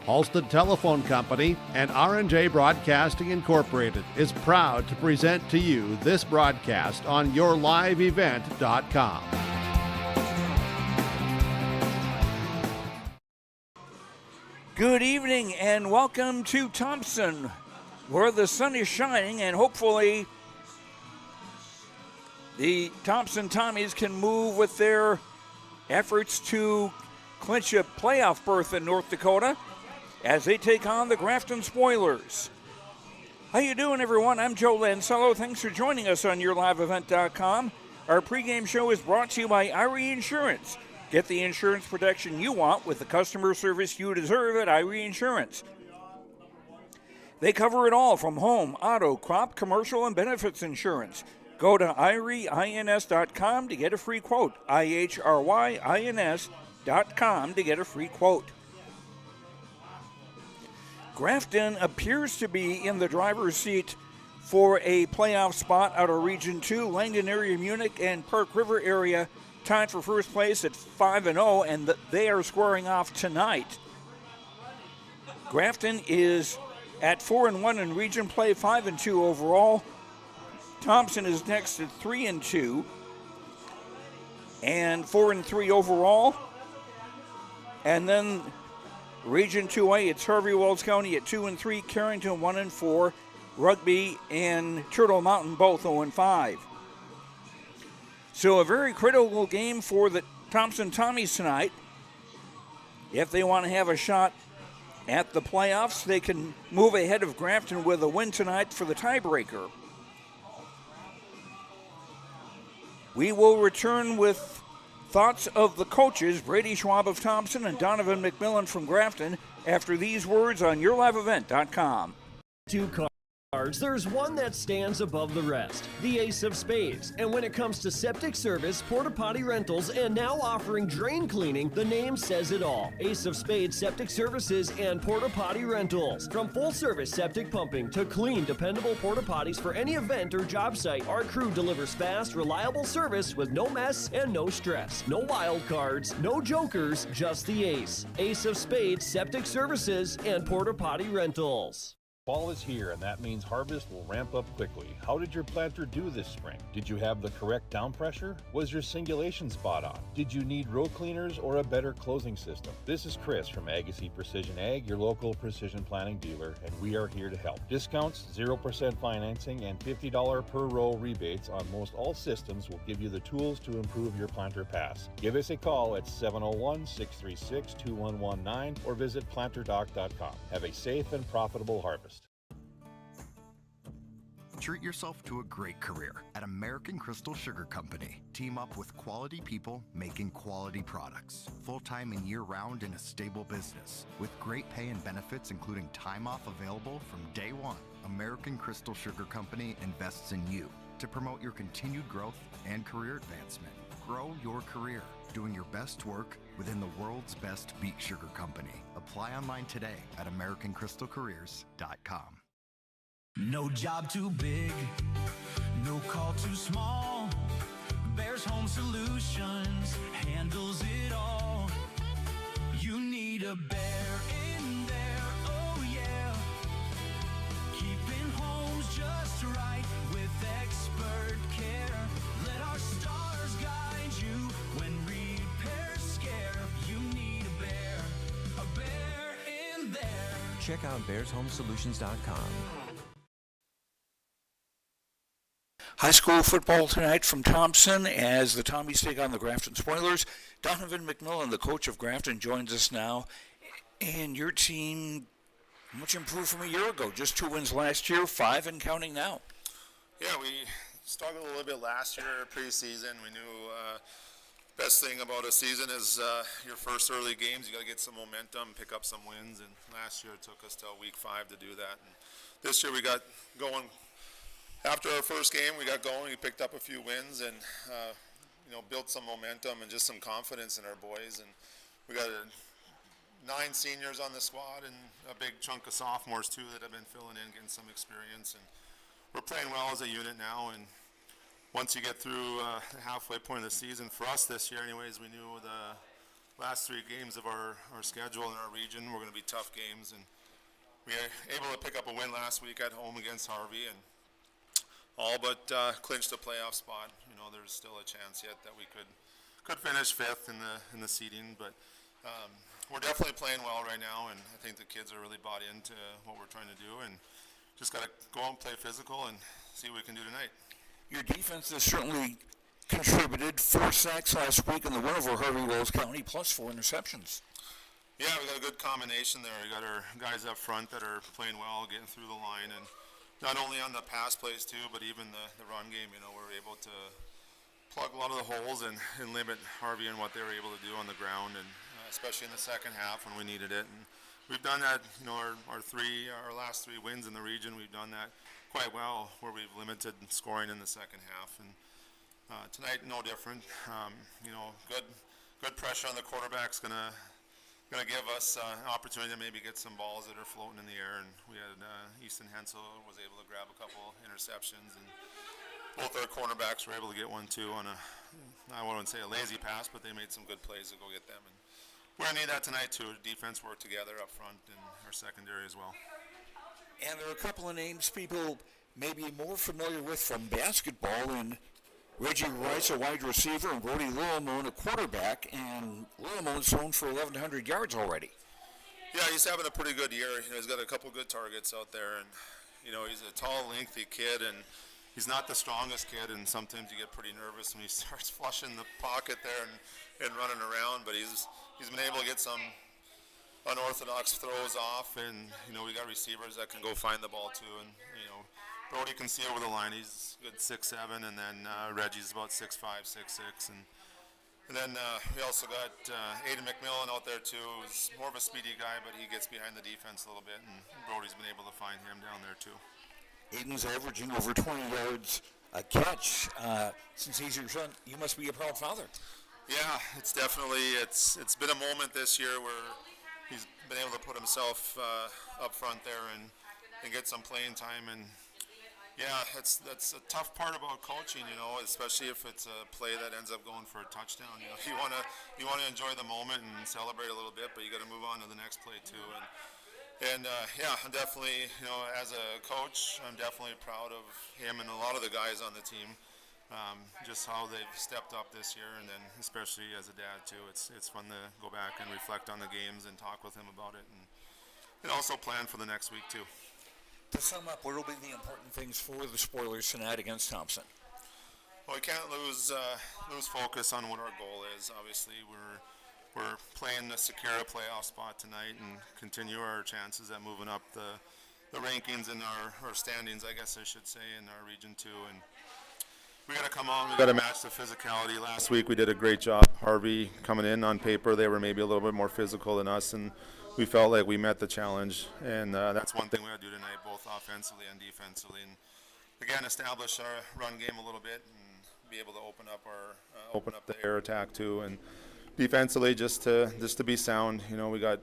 Halstead Telephone Company and R&J Broadcasting Incorporated is proud to present to you this broadcast on YourLiveEvent.com. Good evening and welcome to Thompson, where the sun is shining and hopefully the Thompson Tommies can move with their efforts to clinch a playoff berth in North Dakota as they take on the Grafton Spoilers. How you doing, everyone? I'm Joe Lancello. Thanks for joining us on YourLiveEvent.com. Our pregame show is brought to you by Irie Insurance. Get the insurance protection you want with the customer service you deserve at Irie Insurance. They cover it all from home, auto, crop, commercial, and benefits insurance. Go to IRIEINS.com to get a free quote. IHRYINS.com to get a free quote. Grafton appears to be in the driver's seat for a playoff spot out of Region 2. Langdon area, Munich, and Park River area tied for first place at 5-0, and they are squaring off tonight. Grafton is at 4-1 in region play, 5-2 overall. Thompson is next at 3-2 and 4-3 overall. And then Region 2A, it's Harvey Wells County at 2-3, Carrington 1-4, Rugby and Turtle Mountain both 0-5. So a very critical game for the Thompson Tommies tonight. If they want to have a shot at the playoffs, they can move ahead of Grafton with a win tonight for the tiebreaker. We will return with thoughts of the coaches, Brady Schwab of Thompson and Donovan McMillan from Grafton, after these words on YourLiveEvent.com. Two cards, there's one that stands above the rest, the Ace of Spades. And when it comes to septic service, porta potty rentals, and now offering drain cleaning, the name says it all. Ace of Spades Septic Services and Porta Potty Rentals. From full service septic pumping to clean, dependable porta potties for any event or job site, our crew delivers fast, reliable service with no mess and no stress. No wild cards, no jokers, just the Ace. Ace of Spades Septic Services and Porta Potty Rentals. Fall is here, and that means harvest will ramp up quickly. How did your planter do this spring? Did you have the correct down pressure? Was your singulation spot on? Did you need row cleaners or a better closing system? This is Chris from Agassiz Precision Ag, your local precision planting dealer, and we are here to help. Discounts, 0% financing, and $50 per row rebates on most all systems will give you the tools to improve your planter pass. Give us a call at 701-636-2119 or visit planterdoc.com. Have a safe and profitable harvest. Treat yourself to a great career at American Crystal Sugar Company. Team up with quality people making quality products. Full-time and year-round in a stable business. With great pay and benefits including time off available from day one. American Crystal Sugar Company invests in you to promote your continued growth and career advancement. Grow your career, doing your best work within the world's best beet sugar company. Apply online today at AmericanCrystalCareers.com. No job too big, no call too small. Bears Home Solutions handles it all. You need a bear in there, oh yeah. Keeping homes just right with expert care. Let our stars guide you when repairs scare. You need a bear in there. Check out BearsHomeSolutions.com. High school football tonight from Thompson as the Tommies take on the Grafton Spoilers. Donovan McMillan, the coach of Grafton, joins us now. And your team, much improved from a year ago. Just 2 wins last year, 5 and counting now. Yeah, we struggled a little bit last year preseason. We knew best thing about a season is your first early games. You got to get some momentum, pick up some wins. And last year it took us till week 5 to do that. And this year we got going. After our first game, we got going. We picked up a few wins and, built some momentum and just some confidence in our boys. And we got 9 seniors on the squad and a big chunk of sophomores too that have been filling in, getting some experience. And we're playing well as a unit now. And once you get through the halfway point of the season, for us this year anyways, we knew the last 3 games of our schedule in our region were going to be tough games, and we were able to pick up a win last week at home against Harvey and all but clinched a playoff spot. You know, there's still a chance yet that we could finish 5th in the seeding, but we're definitely playing well right now, and I think the kids are really bought into what we're trying to do, and just got to go out and play physical and see what we can do tonight. Your defense has certainly contributed. 4 sacks last week in the win over Harvey Wells County, plus 4 interceptions. Yeah, we got a good combination there. We got our guys up front that are playing well, getting through the line, and not only on the pass plays too, but even the run game. You know, we're able to plug a lot of the holes and limit Harvey and what they were able to do on the ground, and especially in the second half when we needed it. And we've done that. You know, our last 3 wins in the region, we've done that quite well, where we've limited scoring in the second half. And tonight, no different. You know, good pressure on the quarterback's gonna give us an opportunity to maybe get some balls that are floating in the air. And we had Easton Hensel was able to grab a couple interceptions, and both our cornerbacks were able to get one too on I wouldn't say a lazy pass, but they made some good plays to go get them. And we're gonna need that tonight too. Defense work together up front and our secondary as well. And there are a couple of names people may be more familiar with from basketball, and Reggie Rice, a wide receiver, and Brody Littlemoon, a quarterback, and Littlemoon's thrown for 1,100 yards already. Yeah, he's having a pretty good year. You know, he's got a couple good targets out there, and you know, he's a tall, lengthy kid, and he's not the strongest kid, and sometimes you get pretty nervous when he starts flushing the pocket there and running around, but he's been able to get some unorthodox throws off, and you know, we got receivers that can go find the ball too, and you know, Brody can see over the line. He's good 6'7", and then Reggie's about 6'5", 6'6", and then we also got Aiden McMillan out there too, who's more of a speedy guy, but he gets behind the defense a little bit, and Brody's been able to find him down there too. Aiden's averaging over 20 yards a catch. Since he's your son, you must be a proud father. Yeah, it's definitely, it's been a moment this year where he's been able to put himself up front there and get some playing time. And yeah, that's a tough part about coaching, you know, especially if it's a play that ends up going for a touchdown. You know, you wanna enjoy the moment and celebrate a little bit, but you got to move on to the next play too. And yeah, I'm definitely, you know, as a coach, I'm definitely proud of him and a lot of the guys on the team. Just how they've stepped up this year, and then especially as a dad too. It's fun to go back and reflect on the games and talk with him about it, and also plan for the next week too. To sum up, what will be the important things for the Spoilers tonight against Thompson? Well, we can't lose focus on what our goal is. Obviously, we're playing to secure a playoff spot tonight and continue our chances at moving up the rankings in our standings, I guess I should say, in our region too. And we got to come on. We got to match the physicality. Last week we did a great job. Harvey coming in on paper, they were maybe a little bit more physical than us, and we felt like we met the challenge. And that's one thing we got to do tonight, both offensively and defensively. And again, establish our run game a little bit and be able to open up the air attack too. And defensively, just to be sound. You know, we got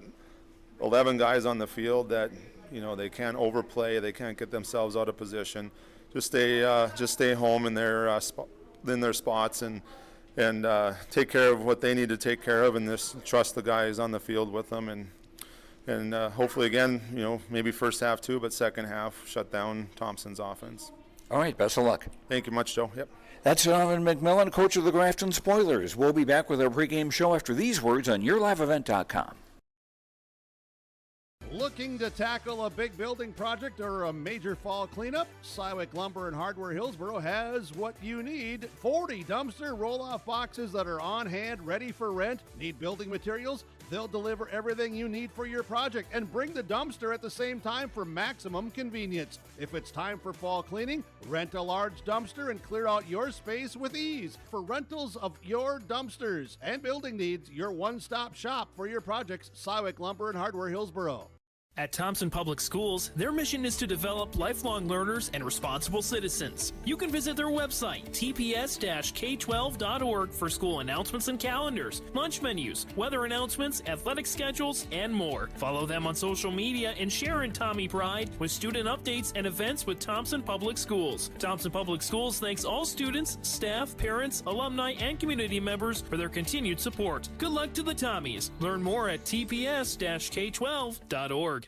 11 guys on the field that, you know, they can't overplay, they can't get themselves out of position. Just stay home in their spots and take care of what they need to take care of, and just trust the guys on the field with them, and hopefully again, you know, maybe first half too, but second half shut down Thompson's offense. All right, best of luck. Thank you much, Joe. Yep. That's Donovan McMillan, coach of the Grafton Spoilers. We'll be back with our pregame show after these words on YourLiveEvent.com. Looking to tackle a big building project or a major fall cleanup? Sywick Lumber and Hardware Hillsboro has what you need. 40 dumpster roll-off boxes that are on hand, ready for rent. Need building materials? They'll deliver everything you need for your project and bring the dumpster at the same time for maximum convenience. If it's time for fall cleaning, rent a large dumpster and clear out your space with ease. For rentals of your dumpsters and building needs, your one-stop shop for your projects, Sywick Lumber and Hardware Hillsboro. At Thompson Public Schools, their mission is to develop lifelong learners and responsible citizens. You can visit their website, tps-k12.org, for school announcements and calendars, lunch menus, weather announcements, athletic schedules, and more. Follow them on social media and share in Tommy Pride with student updates and events with Thompson Public Schools. Thompson Public Schools thanks all students, staff, parents, alumni, and community members for their continued support. Good luck to the Tommies. Learn more at tps-k12.org.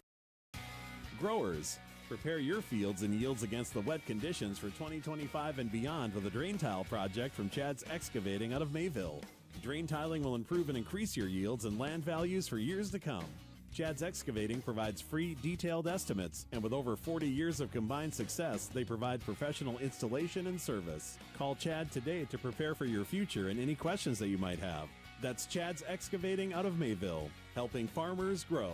Growers, prepare your fields and yields against the wet conditions for 2025 and beyond with a drain tile project from Chad's Excavating out of Mayville. Drain tiling will improve and increase your yields and land values for years to come. Chad's Excavating provides free, detailed estimates, and with over 40 years of combined success, they provide professional installation and service. Call Chad today to prepare for your future and any questions that you might have. That's Chad's Excavating out of Mayville, helping farmers grow.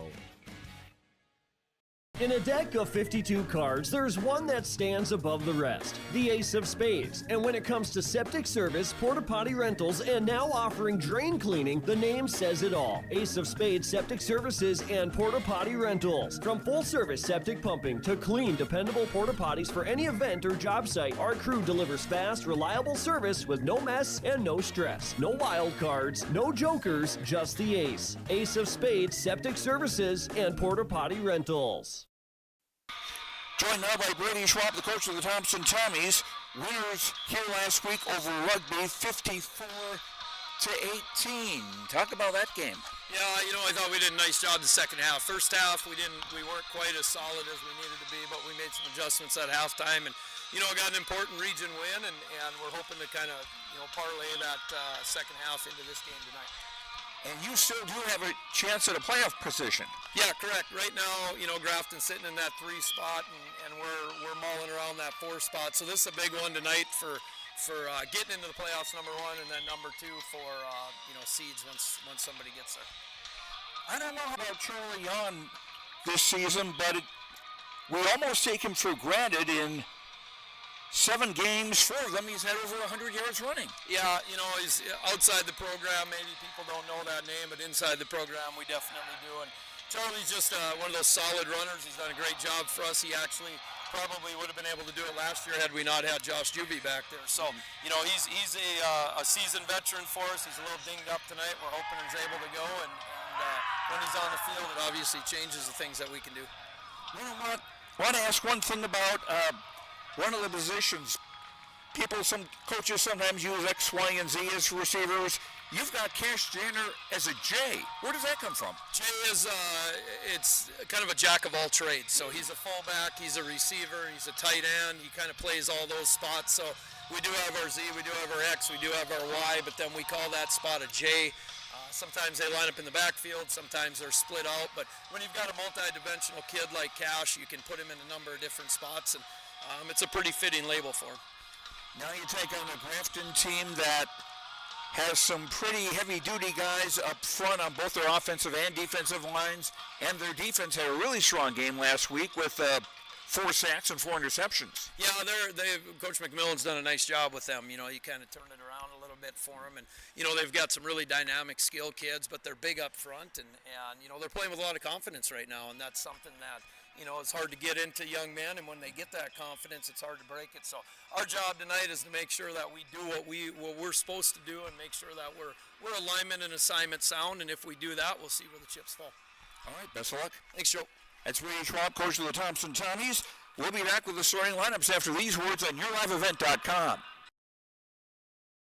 In a deck of 52 cards, there's one that stands above the rest, the Ace of Spades. And when it comes to septic service, porta potty rentals, and now offering drain cleaning, the name says it all. Ace of Spades Septic Services and Porta Potty Rentals. From full-service septic pumping to clean, dependable porta potties for any event or job site, our crew delivers fast, reliable service with no mess and no stress. No wild cards, no jokers, just the Ace. Ace of Spades Septic Services and Porta Potty Rentals. Joined now by Brady Schwab, the coach of the Thompson Tommies. Winners here last week over Rugby, 54-18. Talk about that game. Yeah, I thought we did a nice job the second half. First half, we weren't quite as solid as we needed to be, but we made some adjustments at halftime, and got an important region win, and we're hoping to kind of parlay that second half into this game tonight. And you still do have a chance at a playoff position. Yeah, correct. Right now, Grafton's sitting in that 3 spot, and we're mulling around that 4 spot. So this is a big one tonight for getting into the playoffs, number 1, and then number 2 for seeds once somebody gets there. I don't know about Charlie Yon this season, but we almost take him for granted. In 7 games, 4 of them, he's had over 100 yards running. Yeah, he's outside the program. Maybe people don't know that name, but inside the program, we definitely do. And Charlie's just one of those solid runners. He's done a great job for us. He actually probably would have been able to do it last year had we not had Josh Juby back there. So, he's a seasoned veteran for us. He's a little dinged up tonight. We're hoping he's able to go. And when he's on the field, it obviously changes the things that we can do. I want to ask one thing about one of the positions. Some coaches sometimes use X, Y, and Z as receivers. You've got Cash Janner as a J. Where does that come from? Jay is it's kind of a jack of all trades. So he's a fullback, he's a receiver, he's a tight end. He kind of plays all those spots. So we do have our Z, we do have our X, we do have our Y, but then we call that spot a J. Sometimes they line up in the backfield, sometimes they're split out. But when you've got a multi-dimensional kid like Cash, you can put him in a number of different spots, and it's a pretty fitting label for him. Now you take on a Grafton team that has some pretty heavy-duty guys up front on both their offensive and defensive lines, and their defense had a really strong game last week with 4 sacks and 4 interceptions. Yeah, Coach McMillan's done a nice job with them. You kind of turn it around a little bit for them, and they've got some really dynamic skill kids, but they're big up front, and they're playing with a lot of confidence right now, and that's something that it's hard to get into young men, and when they get that confidence, it's hard to break it. So our job tonight is to make sure that we do what we're supposed to do, and make sure that we're alignment and assignment sound. And if we do that, we'll see where the chips fall. All right, best of luck. Thanks, Joe. That's Brady Schwab, coach of the Thompson Tommies. We'll be back with the starting lineups after these words on YourLiveEvent.com.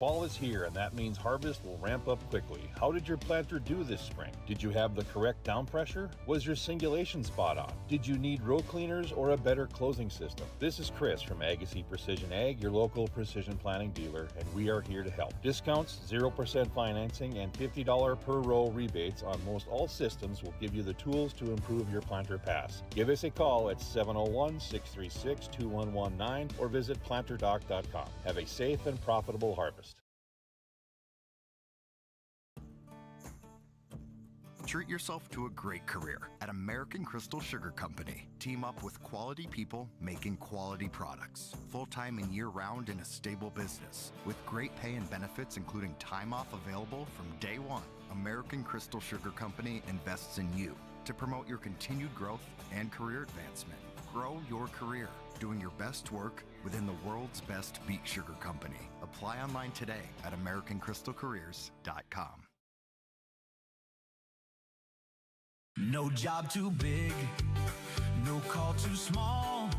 Fall is here, and that means harvest will ramp up quickly. How did your planter do this spring? Did you have the correct down pressure? Was your singulation spot on? Did you need row cleaners or a better closing system? This is Chris from Agassiz Precision Ag, your local precision planting dealer, and we are here to help. Discounts, 0% financing, and $50 per row rebates on most all systems will give you the tools to improve your planter pass. Give us a call at 701-636-2119 or visit planterdoc.com. Have a safe and profitable harvest. Treat yourself to a great career at American Crystal Sugar Company. Team up with quality people making quality products. Full-time and year-round in a stable business. With great pay and benefits including time off available from day one. American Crystal Sugar Company invests in you to promote your continued growth and career advancement. Grow your career, doing your best work within the world's best beet sugar company. Apply online today at AmericanCrystalCareers.com. No job too big, no call too small.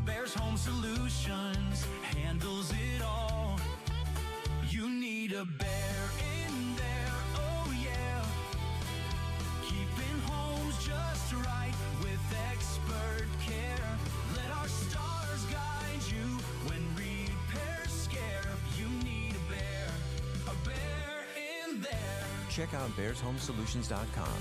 Bears Home Solutions handles it all. You need a bear in there, oh yeah. Keeping homes just right with expert care. Let our stars guide you when repairs scare. You need a bear in there. Check out BearsHomeSolutions.com.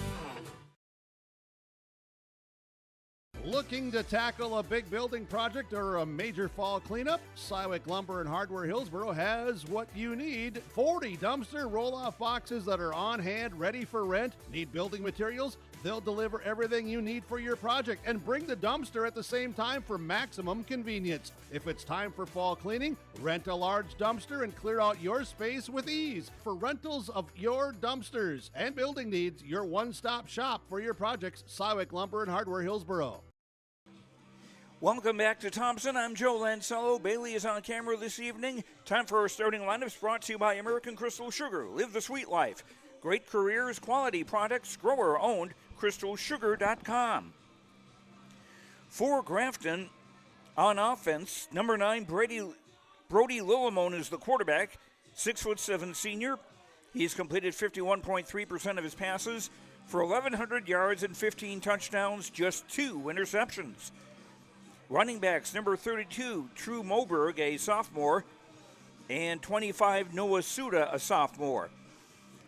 Looking to tackle a big building project or a major fall cleanup? Cywick Lumber and Hardware Hillsboro has what you need. 40 dumpster roll-off boxes that are on hand, ready for rent. Need building materials? They'll deliver everything you need for your project and bring the dumpster at the same time for maximum convenience. If it's time for fall cleaning, rent a large dumpster and clear out your space with ease. For rentals of your dumpsters and building needs, your one-stop shop for your projects, Cywick Lumber and Hardware Hillsboro. Welcome back to Thompson. I'm Joe Lancello. Bailey is on camera this evening. Time for our starting lineups, brought to you by American Crystal Sugar. Live the sweet life. Great careers, quality products, grower-owned, crystalsugar.com. For Grafton, on offense, number 9, Brody Lillimone is the quarterback, 6'7" senior. He's completed 51.3% of his passes for 1,100 yards and 15 touchdowns, just 2 interceptions. Running backs, number 32, True Moberg, a sophomore, and 25, Noah Suda, a sophomore.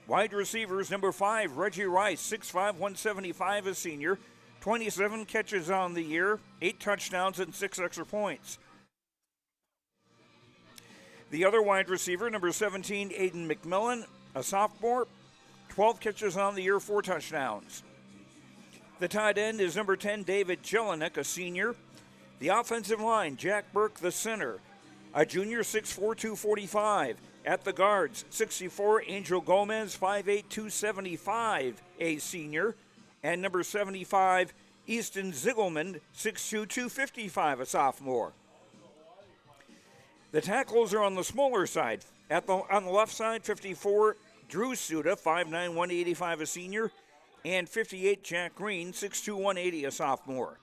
Wide receivers, number 5, Reggie Rice, 6'5", 175, a senior, 27 catches on the year, 8 touchdowns, and 6 extra points. The other wide receiver, number 17, Aiden McMillan, a sophomore, 12 catches on the year, 4 touchdowns. The tight end is number 10, David Jelinek, a senior. The offensive line, Jack Burke, the center, a junior, 6'4", 245. At the guards, 64, Angel Gomez, 5'8", 275, a senior. And number 75, Easton Ziegelman, 6'2", 255, a sophomore. The tackles are on the smaller side. On the left side, 54, Drew Suda, 5'9", 185, a senior. And 58, Jack Green, 6'2", 180, a sophomore.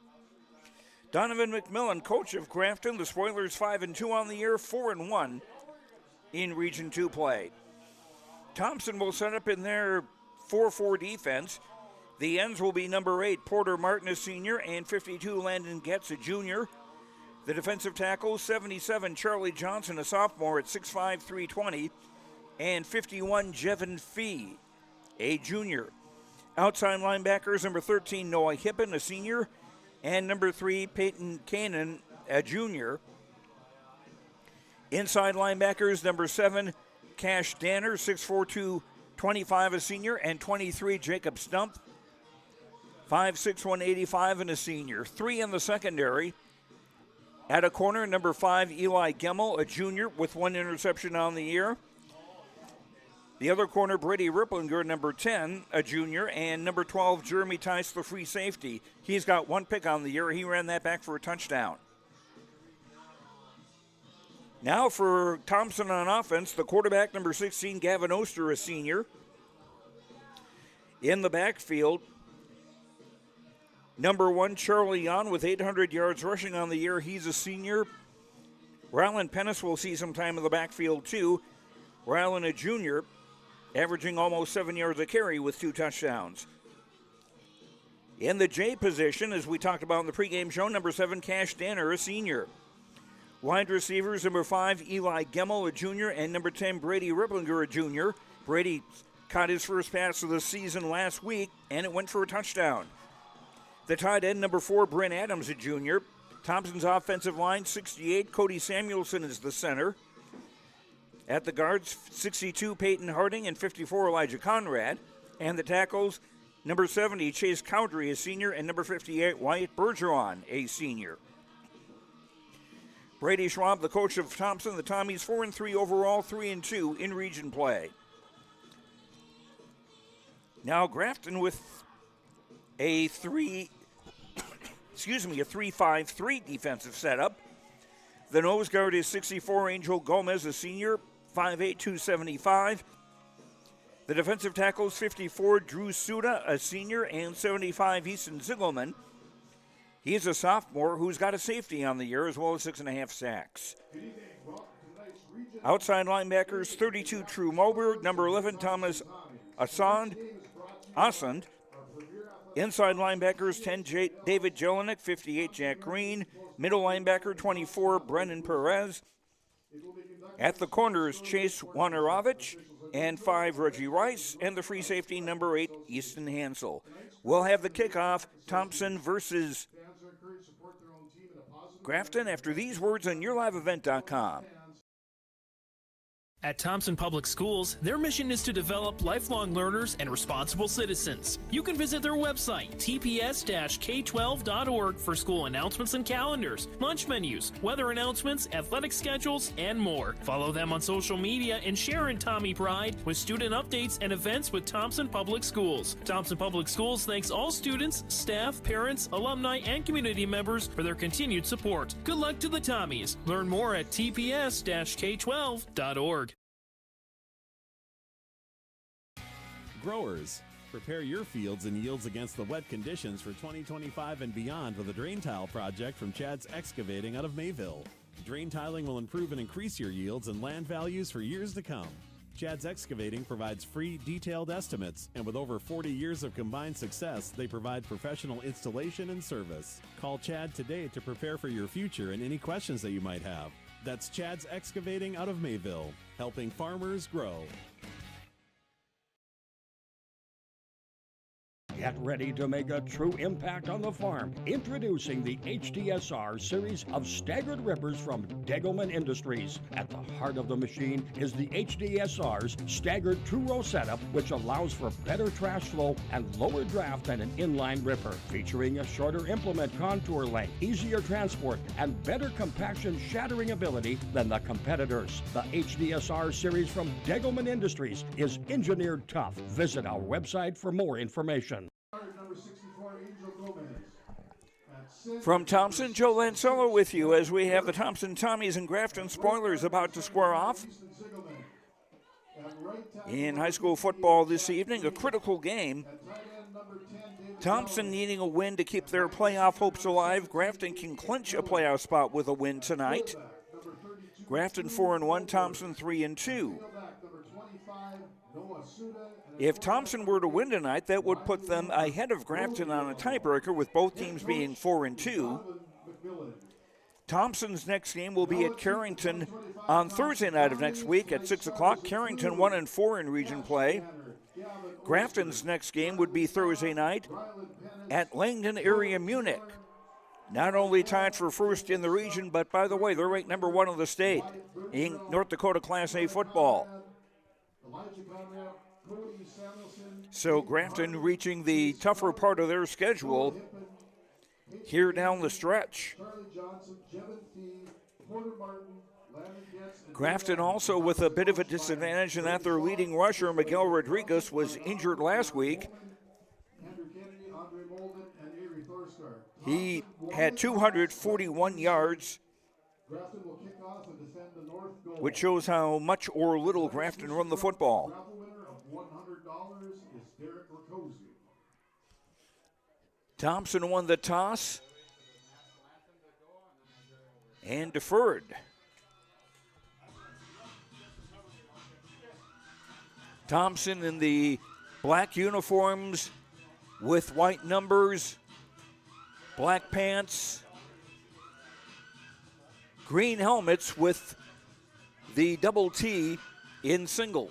Donovan McMillan, coach of Grafton, the Spoilers 5-2 on the year, 4-1 in Region 2 play. Thompson will set up in their 4-4 defense. The ends will be number 8, Porter Martin, a senior, and 52, Landon Getz, a junior. The defensive tackles, 77, Charlie Johnson, a sophomore at 6'5", 320, and 51, Jevin Fee, a junior. Outside linebackers, number 13, Noah Hippen, a senior, and number 3, Peyton Cannon, a junior. Inside linebackers, number 7, Cash Danner, 6'4", 225, a senior, and 23, Jacob Stump, 5'6", 185, and a senior. 3 in the secondary. At a corner, number 5, Eli Gemmel, a junior, with 1 interception on the year. The other corner, Brady Ripplinger, number 10, a junior, and number 12, Jeremy Tice, the free safety. He's got 1 pick on the year. He ran that back for a touchdown. Now for Thompson on offense, the quarterback, number 16, Gavin Oster, a senior. In the backfield, number 1, Charlie Yon, with 800 yards rushing on the year. He's a senior. Rylan Pennis will see some time in the backfield, too. Rylan, a junior, averaging almost 7 yards a carry with 2 touchdowns. In the J position, as we talked about in the pregame show, number 7, Cash Danner, a senior. Wide receivers, number 5, Eli Gemmel, a junior, and number 10, Brady Ripplinger, a junior. Brady caught his first pass of the season last week, and it went for a touchdown. The tight end, number 4, Brent Adams, a junior. Thompson's offensive line, 68, Cody Samuelson is the center. At the guards, 62, Peyton Harding, and 54, Elijah Conrad. And the tackles, number 70, Chase Cowdery, a senior, and number 58, Wyatt Bergeron, a senior. Brady Schwab, the coach of Thompson, the Tommies 4-3 overall, 3-2 in region play. Now Grafton with a 3-5-3 defensive setup. The nose guard is 64 Angel Gomez, a senior, 5'8", 275. The defensive tackle is 54 Drew Suda, a senior, and 75 Easton Ziegelman. He's a sophomore who's got a safety on the year as well as 6.5 sacks. Outside linebackers, 32 True Moberg, number 11 Thomas Asand. Inside linebackers, 10 David Jelinek, 58 Jack Green. Middle linebacker, 24 Brennan Perez. At the corners, Chase Wanarovich and 5 Reggie Rice, and the free safety, number 8 Easton Hansel. We'll have the kickoff, Thompson versus Grafton, after these words on YourLiveEvent.com. At Thompson Public Schools, their mission is to develop lifelong learners and responsible citizens. You can visit their website, tps-k12.org, for school announcements and calendars, lunch menus, weather announcements, athletic schedules, and more. Follow them on social media and share in Tommy Pride with student updates and events with Thompson Public Schools. Thompson Public Schools thanks all students, staff, parents, alumni, and community members for their continued support. Good luck to the Tommies. Learn more at tps-k12.org. Growers, prepare your fields and yields against the wet conditions for 2025 and beyond with a drain tile project from Chad's Excavating out of Mayville. Drain tiling will improve and increase your yields and land values for years to come. Chad's Excavating provides free, detailed estimates, and with over 40 years of combined success, they provide professional installation and service. Call Chad today to prepare for your future and any questions that you might have. That's Chad's Excavating out of Mayville, helping farmers grow. Get ready to make a true impact on the farm. Introducing the HDSR series of staggered rippers from Degelman Industries. At the heart of the machine is the HDSR's staggered two-row setup, which allows for better trash flow and lower draft than an inline ripper. Featuring a shorter implement contour length, easier transport, and better compaction shattering ability than the competitors. The HDSR series from Degelman Industries is engineered tough. Visit our website for more information. From Thompson, Joe Lancello with you as we have the Thompson Tommies and Grafton Spoilers about to square off. In high school football this evening, a critical game. Thompson needing a win to keep their playoff hopes alive. Grafton can clinch a playoff spot with a win tonight. Grafton 4-1, Thompson 3-2. If Thompson were to win tonight, that would put them ahead of Grafton on a tiebreaker, with both teams being 4-2. Thompson's next game will be at Carrington on Thursday night of next week at 6 o'clock. Carrington 1-4 in region play. Grafton's next game would be Thursday night at Langdon area Munich. Not only tied for first in the region, but by the way, they're ranked number 1 in the state in North Dakota Class A football. So Grafton reaching the tougher part of their schedule here down the stretch. Grafton also with a bit of a disadvantage in that their leading rusher, Miguel Rodriguez, was injured last week. He had 241 yards, which shows how much or little Grafton run the football. Thompson won the toss and deferred. Thompson in the black uniforms with white numbers, black pants, green helmets with the double T in silver.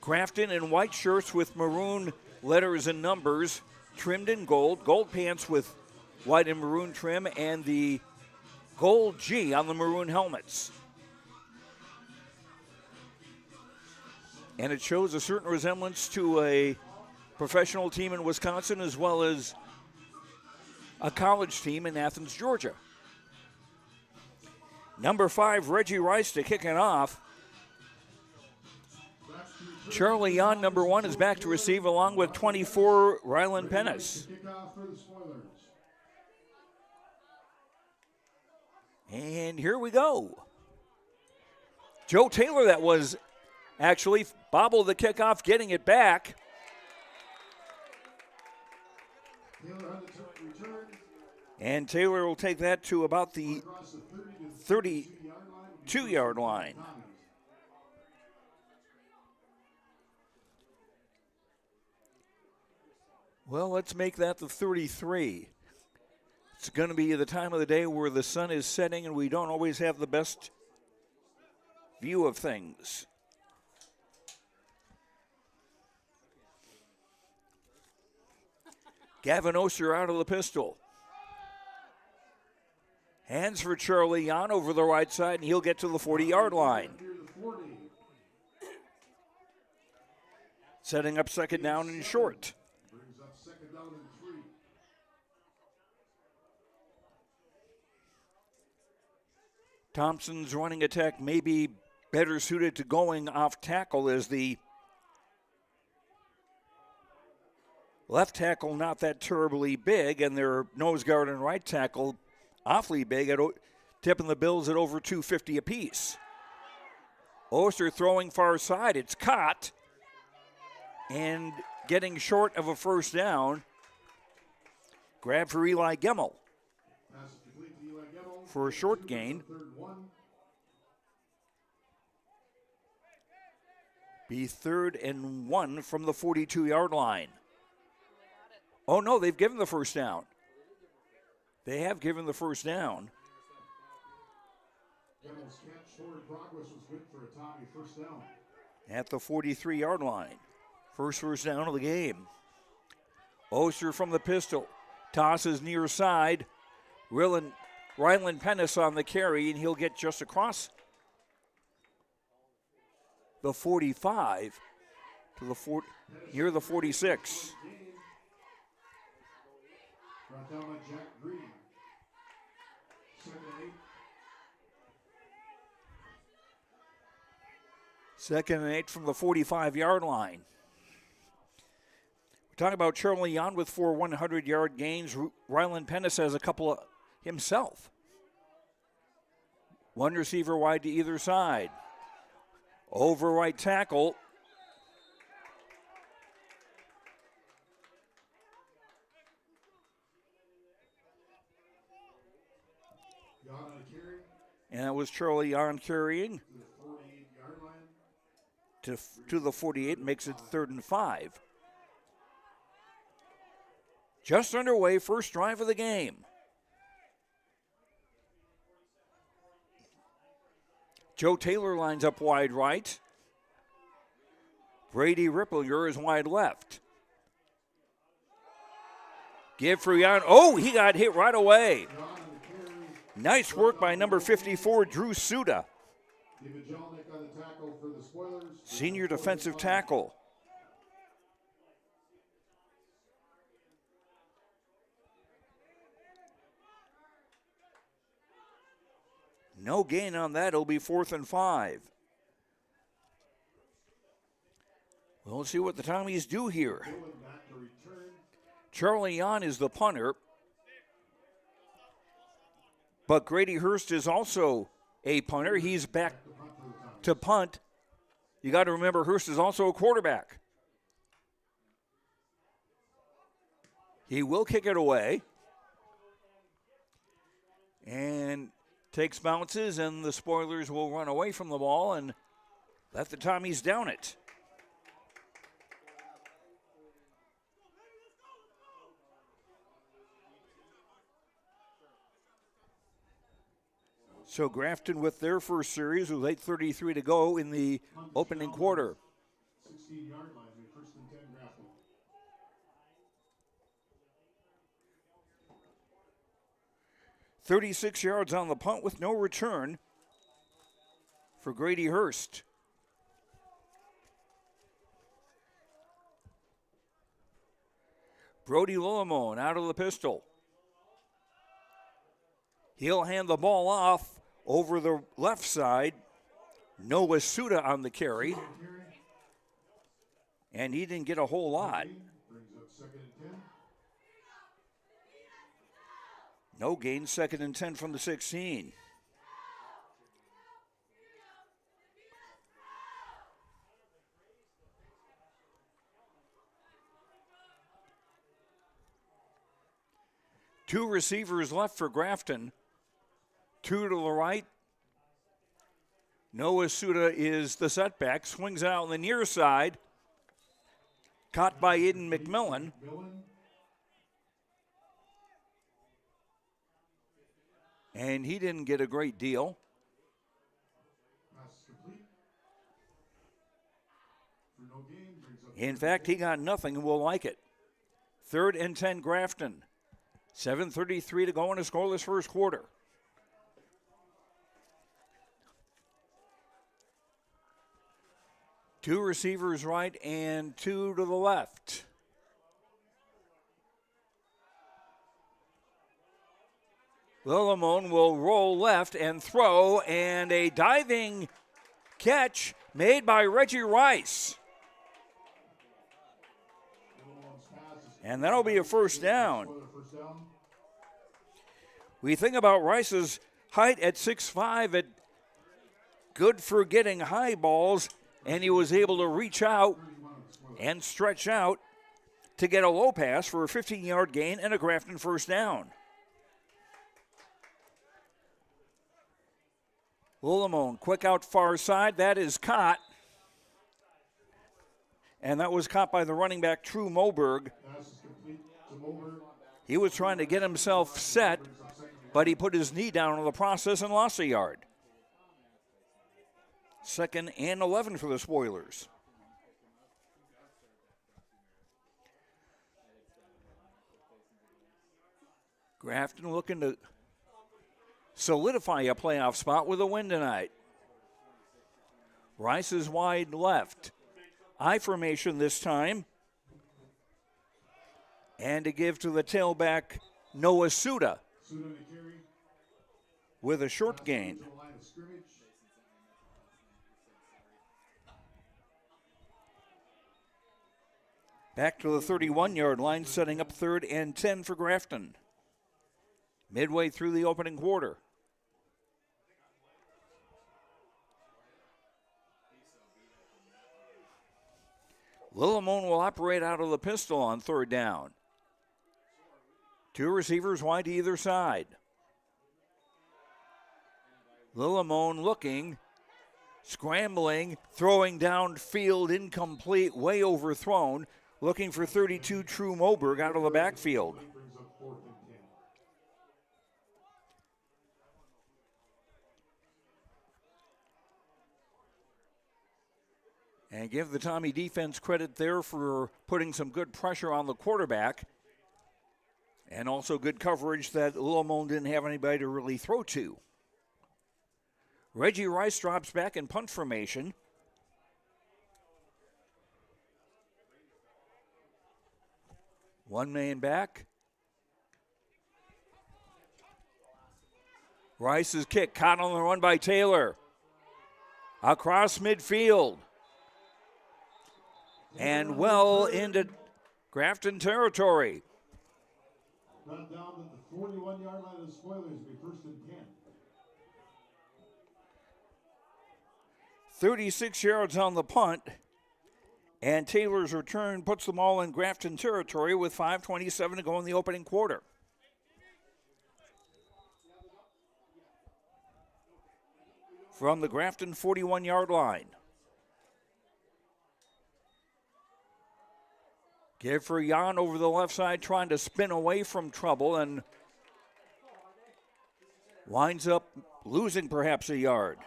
Grafton in white shirts with maroon letters and numbers, trimmed in gold pants with white and maroon trim, and the gold G on the maroon helmets. And it shows a certain resemblance to a professional team in Wisconsin as well as a college team in Athens, Georgia. Number 5, Reggie Rice to kick it off. Charlie Yon, number 1, is back to receive along with 24, Rylan Pennis. And here we go. Joe Taylor, that was actually bobbled the kickoff, getting it back. And Taylor will take that to about the 32-yard line. Well, let's make that the 33. It's going to be the time of the day where the sun is setting and we don't always have the best view of things. Gavin Oster out of the pistol. Hands for Charlie Yon over the right side, and he'll get to the 40-yard line. Setting up second down and short. Thompson's running attack may be better suited to going off tackle as the left tackle not that terribly big, and their nose guard and right tackle awfully big, at tipping the Bills at over 250 apiece. Oster throwing far side. It's caught and getting short of a first down. Grab for Eli Gemmel for a short gain. Be 3rd and 1 from the 42-yard line. Oh, no, they've given the first down. They have given the first down. At the 43-yard line. First down of the game. Oster from the pistol. Tosses near side. Rylan Pennis on the carry, and he'll get just across the 45 to the near the 46. Second and 8 from the 45-yard line. We're talking about Charlie Yon with 4 100-yard gains. Rylan Pennis has a couple himself. One receiver wide to either side. Over right tackle. And that was Charlie Yon carrying to the 48, makes it 3rd and 5. Just underway, first drive of the game. Joe Taylor lines up wide right. Brady Rippleyer is wide left. Give for Yon. Oh, he got hit right away. Nice work by number 54, Drew Suda. Senior defensive tackle. No gain on that. It'll be 4th and 5. We'll see what the Tommies do here. Charlie Yon is the punter. But Grady Hurst is also a punter. He's back to punt. You got to remember, Hurst is also a quarterback. He will kick it away. And takes bounces, and the Spoilers will run away from the ball and let the Tommies down it. So Grafton with their first series with 8:33 to go in the opening quarter. 16-yard line, 1st and 10 Grafton. .36 yards on the punt with no return for Grady Hurst. Brody Lillimone out of the pistol. He'll hand the ball off Over the left side, Noah Suda on the carry. And he didn't get a whole lot. No gain, 2nd and 10 from the 16. Two receivers left for Grafton. Two to the right. Noah Suda is the setback. Swings out on the near side. Caught by Aiden McMillan. And he didn't get a great deal. In fact, he got nothing and will like it. 3rd and 10 Grafton. 7:33 to go in a scoreless first quarter. Two receivers right and two to the left. Lillimon will roll left and throw, and a diving catch made by Reggie Rice. And that'll be a first down. We think about Rice's height at 6'5", at good for getting high balls, and he was able to reach out and stretch out to get a low pass for a 15-yard gain and a Grafton first down. Lillimon, quick out far side. That is caught. And that was caught by the running back, True Moberg. He was trying to get himself set, but he put his knee down in the process and lost a yard. 2nd and 11 for the Spoilers. Grafton looking to solidify a playoff spot with a win tonight. Rice is wide left. I formation this time. And to give to the tailback, Noah Suda with a short gain. Back to the 31-yard line, setting up 3rd and 10 for Grafton. Midway through the opening quarter. Lillimon will operate out of the pistol on 3rd down. Two receivers wide to either side. Lillimon looking, scrambling, throwing downfield, incomplete, way overthrown, looking for 32 True Moberg out of the backfield. And give the Tommy defense credit there for putting some good pressure on the quarterback. And also good coverage that Lillimon didn't have anybody to really throw to. Reggie Rice drops back in punt formation. One man back. Rice's kick caught on the run by Taylor. Across midfield. And well into Grafton territory. Run down at the 41-yard line of the Spoilers, be 1st and 10. 36 yards on the punt. And Taylor's return puts them all in Grafton territory with 5:27 to go in the opening quarter. From the Grafton 41-yard line. Give for Jan over the left side, trying to spin away from trouble and winds up losing perhaps a yard.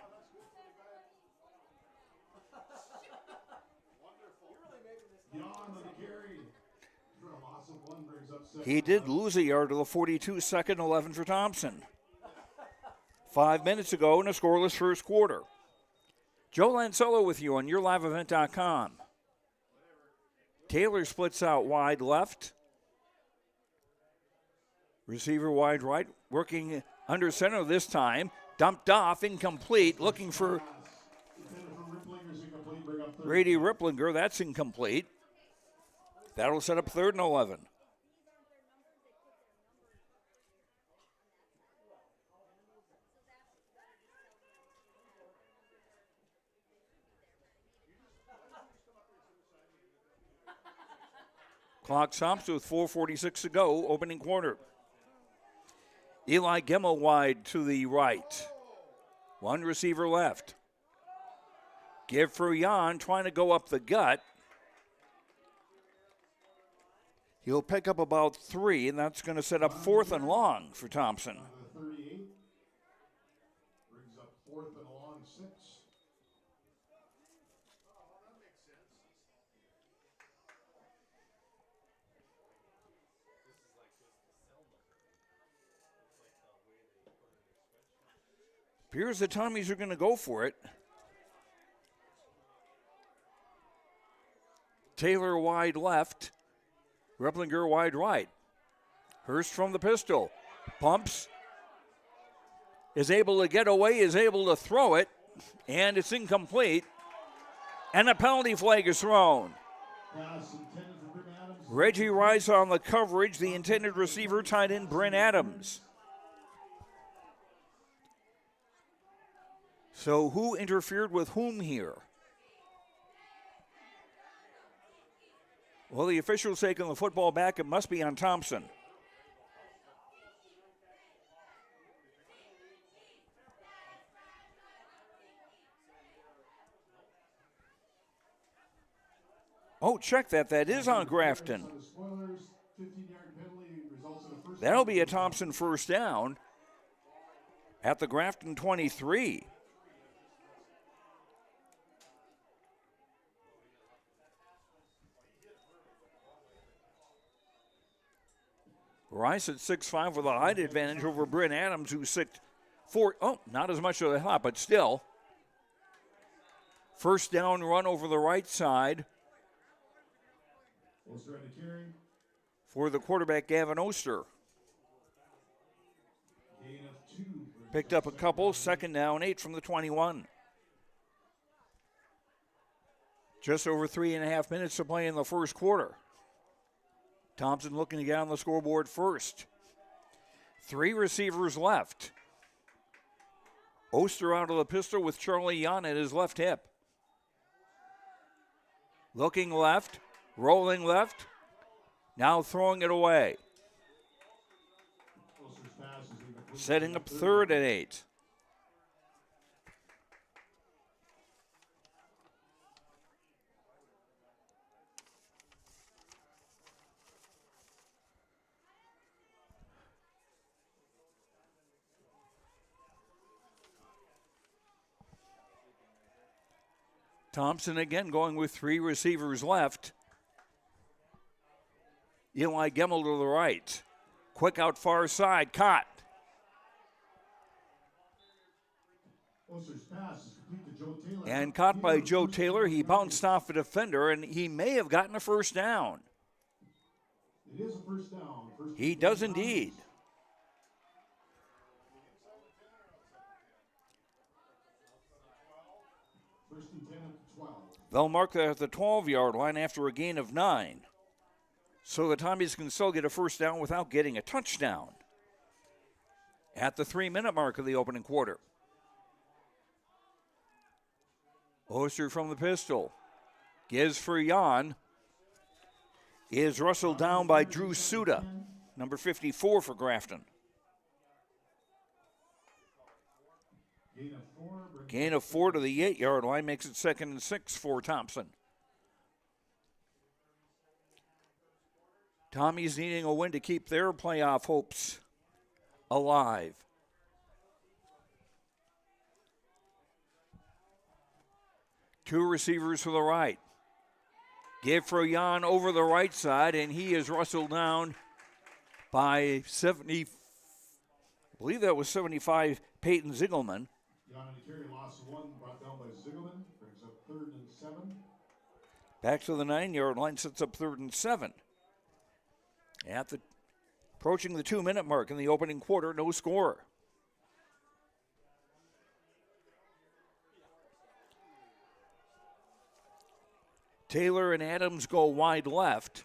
He did lose a yard to the 42, 2nd 11 for Thompson. 5 minutes ago in a scoreless first quarter. Joe Lancello with you on YourLiveEvent.com. Taylor splits out wide left. Receiver wide right, working under center this time. Dumped off, incomplete, looking for Grady Ripplinger. That's incomplete. That'll set up 3rd and 11. Clock stops with 4:46 to go, opening quarter. Eli Gemmel wide to the right. One receiver left. Give for Jan, trying to go up the gut. He'll pick up about 3, and that's going to set up 4th and long for Thompson. 38 brings up 4th and long 6. Appears the Tommies are going to go for it. Taylor wide left. Ripplinger wide right. Hurst from the pistol. Pumps. Is able to get away, is able to throw it. And it's incomplete. And a penalty flag is thrown. Reggie Rice on the coverage. The intended receiver, tight end Brent Adams. So who interfered with whom here? Well, the official's taking the football back. It must be on Thompson. Oh, check that. That is on Grafton. That'll be a Thompson first down at the Grafton 23. Rice at 6'5" with a height advantage over Brent Adams, who's 6'4". Oh, not as much of a hop, but still. First down run over the right side for the quarterback, Gavin Oster. Picked up a couple, 2nd down, 8 from the 21. Just over 3.5 minutes to play in the first quarter. Thompson looking to get on the scoreboard first. 3 receivers left. Oster out of the pistol with Charlie Jan at his left hip. Looking left, rolling left, now throwing it away. Setting up 3rd and 8. Thompson again going with 3 receivers left. Eli Gemmel to the right. Quick out far side, caught. And caught by Joe Taylor. He bounced off a defender, and he may have gotten a first down. It is a first down. He does indeed. First and 10 at the 12. They'll mark that at the 12-yard line after a gain of 9. So the Tommies can still get a first down without getting a touchdown at the 3-minute mark of the opening quarter. Oster from the pistol. Gives for Jan. Is rustled down by Drew Suda, number 54 for Grafton. Gain of 4 to the 8-yard line makes it 2nd and 6 for Thompson. Tommies needing a win to keep their playoff hopes alive. Two receivers to the right. Give for Jan over the right side, and he is rustled down by 70. I believe that was 75, Peyton Ziegelman. Jan and carry loss 1, brought down by Ziegelman, brings up 3rd and 7. Back to the 9-yard line, sets up 3rd and 7. Approaching the 2-minute mark in the opening quarter, no score. Taylor and Adams go wide left.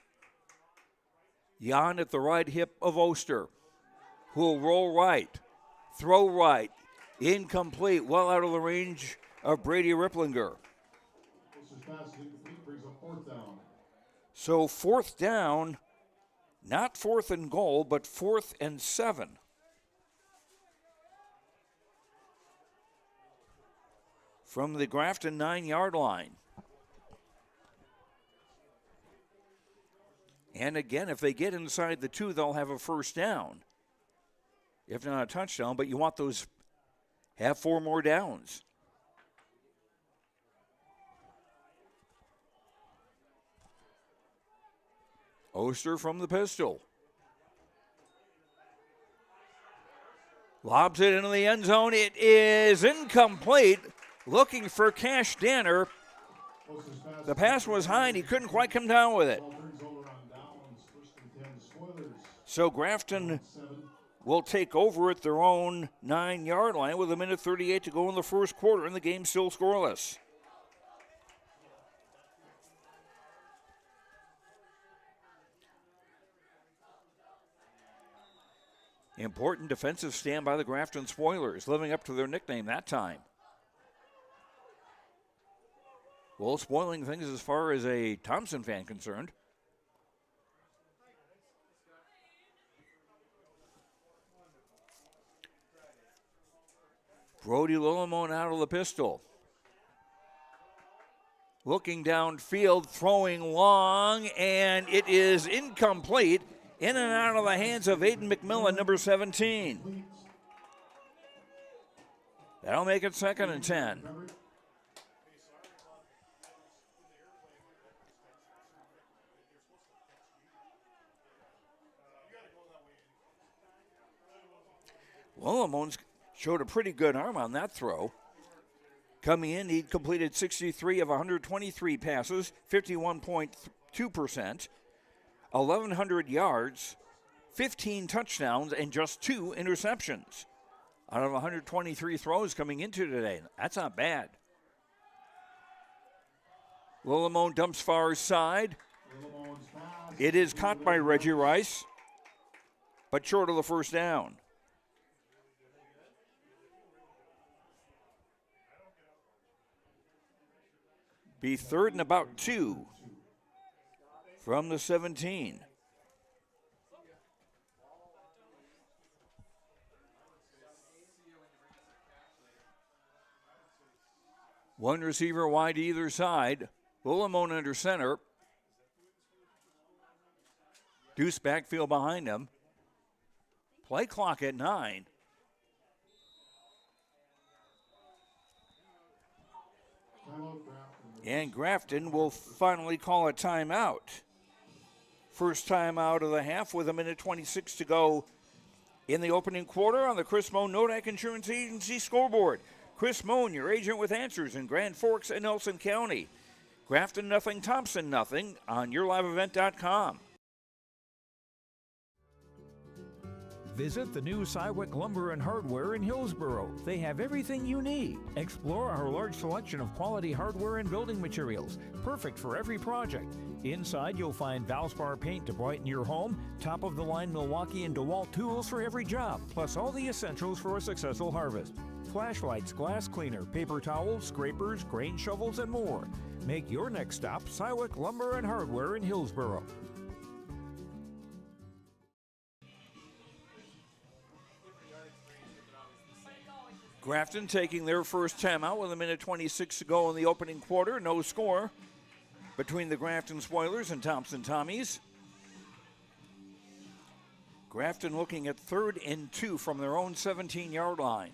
Jan at the right hip of Oster, who will roll right, throw right, incomplete, well out of the range of Brady Ripplinger. So 4th down, not 4th and goal, but 4th and 7. From the Grafton 9-yard line. And again, if they get inside the 2, they'll have a first down. If not a touchdown, but you want those, have 4 more downs. Oster from the pistol. Lobs it into the end zone. It is incomplete. Looking for Cash Danner. The pass was high and he couldn't quite come down with it. So Grafton will take over at their own 9-yard line with 1:38 to go in the first quarter, and the game still scoreless. Important defensive stand by the Grafton Spoilers, living up to their nickname that time. Well, spoiling things as far as a Thompson fan concerned. Brody Lillimon out of the pistol. Looking downfield, throwing long, and it is incomplete. In and out of the hands of Aiden McMillan, number 17. That'll make it 2nd and 10. Lillimon's showed a pretty good arm on that throw. Coming in, he completed 63 of 123 passes, 51.2%, 1,100 yards, 15 touchdowns, and just 2 interceptions out of 123 throws coming into today. That's not bad. Lillimon dumps far side. It is caught by Reggie Rice, but short of the first down. Be 3rd and about 2 from the 17. One receiver wide either side. Lillimon under center. Deuce backfield behind him. Play clock at 9. And Grafton will finally call a timeout. First timeout of the half with 1:26 to go in the opening quarter on the Chris Moan Nodak Insurance Agency scoreboard. Chris Moan, your agent with answers in Grand Forks and Nelson County. Grafton nothing, Thompson nothing on yourliveevent.com. Visit the new Cywick Lumber and Hardware in Hillsboro. They have everything you need. Explore our large selection of quality hardware and building materials, perfect for every project. Inside, you'll find Valspar paint to brighten your home, top-of-the-line Milwaukee and DeWalt tools for every job, plus all the essentials for a successful harvest. Flashlights, glass cleaner, paper towels, scrapers, grain shovels, and more. Make your next stop Cywick Lumber and Hardware in Hillsboro. Grafton taking their first timeout with 1:26 to go in the opening quarter. No score between the Grafton Spoilers and Thompson Tommies. Grafton looking at 3rd and 2 from their own 17-yard line.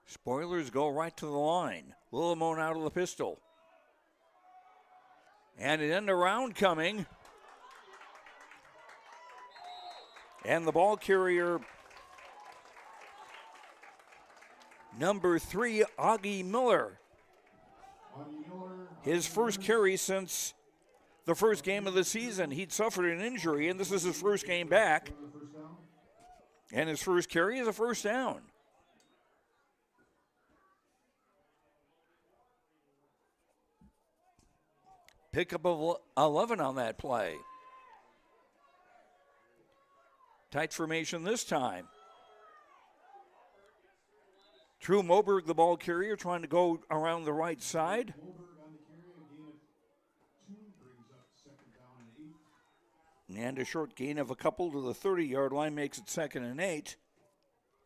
Spoilers go right to the line. Lillimon out of the pistol. And an end around coming. And the ball carrier, number 3, Augie Miller. His first carry since the first game of the season. He'd suffered an injury, and this is his first game back. And his first carry is a first down. Pickup of 11 on that play. Tight formation this time. Drew Moberg, the ball carrier, trying to go around the right side. And a short gain of a couple to the 30-yard line makes it 2nd and 8.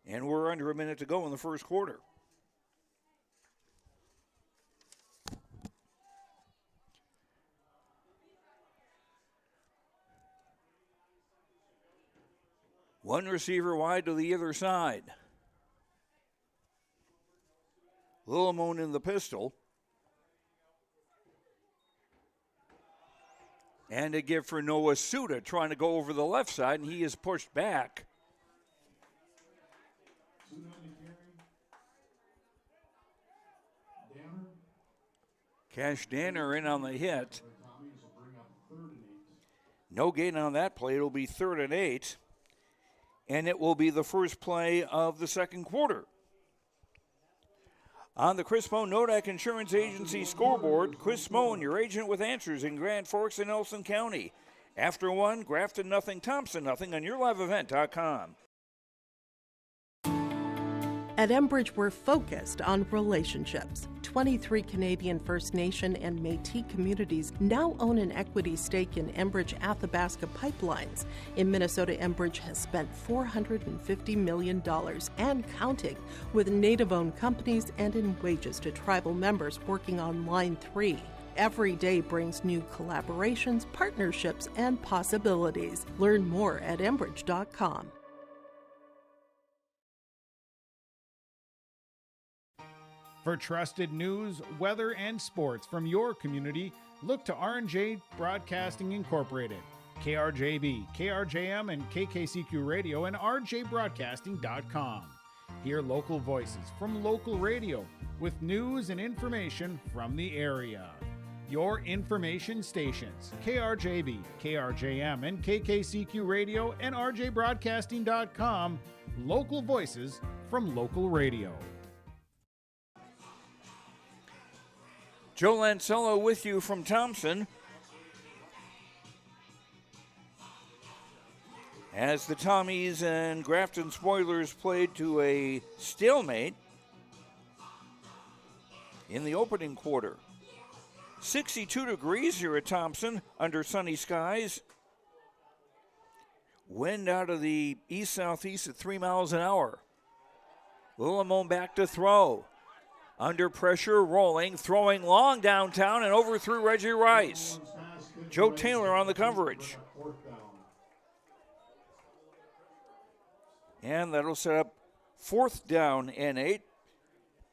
And we're under a minute to go in the first quarter. One receiver wide to the other side. Lillimon in the pistol. And a give for Noah Suda, trying to go over the left side, and he is pushed back. Cash Danner in on the hit. No gain on that play. It'll be 3rd and 8. And it will be the first play of the second quarter. On the Chris Moan Nodak Insurance Agency scoreboard, Chris Moan, your agent with answers in Grand Forks and Nelson County. After 1, Grafton nothing, Thompson nothing on yourliveevent.com. At Enbridge, we're focused on relationships. 23 Canadian First Nation and Métis communities now own an equity stake in Enbridge Athabasca Pipelines. In Minnesota, Enbridge has spent $450 million and counting with Native-owned companies and in wages to tribal members working on Line 3. Every day brings new collaborations, partnerships, and possibilities. Learn more at Enbridge.com. For trusted news, weather, and sports from your community, look to R&J Broadcasting Incorporated, KRJB, KRJM, and KKCQ Radio, and rjbroadcasting.com. Hear local voices from local radio with news and information from the area. Your information stations, KRJB, KRJM, and KKCQ Radio, and rjbroadcasting.com. Local voices from local radio. Joe Lancello with you from Thompson. As the Tommies and Grafton Spoilers played to a stalemate in the opening quarter. 62 degrees here at Thompson under sunny skies. Wind out of the east-southeast at 3 miles an hour. Lillimon back to throw. Under pressure, rolling, throwing long downtown and over through Reggie Rice. Joe Taylor on the coverage. And that'll set up 4th down and 8.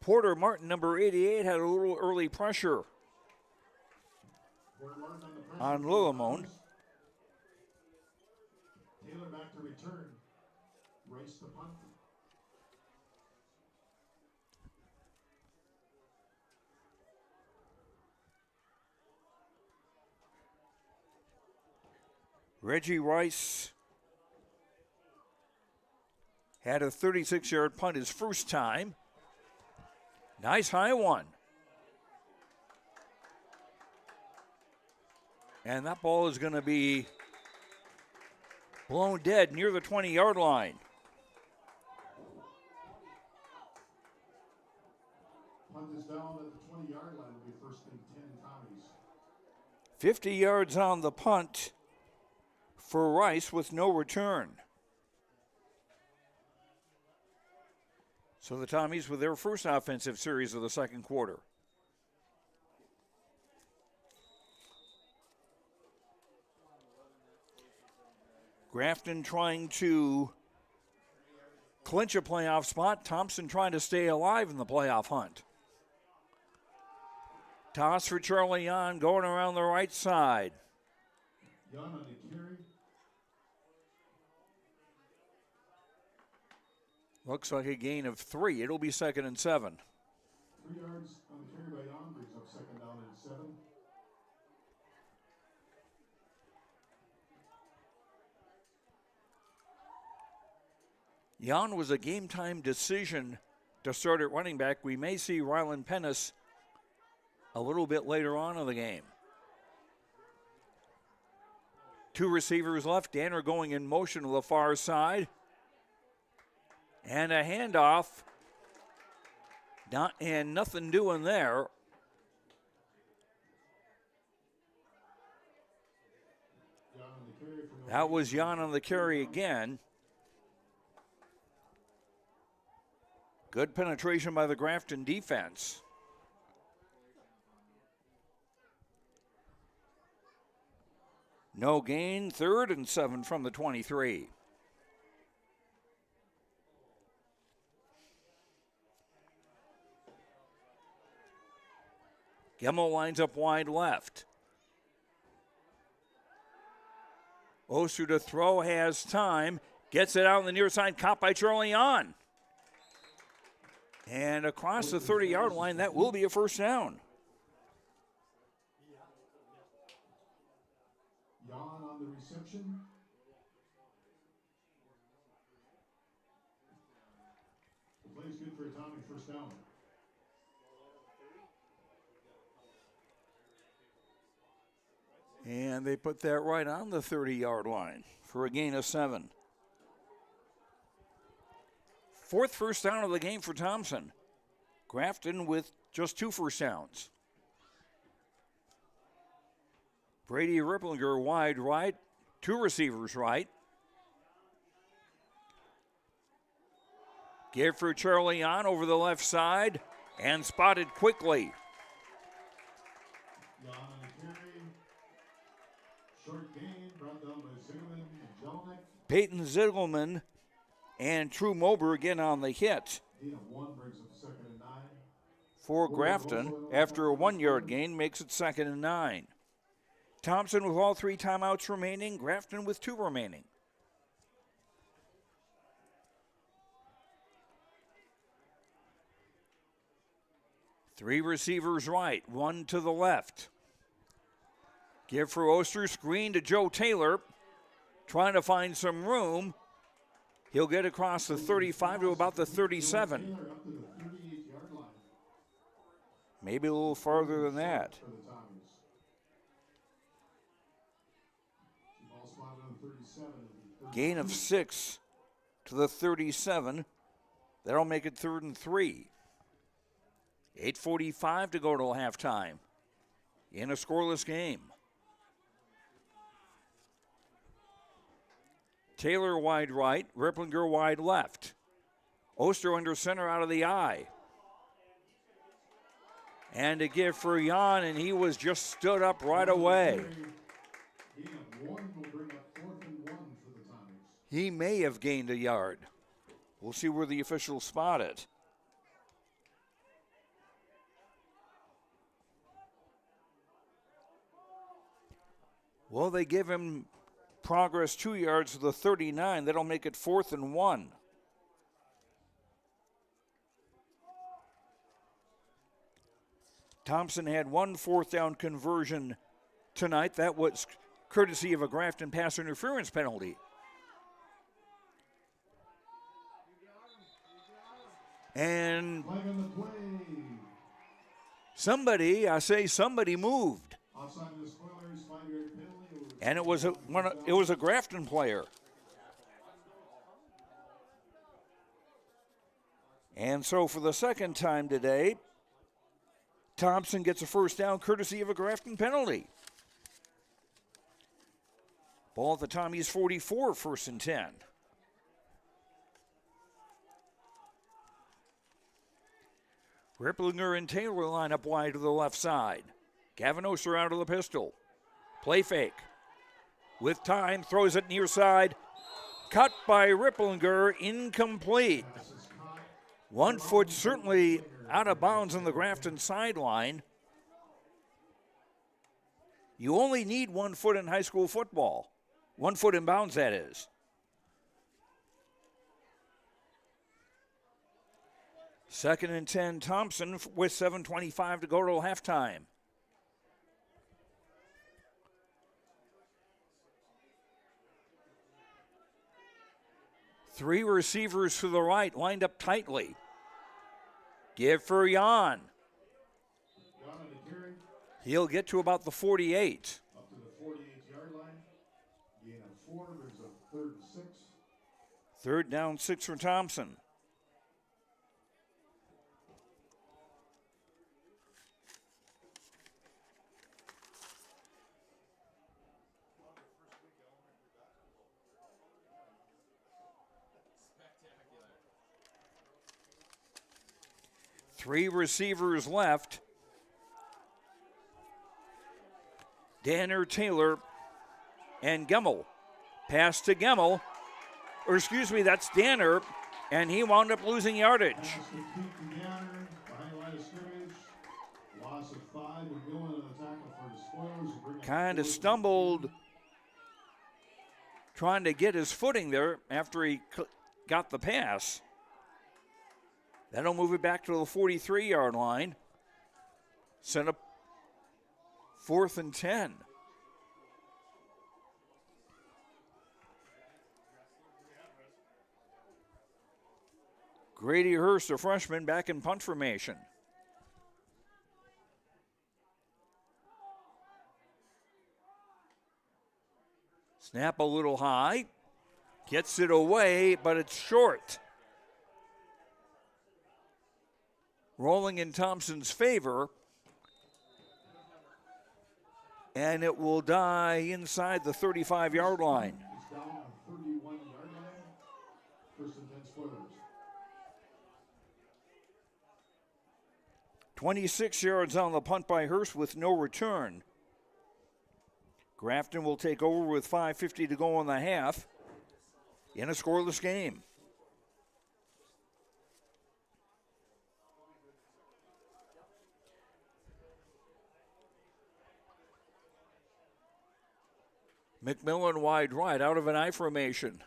Porter Martin, number 88, had a little early pressure on Lillimon. Taylor back to return. Rice to punt. Reggie Rice had a 36-yard punt his first time. Nice high one. And that ball is going to be blown dead near the 20-yard line. Punt is down at the 20-yard line. Will be first and 10 Tommies. 50 yards on the punt for Rice with no return. So the Tommies with their first offensive series of the second quarter. Grafton trying to clinch a playoff spot. Thompson trying to stay alive in the playoff hunt. Toss for Charlie Yon going around the right side. Yon on the carry. Looks like a gain of 3. It'll be 2nd and 7. 3 yards on the carry by Yon brings up 2nd down and 7. Jan was a game-time decision to start at running back. We may see Rylan Pennis a little bit later on in the game. Two receivers left. Danner going in motion to the far side. And a handoff. And nothing doing there. That was Jan on the carry again. Good penetration by the Grafton defense. No gain, 3rd and 7 from the 23. Gemmel lines up wide left. Oster to throw, has time, gets it out on the near side, caught by Charlie Jan. And across the 30-yard line, that will be a first down. Jan on the reception. The play's good for a timing first down. And they put that right on the 30-yard line for a gain of 7. 4th first down of the game for Thompson. Grafton with just 2 first downs. Brady Ripplinger wide right, 2 receivers right. Give for Charlie Jan over the left side and spotted quickly. Short gain brought down by Zimmerman and Jelinek. Peyton Ziegelman and True Mober again on the hit. Gain of 1 brings up 2nd and 9. For Grafton, after a 1-yard gain, makes it 2nd and 9. Thompson with all 3 timeouts remaining, Grafton with 2 remaining. Three receivers right, 1 to the left. Give for Oster, screen to Joe Taylor, trying to find some room. He'll get across the 35 to about the 37. Maybe a little farther than that. Gain of 6 to the 37. That'll make it 3rd and 3. 8:45 to go till halftime in a scoreless game. Taylor wide right, Ripplinger wide left. Oster under center out of the eye. And a give for Jan, and he was just stood up right away. He may have gained a yard. We'll see where the officials spot it. Well, they give him progress 2 yards to the 39. That'll make it 4th and 1. Thompson had 1 4th down conversion tonight. That was courtesy of a Grafton pass interference penalty. And somebody moved. And it was a Grafton player. And so for the second time today, Thompson gets a first down courtesy of a Grafton penalty. Ball at the Tommies 44, 1st and 10. Ripplinger and Taylor line up wide to the left side. Gavin Oster out of the pistol. Play fake. With time, throws it near side. Cut by Ripplinger, incomplete. 1 foot certainly out of bounds on the Grafton sideline. You only need 1 foot in high school football. 1 foot in bounds, that is. Second and 10, Thompson with 7:25 to go till halftime. Three receivers to the right, lined up tightly. Give for Jan. He'll get to about the 48. Up to the 48-yard line. Gain of 4 brings up 3rd and 6. 3rd down, 6 for Thompson. Three receivers left. Danner, Taylor, and Gemmel. Pass to Gemmel. Or excuse me, that's Danner, and he wound up losing yardage. Pass complete to Danner, behind line of scrimmage. Loss of 5 and Millen on the tackle for the Spoilers. Bring up Kind of 4th. stumbled trying to get his footing there after he got the pass. That'll move it back to the 43-yard line. Set up 4th and 10. Grady Hurst, a freshman, back in punt formation. Snap a little high. Gets it away, but it's short. Rolling in Thompson's favor. And it will die inside the 35-yard line. It's down on the 31-yard line. 1st and 10 Spoilers. 26 yards on the punt by Hurst with no return. Grafton will take over with 5:50 to go in the half in a scoreless game. McMillan wide right out of an I formation.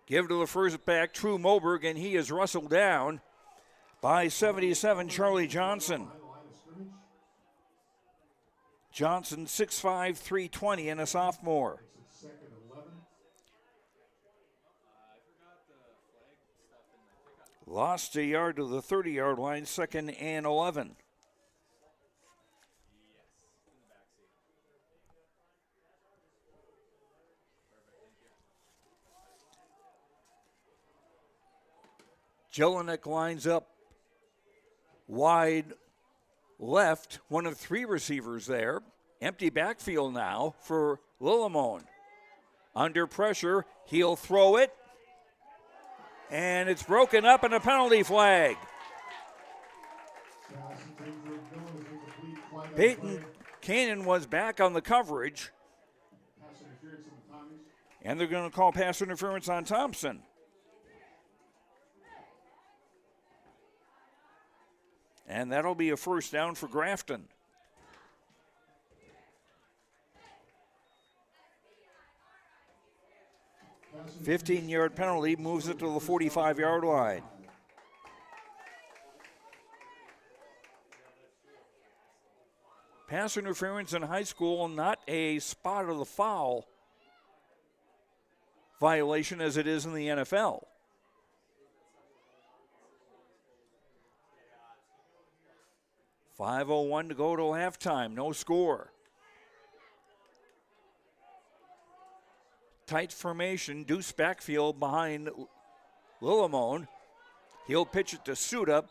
Give to the first back, True Moberg, and he is wrestled down by 77, Charlie Johnson. Johnson, 6'5", 320, and a sophomore. It's 2nd and 11. Lost a yard to the 30-yard line, 2nd and 11. Jelinek lines up wide left, one of 3 receivers there. Empty backfield now for Lillimon. Under pressure, he'll throw it. And it's broken up and a penalty flag. Peyton Cannon was back on the coverage. Pass interference on the Tommies. And they're going to call pass interference on Thompson. And that'll be a 1st down for Grafton. Pass 15-yard penalty moves it to the 45-yard line. Pass interference in high school, not a spot of the foul violation as it is in the NFL. .5:01 to go till halftime, no score. Tight formation, Deuce backfield behind Lillimon. He'll pitch it to Suda,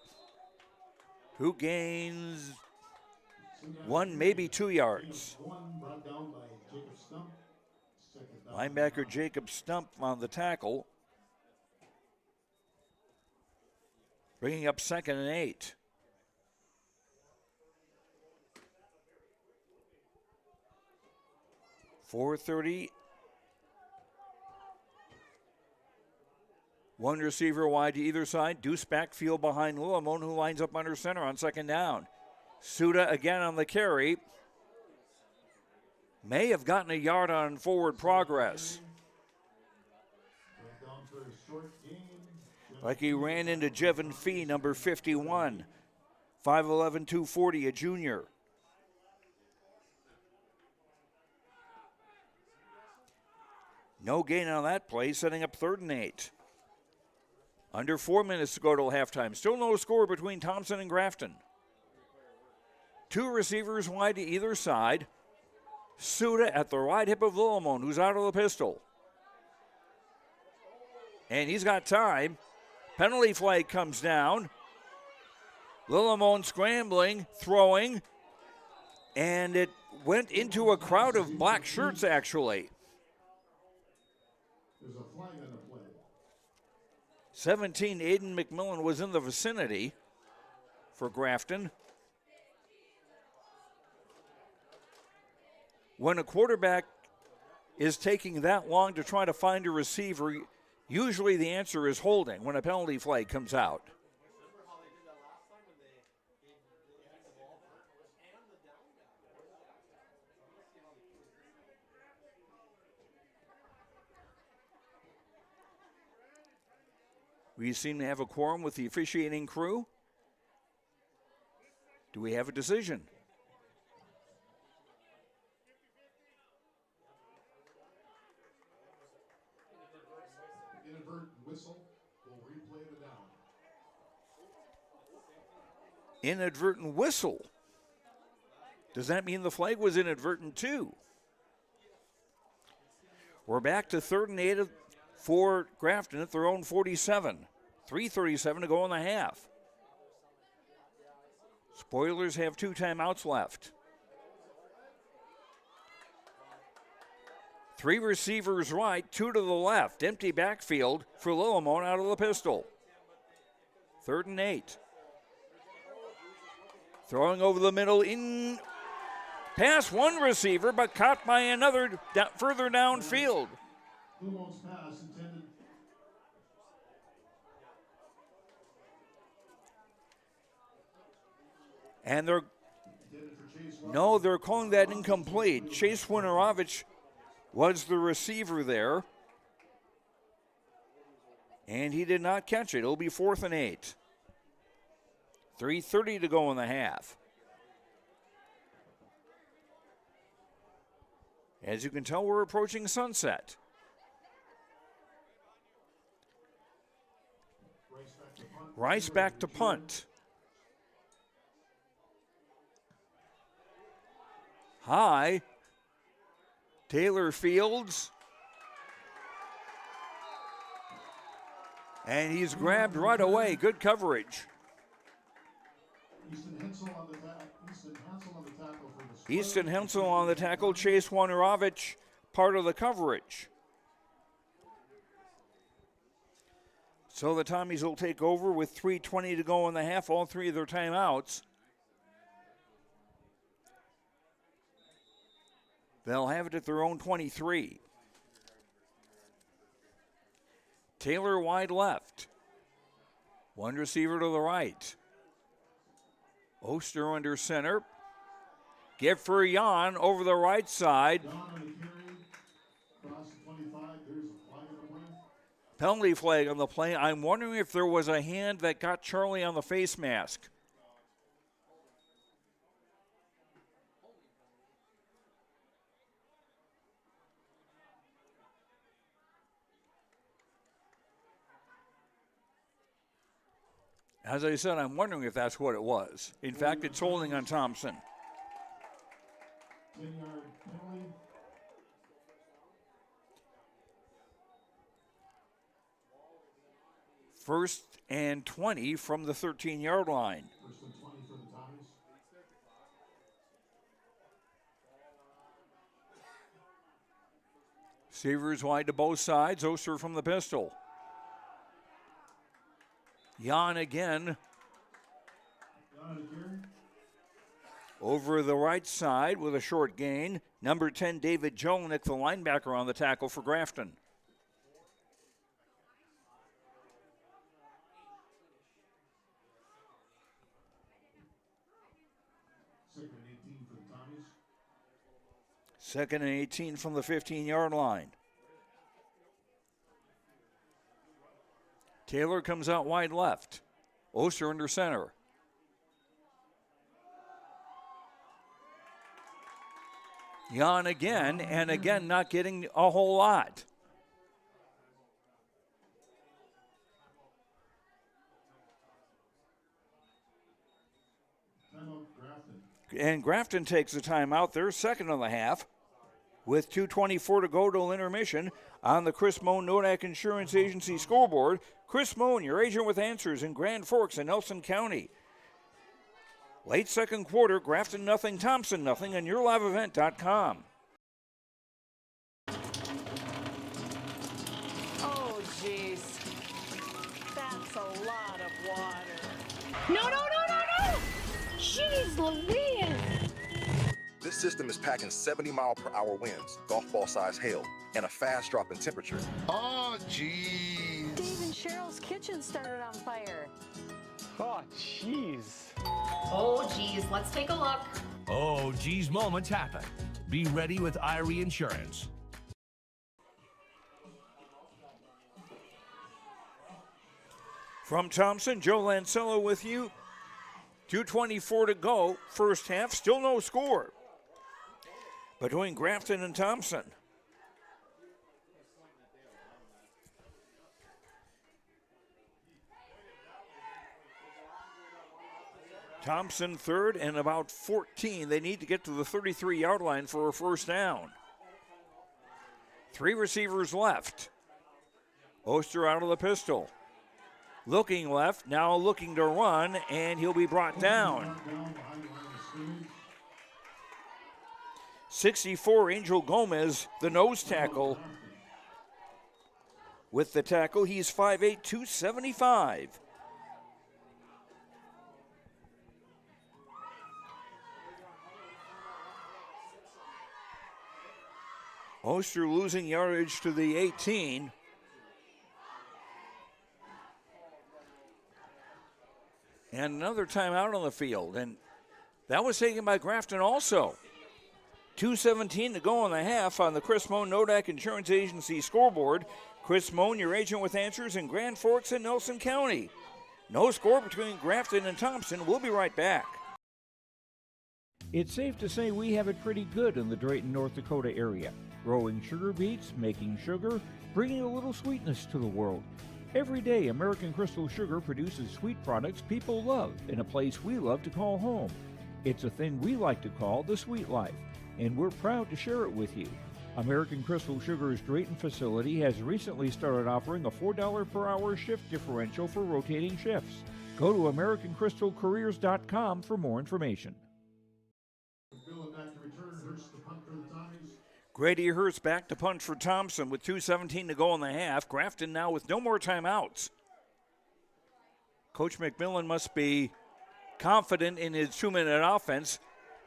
who gains 1, maybe 2 yards. Brought down by Jacob Stump. Linebacker Jacob Stump on the tackle. Bringing up 2nd and 8. .430. One receiver wide to either side. Deuce backfield behind Lillimon, who lines up under center on 2nd down. Suda again on the carry. May have gotten a yard on forward progress. Like he ran into Jevon Fee, number 51. 5'11", 240, a junior. No gain on that play, setting up 3rd and 8. Under 4 minutes to go till halftime. Still no score between Thompson and Grafton. 2 receivers wide to either side. Suda at the right hip of Lillimon, who's out of the pistol. And he's got time. Penalty flag comes down. Lillimon scrambling, throwing, and it went into a crowd of black shirts, actually. There's a flag on the play. 17, Aiden McMillan was in the vicinity for Grafton. When a quarterback is taking that long to try to find a receiver, usually the answer is holding when a penalty flag comes out. We seem to have a quorum with the officiating crew. Do we have a decision? Inadvertent whistle will replay the down. Inadvertent whistle. Does that mean the flag was inadvertent too? We're back to 3rd and 8 for Grafton at their own 47. 3:37 to go in the half. Spoilers have 2 timeouts left. 3 receivers right, 2 to the left. Empty backfield for Lillimon out of the pistol. 3rd and 8. Throwing over the middle in past one receiver, but caught by another further downfield. Lillimon's pass intended. And they're calling that incomplete. Chase Winorovich was the receiver there, and he did not catch it. It'll be 4th and 8. 3:30 to go in the half. As you can tell, we're approaching sunset. Rice back to punt. High. Taylor Fields. And he's grabbed right away. Good coverage. Easton Hensel on the tackle for the Easton Hensel on the tackle. Chase Winorovich part of the coverage. So the Tommies will take over with 3:20 to go in the half, all 3 of their timeouts. They'll have it at their own 23. Taylor wide left. One receiver to the right. Oster under center. Give for Jan over the right side. Penalty flag on the play. I'm wondering if there was a hand that got Charlie on the face mask. As I said, I'm wondering if that's what it was. In fact, it's holding on Thompson. 10-yard penalty. First and 20 from the 13-yard line. First and 20 for the Tommies. Receivers wide to both sides. Oster from the pistol. Jan again. Over the right side with a short gain. Number 10, David Jelinek, the linebacker on the tackle for Grafton. Second and 18 from the 15-yard line. Taylor comes out wide left. Oster under center. Jan again, and again not getting a whole lot. And Grafton takes the timeout. They're second on the half. with 2:24 to go till intermission on the Chris Moan Nodak Insurance Agency scoreboard. Chris Moan, your agent with answers in Grand Forks and Nelson County. Late second quarter, Grafton nothing, Thompson nothing on yourliveevent.com. Oh, jeez. That's a lot of water. No! Jeez Louise! This system is packing 70-mile-per-hour winds, golf ball-sized hail, and a fast drop in temperature. Oh, jeez. Dave and Cheryl's kitchen started on fire. Oh, jeez. Oh, geez, let's take a look. Oh, geez, moments happen. Be ready with Irie Insurance. From Thompson, Joe Lancello with you. 2:24 to go, first half, still no score between Grafton and Thompson. Thompson third and about 14. They need to get to the 33-yard line for a first down. 3 receivers left. Oster out of the pistol. Looking left, now looking to run, and he'll be brought down. 64, Angel Gomez, the nose tackle. With the tackle, he's 5'8", 275. Oster losing yardage to the 18. And another timeout on the field, and that was taken by Grafton also. 2:17 to go in the half on the Chris Moan Nodak Insurance Agency scoreboard. Chris Moan, your agent with answers in Grand Forks and Nelson County. No score between Grafton and Thompson. We'll be right back. It's safe to say we have it pretty good in the Drayton, North Dakota area. Growing sugar beets, making sugar, bringing a little sweetness to the world. Every day, American Crystal Sugar produces sweet products people love in a place we love to call home. It's a thing we like to call the sweet life, and we're proud to share it with you. American Crystal Sugar's Drayton facility has recently started offering a $4 per hour shift differential for rotating shifts. Go to AmericanCrystalCareers.com for more information. Grady Hurst back to punt for Thompson with 2:17 to go in the half. Grafton now with no more timeouts. Coach McMillan must be confident in his 2-minute offense.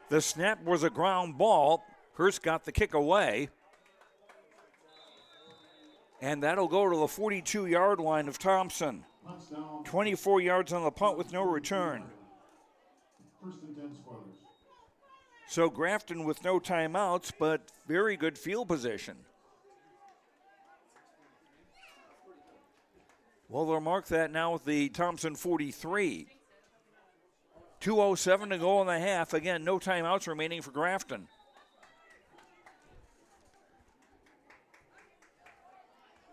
The snap was a ground ball. Hurst got the kick away. And that'll go to the 42-yard line of Thompson. 24 yards on the punt with no return. First and 10 spoilers. So Grafton with no timeouts, but very good field position. Well, they'll mark that now with the Thompson 43. 2:07 to go in the half. Again, no timeouts remaining for Grafton.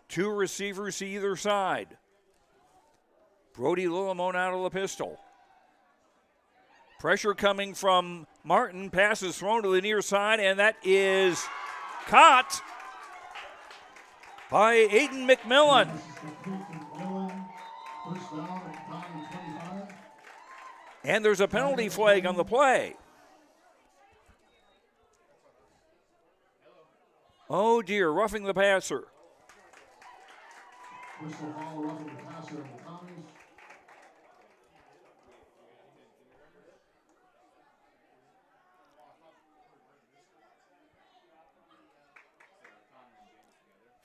Two receivers to either side. Brody Lillimone out of the pistol. Pressure coming from Martin. Pass is thrown to the near side, and that is caught by Aiden McMillan. And there's a penalty flag on the play. Oh dear, roughing the passer.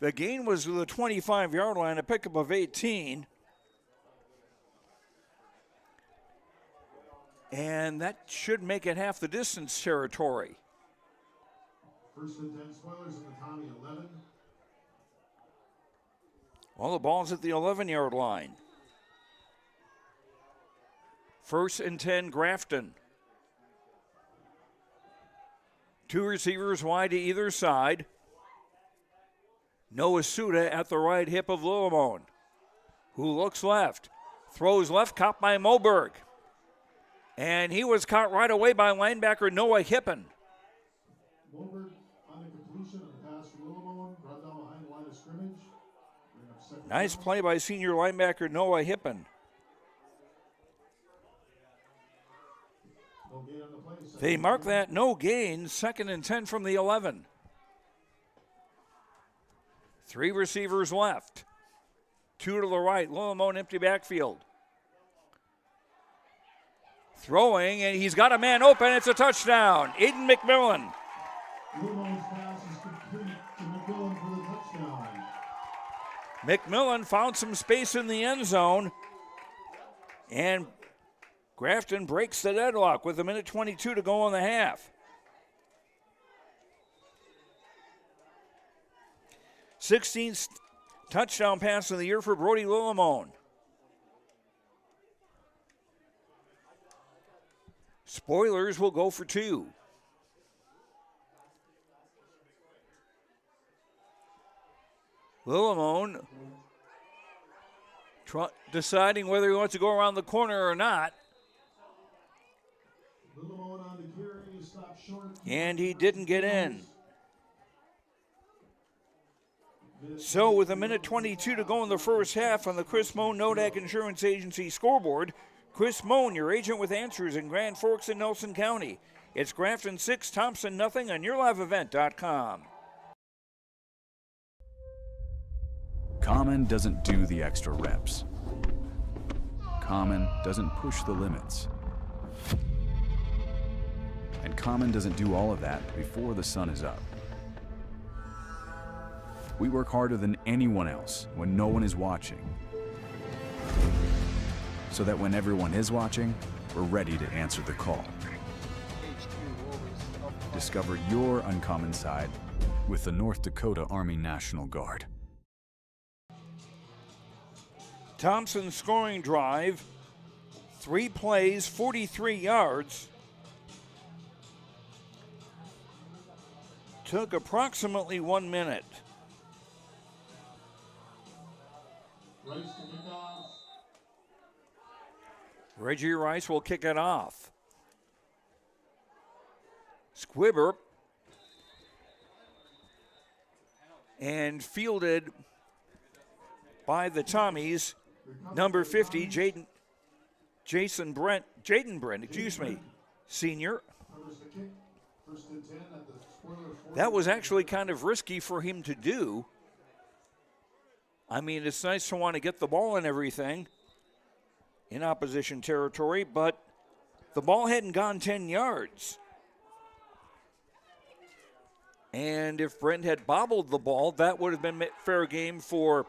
The gain was to the 25-yard line, a pickup of 18. And that should make it half the distance territory. First and 10 spoilers in the Tommy 11. Well, the ball's at the 11-yard line. First and 10, Grafton. Two receivers wide to either side. Noah Suda at the right hip of Lillimone, who looks left, throws left, caught by Moberg. And he was caught right away by linebacker Noah Hippen. Moberg on the completion Nice play by senior linebacker Noah Hippen. They mark that no gain, 2nd and 10 from the 11. 3 receivers left. 2 to the right, Lillimon empty backfield. Throwing, and he's got a man open. It's a touchdown. Aiden McMillan. Lillimon's pass is complete to McMillan for the touchdown. McMillan found some space in the end zone, and Grafton breaks the deadlock with 1:22 to go in the half. 16th touchdown pass of the year for Brody Lillimon. Spoilers will go for 2. Lillimon deciding whether he wants to go around the corner or not. And he didn't get in. So with 1:22 to go in the first half on the Chris Moan Nodak Insurance Agency scoreboard, Chris Moan, your agent with answers in Grand Forks and Nelson County. It's Grafton 6, Thompson nothing on YourLiveEvent.com. Common doesn't do the extra reps. Common doesn't push the limits. And Common doesn't do all of that before the sun is up. We work harder than anyone else when no one is watching, so that when everyone is watching, we're ready to answer the call. Discover your uncommon side with the North Dakota Army National Guard. Thompson scoring drive, 3 plays, 43 yards. Took approximately 1 minute. Reggie Rice will kick it off. Squibber and fielded by the Tommies, number 50, Jaden Brent, senior. That was actually kind of risky for him to do. I mean, it's nice to want to get the ball and everything in opposition territory, but the ball hadn't gone 10 yards. And if Brent had bobbled the ball, that would have been fair game for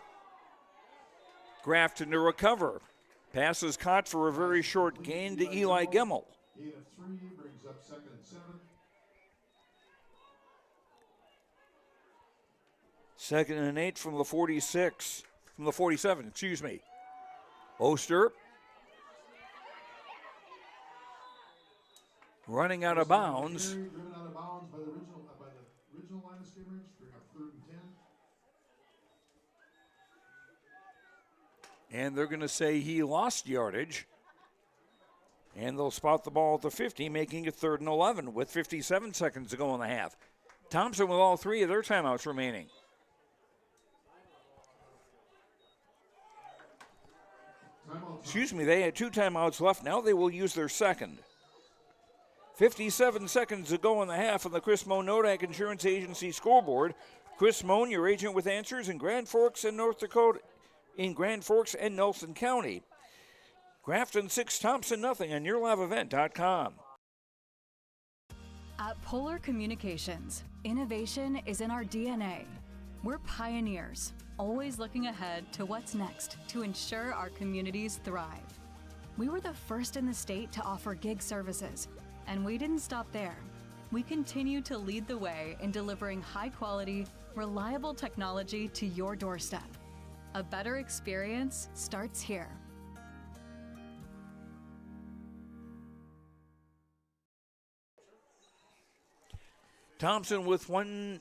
Grafton to recover. Pass is caught for a very short gain to Eli Gemmel. Gain of 3 brings up 2nd and 7. 2nd and 8 from the 47, excuse me. Oster running out of bounds. Driven out of bounds by the original line of scrimmage. Bring up 3rd and 10. And they're going to say he lost yardage. And they'll spot the ball at the 50, making it 3rd and 11 with 57 seconds to go in the half. Thompson with all 3 of their timeouts remaining. Excuse me, they had 2 timeouts left. Now they will use their second. 57 seconds to go in the half on the Chris Moan Nodak Insurance Agency scoreboard. Chris Moan, your agent with answers in Grand Forks and North Dakota, in Grand Forks and Nelson County. Grafton 6, Thompson nothing on YourLiveEvent.com. At Polar Communications, innovation is in our DNA. We're pioneers, always looking ahead to what's next to ensure our communities thrive. We were the first in the state to offer gig services, and we didn't stop there. We continue to lead the way in delivering high-quality, reliable technology to your doorstep. A better experience starts here. Thompson with one.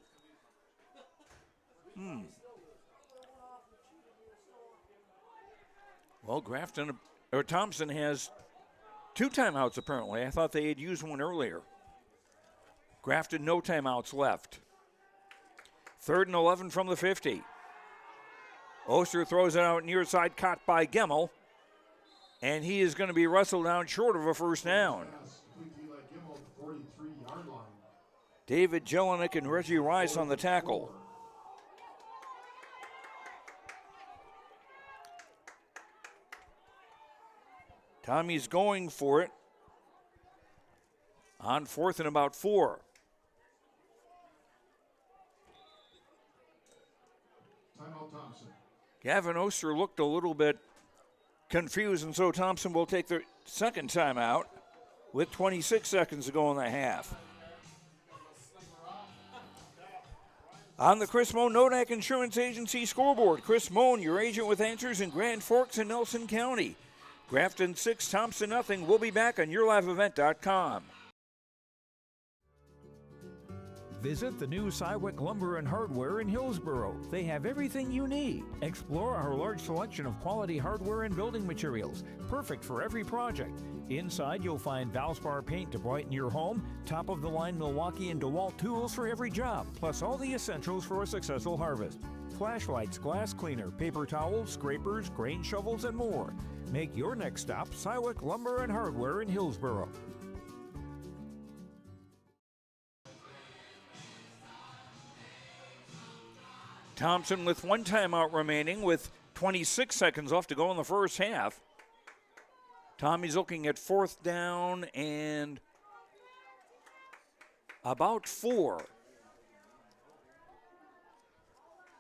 Well, Thompson has 2 timeouts apparently. I thought they had used one earlier. Grafton, no timeouts left. 3rd and 11 from the 50. Oster throws it out near side, caught by Gemmel. And he is going to be wrestled down short of a first down. David Jelinek and Reggie Rice on the tackle. Tommy's going for it on 4th and about 4. Timeout Thompson. Gavin Oster looked a little bit confused, and so Thompson will take the second timeout with 26 seconds to go in the half. On the Chris Moan Nodak Insurance Agency scoreboard, Chris Moan, your agent with answers in Grand Forks and Nelson County. Grafton 6, Thompson nothing. We'll be back on YourLiveEvent.com. Visit the new Cywick Lumber and Hardware in Hillsboro. They have everything you need. Explore our large selection of quality hardware and building materials, perfect for every project. Inside, you'll find Valspar paint to brighten your home, top-of-the-line Milwaukee and DeWalt tools for every job, plus all the essentials for a successful harvest. Flashlights, glass cleaner, paper towels, scrapers, grain shovels, and more. Make your next stop Cywick Lumber and Hardware in Hillsboro. Thompson with one timeout remaining with 26 seconds left to go in the first half. Tommy's looking at 4th down and about 4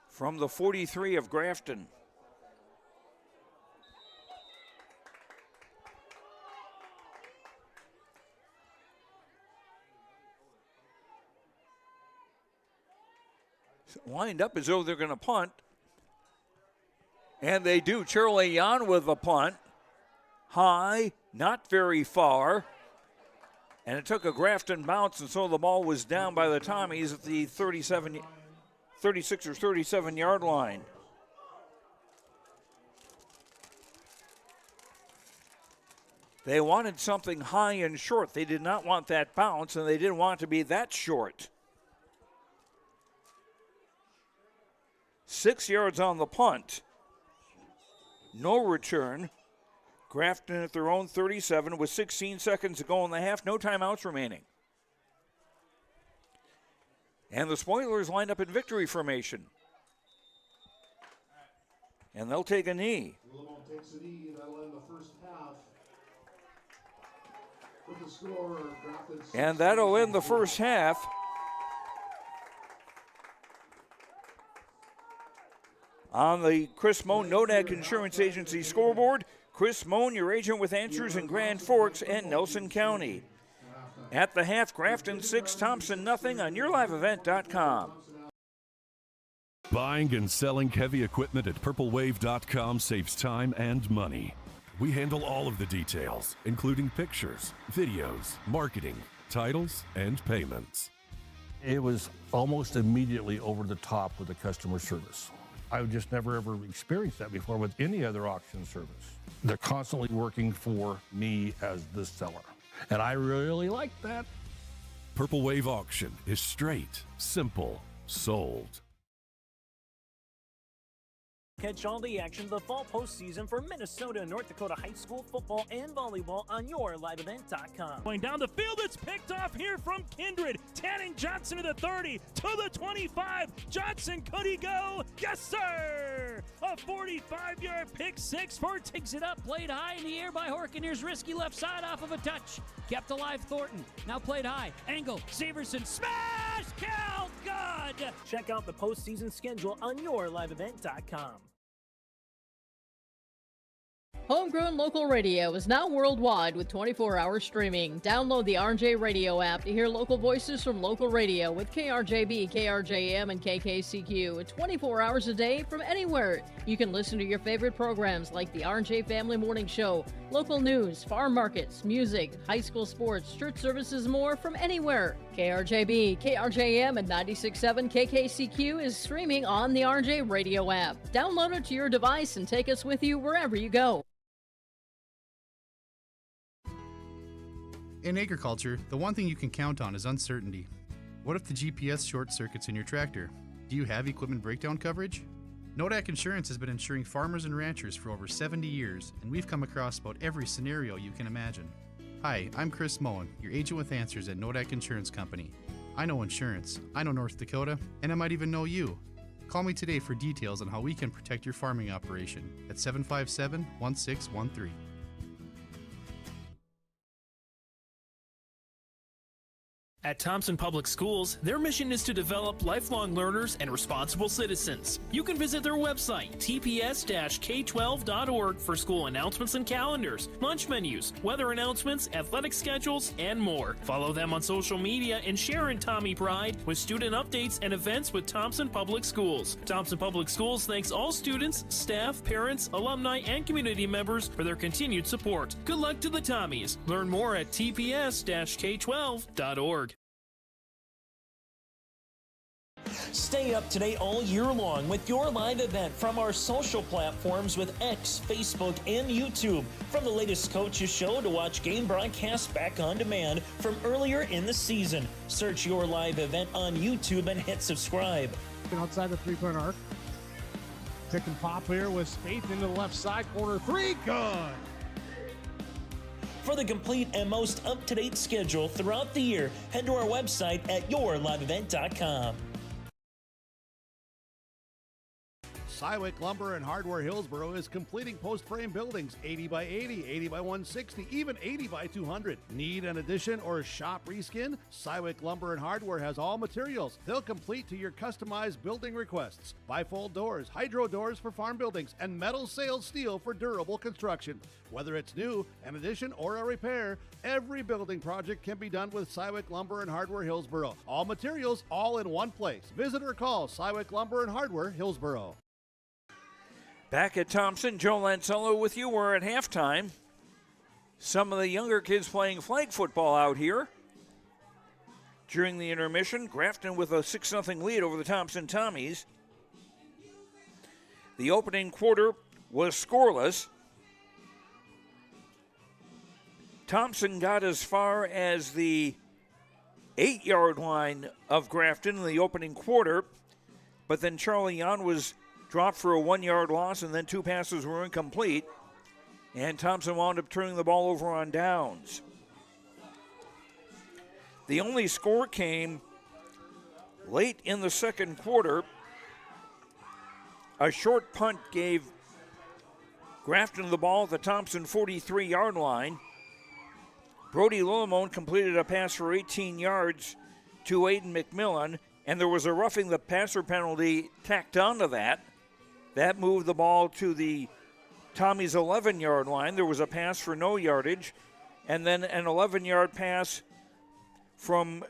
from the 43 of Grafton. Lined up as though they're going to punt. And they do. Charlie Yan with the punt. High, not very far. And it took a Grafton bounce, and so the ball was down by the Tommies at the 36 or 37 yard line. They wanted something high and short. They did not want that bounce, and they didn't want it to be that short. 6 yards on the punt. No return. Grafton at their own 37 with 16 seconds to go in the half. No timeouts remaining. And the Spoilers lined up in victory formation. And they'll take a knee. Willowbone takes a knee. That'll end the first half. With the score, Grafton 6, and that'll end the first half. On the Chris Moan Nodak Insurance Agency scoreboard, Chris Moan, your agent with answers in Grand Forks and Nelson County. At the half, Grafton 6, Thompson nothing on YourLiveEvent.com. Buying and selling heavy equipment at PurpleWave.com saves time and money. We handle all of the details, including pictures, videos, marketing, titles, and payments. It was almost immediately over the top with the customer service. I've just never ever experienced that before with any other auction service. They're constantly working for me as the seller. And I really like that. Purple Wave Auction is straight, simple, sold. Catch all the action of the fall postseason for Minnesota and North Dakota high school football and volleyball on YourLiveEvent.com. Going down the field, it's picked off here from Kindred. Tanning Johnson to the 30, to the 25. Johnson, could he go? Yes, sir! A 45-yard pick six. Ford takes it up, played high in the air by Horkin. Here's risky left side off of a touch. Kept alive Thornton. Now played high. Angle, Severson, smash! Count, good! Check out the postseason schedule on YourLiveEvent.com. Homegrown local radio is now worldwide with 24-hour streaming. Download the RJ Radio app to hear local voices from local radio with KRJB, KRJM, and KKCQ 24 hours a day from anywhere. You can listen to your favorite programs like the RJ Family Morning Show, local news, farm markets, music, high school sports, church services, more from anywhere. KRJB, KRJM, and 96.7 KKCQ is streaming on the RJ Radio app. Download it to your device and take us with you wherever you go. In agriculture, the one thing you can count on is uncertainty. What if the GPS short circuits in your tractor? Do you have equipment breakdown coverage? Nodak Insurance has been insuring farmers and ranchers for over 70 years, and we've come across about every scenario you can imagine. Hi, I'm Chris Moen, your agent with answers at Nodak Insurance Company. I know insurance, I know North Dakota, and I might even know you. Call me today for details on how we can protect your farming operation at 757-1613. At Thompson Public Schools, their mission is to develop lifelong learners and responsible citizens. You can visit their website, tps-k12.org, for school announcements and calendars, lunch menus, weather announcements, athletic schedules, and more. Follow them on social media and share in Tommy Pride with student updates and events with Thompson Public Schools. Thompson Public Schools thanks all students, staff, parents, alumni, and community members for their continued support. Good luck to the Tommies. Learn more at tps-k12.org. Stay up to date all year long with your live event from our social platforms with X, Facebook, and YouTube. From the latest coaches show to watch game broadcasts back on demand from earlier in the season. Search your live event on YouTube and hit subscribe. Outside the three-point arc. Pick and pop here with Spaeth into the left side corner. Three, good. For the complete and most up-to-date schedule throughout the year, head to our website at yourliveevent.com. Cywick Lumber and Hardware Hillsboro is completing post-frame buildings 80 by 80, 80 by 160, even 80 by 200. Need an addition or shop reskin? Cywick Lumber and Hardware has all materials. They'll complete to your customized building requests. Bifold doors, hydro doors for farm buildings, and metal sailed steel for durable construction. Whether it's new, an addition, or a repair, every building project can be done with Cywick Lumber and Hardware Hillsboro. All materials, all in one place. Visit or call Cywick Lumber and Hardware Hillsboro. Back at Thompson, Joe Lancello with you. We're at halftime. Some of the younger kids playing flag football out here. During the intermission, Grafton with a 6-0 lead over the Thompson Tommies. The opening quarter was scoreless. Thompson got as far as the 8-yard line of Grafton in the opening quarter, but then Charlie Yon was dropped for a 1-yard loss, and then 2 passes were incomplete, and Thompson wound up turning the ball over on downs. The only score came late in the second quarter. A short punt gave Grafton the ball at the Thompson 43-yard line. Brody Lillimone completed a pass for 18 yards to Aiden McMillan, and there was a roughing the passer penalty tacked onto that. That moved the ball to the Tommy's 11-yard line. There was a pass for no yardage, and then an 11-yard pass from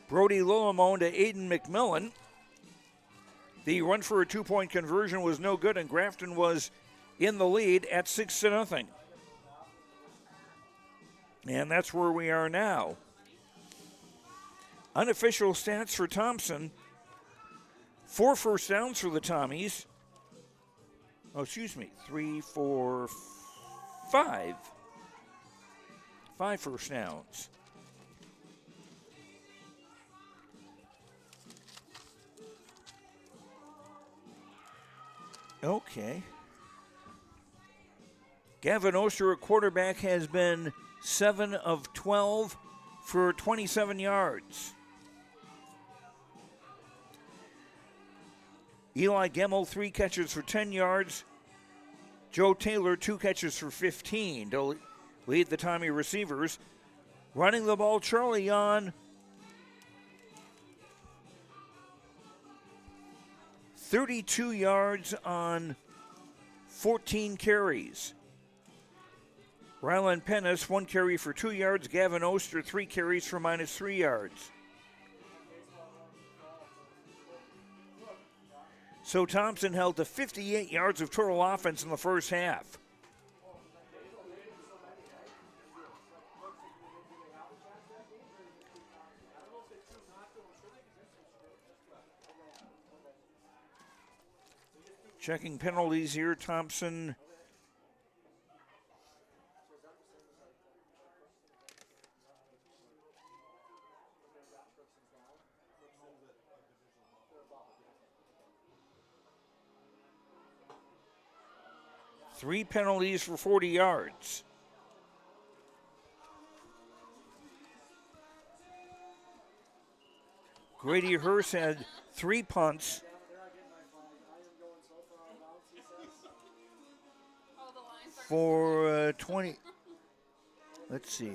Brody Lillimone to Aiden McMillan. The run for a 2-point conversion was no good, and Grafton was in the lead at 6-0. And that's where we are now. Unofficial stats for Thompson: 4 first downs for the Tommies. 3, 4, 5. 5 first downs. Okay. Gavin Oster at quarterback has been 7 of 12 for 27 yards. Eli Gemmel, 3 catches for 10 yards. Joe Taylor, 2 catches for 15 to lead the Tommy receivers. Running the ball, Charlie Yon, 32 yards on 14 carries. Rylan Pennis, 1 carry for 2 yards. Gavin Oster, 3 carries for -3 yards. So Thompson held to 58 yards of total offense in the first half. Checking penalties here, Thompson. 3 penalties for 40 yards. Grady Hurst had 3 punts for 20. Let's see.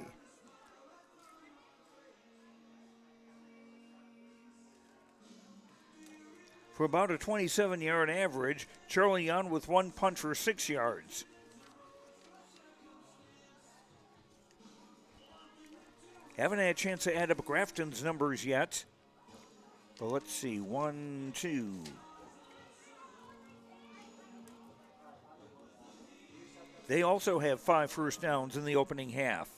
For about a 27-yard average. Charlie Young with 1 punt for 6 yards. Haven't had a chance to add up Grafton's numbers yet. But let's see. 1, 2. They also have 5 first downs in the opening half.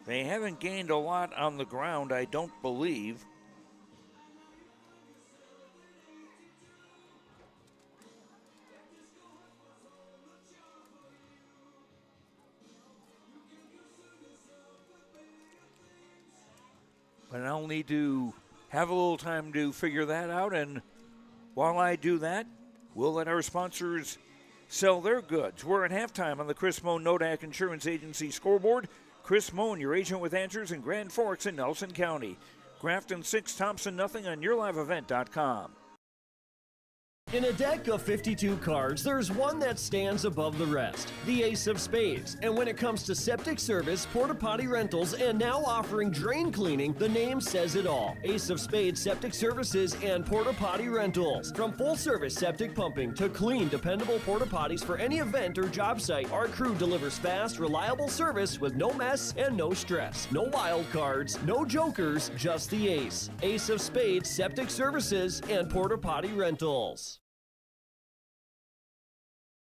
They haven't gained a lot on the ground, I don't believe. But I'll need to have a little time to figure that out, and while I do that, we'll let our sponsors sell their goods. We're at halftime on the Chris Moen Nodak Insurance Agency scoreboard. Chris Moen, your agent with answers in Grand Forks and Nelson County. Grafton 6, Thompson nothing on YourLiveEvent.com. In a deck of 52 cards, there's one that stands above the rest, the Ace of Spades. And when it comes to septic service, porta potty rentals, and now offering drain cleaning, the name says it all. Ace of Spades Septic Services and Porta Potty Rentals. From full-service septic pumping to clean, dependable porta potties for any event or job site, our crew delivers fast, reliable service with no mess and no stress. No wild cards, no jokers, just the Ace. Ace of Spades Septic Services and Porta Potty Rentals.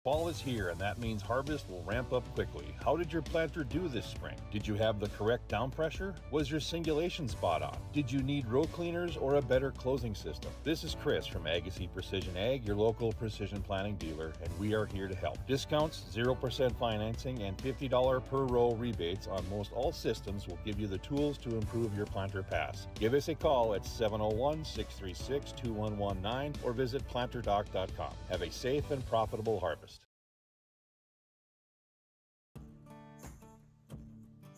Fall is here, and that means harvest will ramp up quickly. How did your planter do this spring? Did you have the correct down pressure? Was your singulation spot on? Did you need row cleaners or a better closing system? This is Chris from Agassiz Precision Ag, your local precision planting dealer, and we are here to help. Discounts, 0% financing, and $50 per row rebates on most all systems will give you the tools to improve your planter pass. Give us a call at 701-636-2119 or visit planterdoc.com. Have a safe and profitable harvest.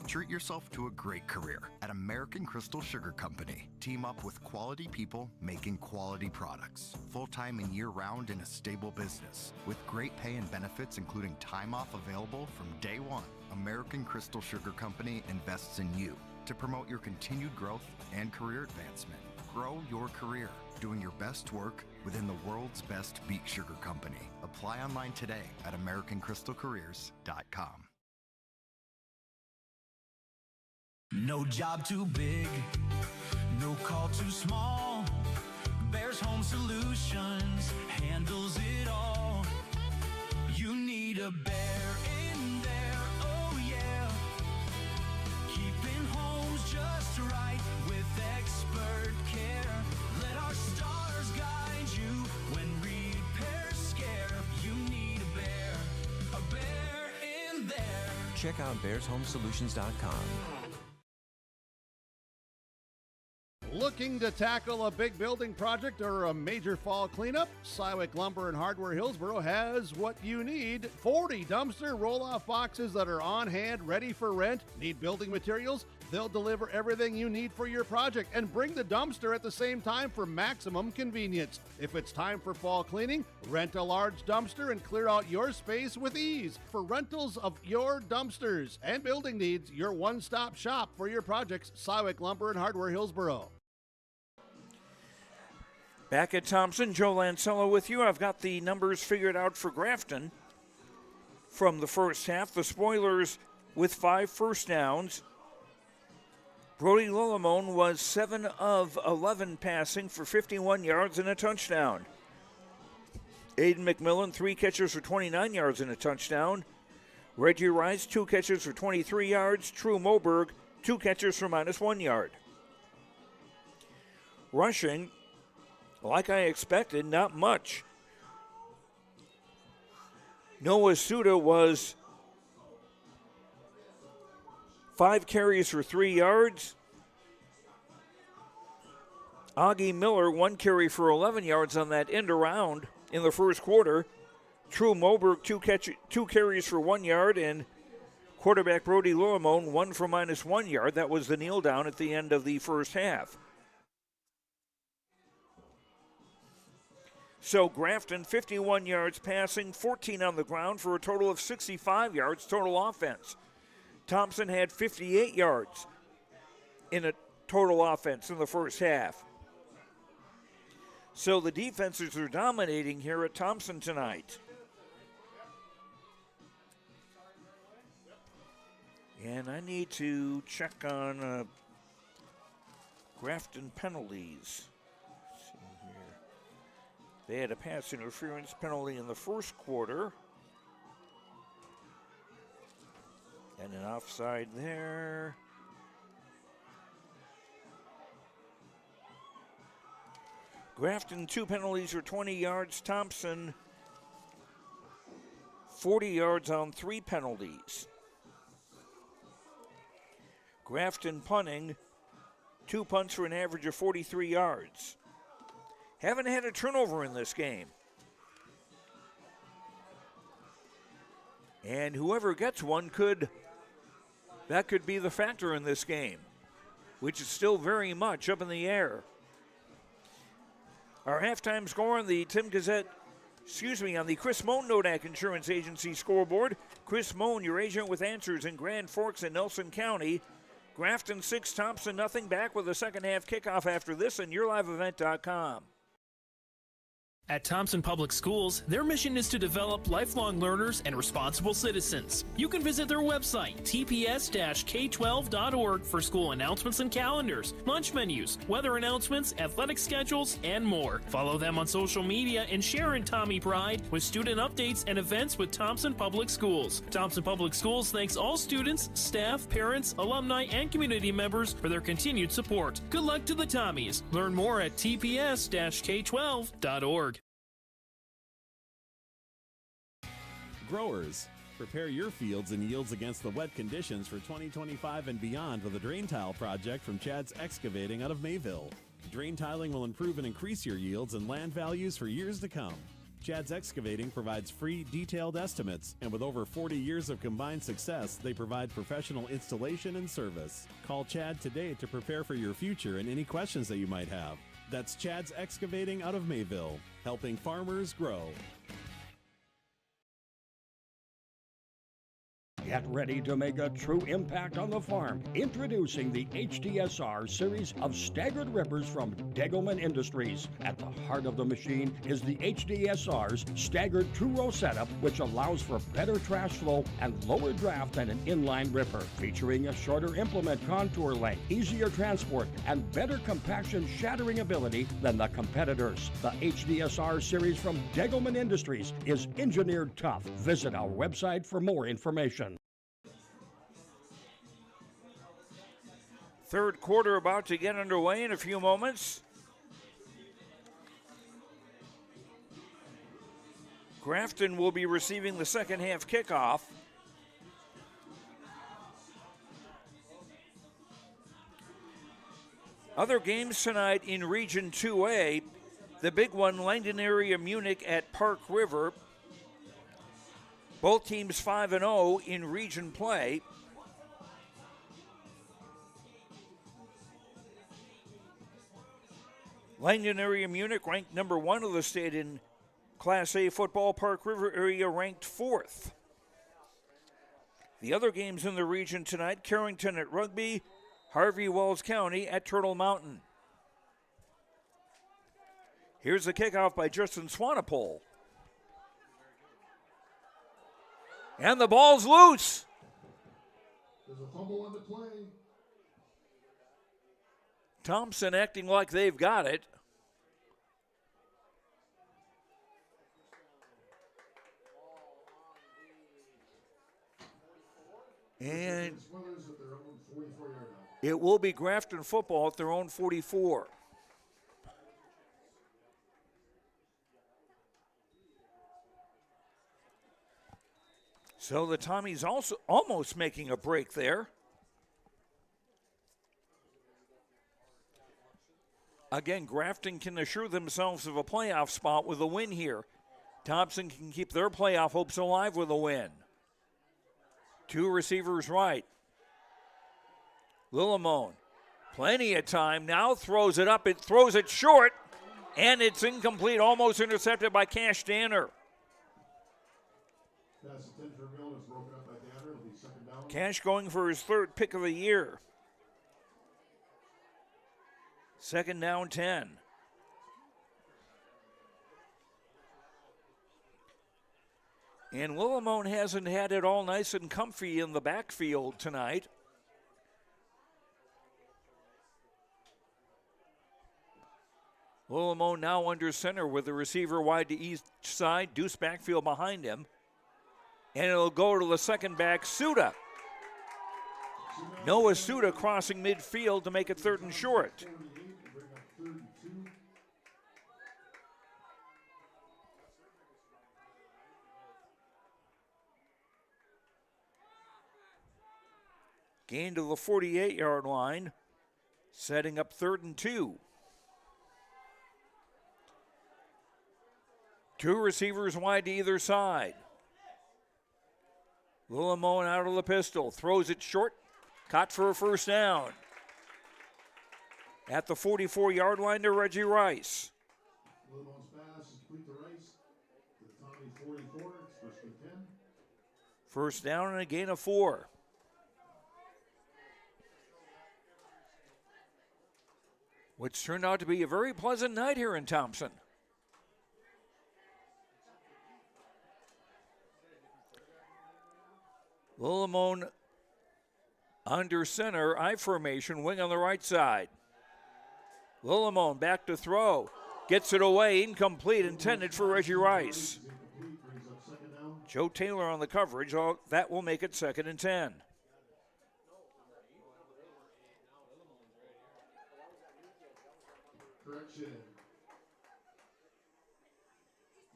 Treat yourself to a great career at American Crystal Sugar Company. Team up with quality people making quality products. Full-time and year-round in a stable business. With great pay and benefits including time off available from day one. American Crystal Sugar Company invests in you to promote your continued growth and career advancement. Grow your career doing your best work within the world's best beet sugar company. Apply online today at AmericanCrystalCareers.com. No job too big, no call too small. Bears Home Solutions handles it all. You need a bear in there, oh yeah. Keeping homes just right with expert care. Let our stars guide you when repairs scare. You need a bear in there. Check out BearsHomeSolutions.com. Looking to tackle a big building project or a major fall cleanup? Cywick Lumber and Hardware Hillsboro has what you need. 40 dumpster roll-off boxes that are on hand, ready for rent. Need building materials? They'll deliver everything you need for your project and bring the dumpster at the same time for maximum convenience. If it's time for fall cleaning, rent a large dumpster and clear out your space with ease. For rentals of your dumpsters and building needs, your one-stop shop for your projects, Cywick Lumber and Hardware Hillsboro. Back at Thompson, Joe Lancello with you. I've got the numbers figured out for Grafton from the first half. The Spoilers with 5 first downs. Brody Lillimone was 7 of 11 passing for 51 yards and a touchdown. Aiden McMillan, 3 catches for 29 yards and a touchdown. Reggie Rice, 2 catches for 23 yards. True Moberg, 2 catches for -1 yard. Rushing, like I expected, not much. Noah Suda was 5 carries for 3 yards. Augie Miller, 1 carry for 11 yards on that end around in the first quarter. True Moberg, 2 carries for 1 yard, and quarterback Brody Luramone, 1 for -1 yard. That was the kneel down at the end of the first half. So Grafton, 51 yards passing, 14 on the ground for a total of 65 yards total offense. Thompson had 58 yards in a total offense in the first half. So the defenses are dominating here at Thompson tonight. And I need to check on Grafton penalties. Let's see here. They had a pass interference penalty in the first quarter. And an offside there. Grafton, 2 penalties for 20 yards. Thompson, 40 yards on 3 penalties. Grafton punting, 2 punts for an average of 43 yards. Haven't had a turnover in this game. And whoever gets one could be the factor in this game, which is still very much up in the air. Our halftime score on the on the Chris Moan Nodak Insurance Agency scoreboard. Chris Moan, your agent with answers in Grand Forks and Nelson County. Grafton 6, Thompson nothing. Back with a second half kickoff after this on YourLiveEvent.com. At Thompson Public Schools, their mission is to develop lifelong learners and responsible citizens. You can visit their website, tps-k12.org, for school announcements and calendars, lunch menus, weather announcements, athletic schedules, and more. Follow them on social media and share in Tommy Pride with student updates and events with Thompson Public Schools. Thompson Public Schools thanks all students, staff, parents, alumni, and community members for their continued support. Good luck to the Tommies. Learn more at tps-k12.org. Growers, prepare your fields and yields against the wet conditions for 2025 and beyond with a drain tile project from Chad's Excavating out of Mayville. Drain tiling will improve and increase your yields and land values for years to come. Chad's Excavating provides free, detailed estimates, and with over 40 years of combined success, they provide professional installation and service. Call Chad today to prepare for your future and any questions that you might have. That's Chad's Excavating out of Mayville, helping farmers grow. Get ready to make a true impact on the farm. Introducing the HDSR series of staggered rippers from Degelman Industries. At the heart of the machine is the HDSR's staggered two-row setup, which allows for better trash flow and lower draft than an inline ripper. Featuring a shorter implement contour length, easier transport, and better compaction shattering ability than the competitors. The HDSR series from Degelman Industries is engineered tough. Visit our website for more information. Third quarter about to get underway in a few moments. Grafton will be receiving the second half kickoff. Other games tonight in Region 2A. The big one, Langdon area Munich at Park River. Both teams 5-0 in region play. Langdon area Munich ranked number 1 of the state in Class A football. Park River area ranked 4th. The other games in the region tonight, Carrington at Rugby, Harvey Wells County at Turtle Mountain. Here's the kickoff by Justin Swanepoel. And the ball's loose. There's a fumble on the play. Thompson acting like they've got it. And it will be Grafton football at their own 44. So the Tommies also almost making a break there. Again, Grafton can assure themselves of a playoff spot with a win here. Thompson can keep their playoff hopes alive with a win. Two receivers right. Lillimone, plenty of time, now throws it up. It throws it short, and it's incomplete, almost intercepted by Cash Danner. Cash going for his third pick of the year. Second down 10. And Lillimone hasn't had it all nice and comfy in the backfield tonight. Lillimone now under center with the receiver wide to each side. Deuce backfield behind him. And it'll go to the second back, Suda. Noah Suda crossing midfield to make it third and short. Gain to the 48-yard line, setting up 3rd and 2. Two receivers wide to either side. Lillimone out of the pistol, throws it short, caught for a first down. At the 44-yard line to Reggie Rice. Lillimone's pass is complete to Rice. To the Tommy 44, it's first and 10. First down and a gain of 4. Which turned out to be a very pleasant night here in Thompson. Lillimone under center, I formation, wing on the right side. Lillimone back to throw. Gets it away, incomplete, intended for Reggie Rice. Joe Taylor on the coverage. That will make it 2nd and 10. Correction.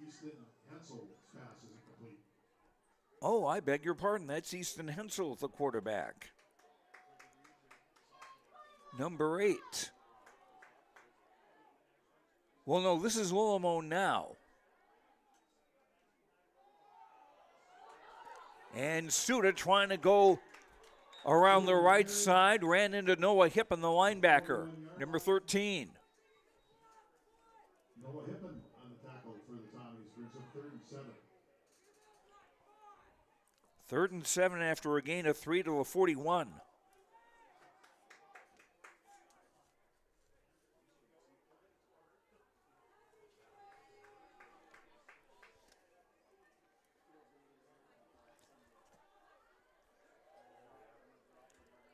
Easton Hensel's pass is incomplete. Oh, I beg your pardon. That's Easton Hensel, the quarterback. Number 8. Well, no, this is Lillimone now. And Suda trying to go around the right side, ran into Noah Hippen, the linebacker, number 13. Noah Hippen on the tackle for the Tommies brings up 3rd and 7. 3rd and 7 after a gain of 3 to the 41.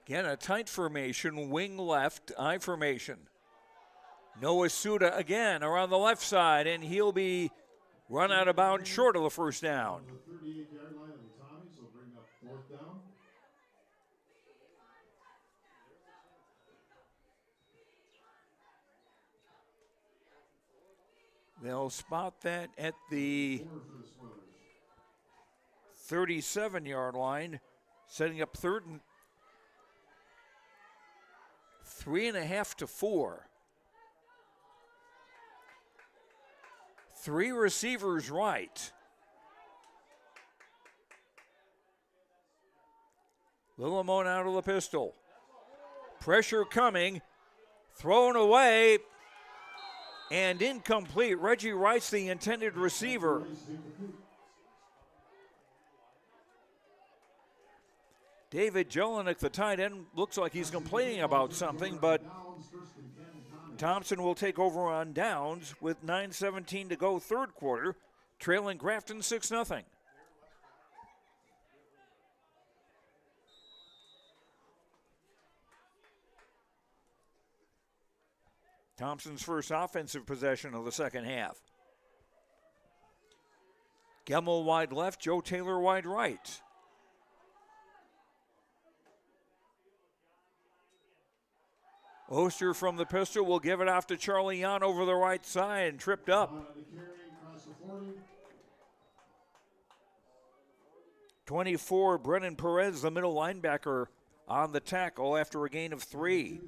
Again, a tight formation, wing left, I formation. Noah Suda again around the left side, and he'll be run out of bounds short of the first down. The 38-yard line of the Tommies will bring up 4th down. They'll spot that at the 37-yard line, setting up 3rd and 3.5 to 4. 3 receivers right. Lillimone out of the pistol. Pressure coming. Thrown away. And incomplete. Reggie Rice, the intended receiver. David Jelinek, the tight end, looks like he's complaining about something, but Thompson will take over on downs with 9:17 to go, 3rd quarter, trailing Grafton 6-0. Thompson's first offensive possession of the second half. Gemmel wide left, Joe Taylor wide right. Oster from the pistol will give it off to Charlie Yon over the right side and tripped up. 24, Brennan Perez, the middle linebacker, on the tackle after a gain of 3.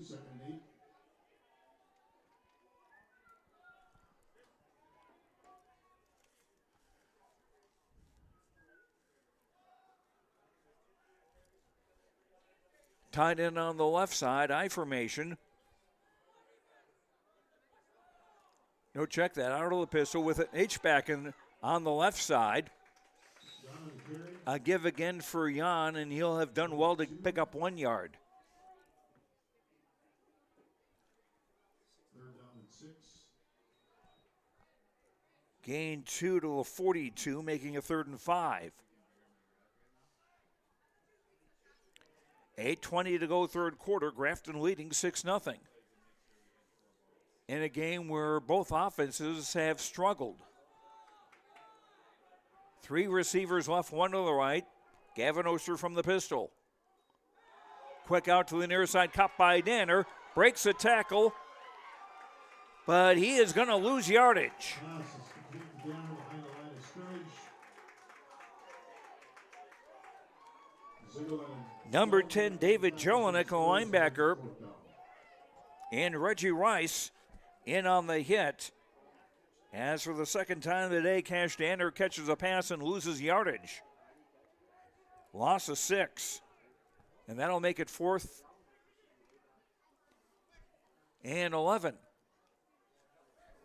Tied in on the left side, I formation. No, check that, out of the pistol with an H-back on the left side. A give again for Jan, and he'll have done well to pick up 1 yard. Gain 2 to a 42, making a 3rd and 5. 8:20 to go, third quarter. Grafton leading 6-0. In a game where both offenses have struggled. 3 receivers left, 1 to the right. Gavin Oster from the pistol. Quick out to the near side, caught by Danner. Breaks a tackle, but he is going to lose yardage. Number 10, David Jelinek, a linebacker, and Reggie Rice in on the hit. As for the second time of the day, Cash Danner catches a pass and loses yardage. Loss of 6, and that'll make it 4th and 11.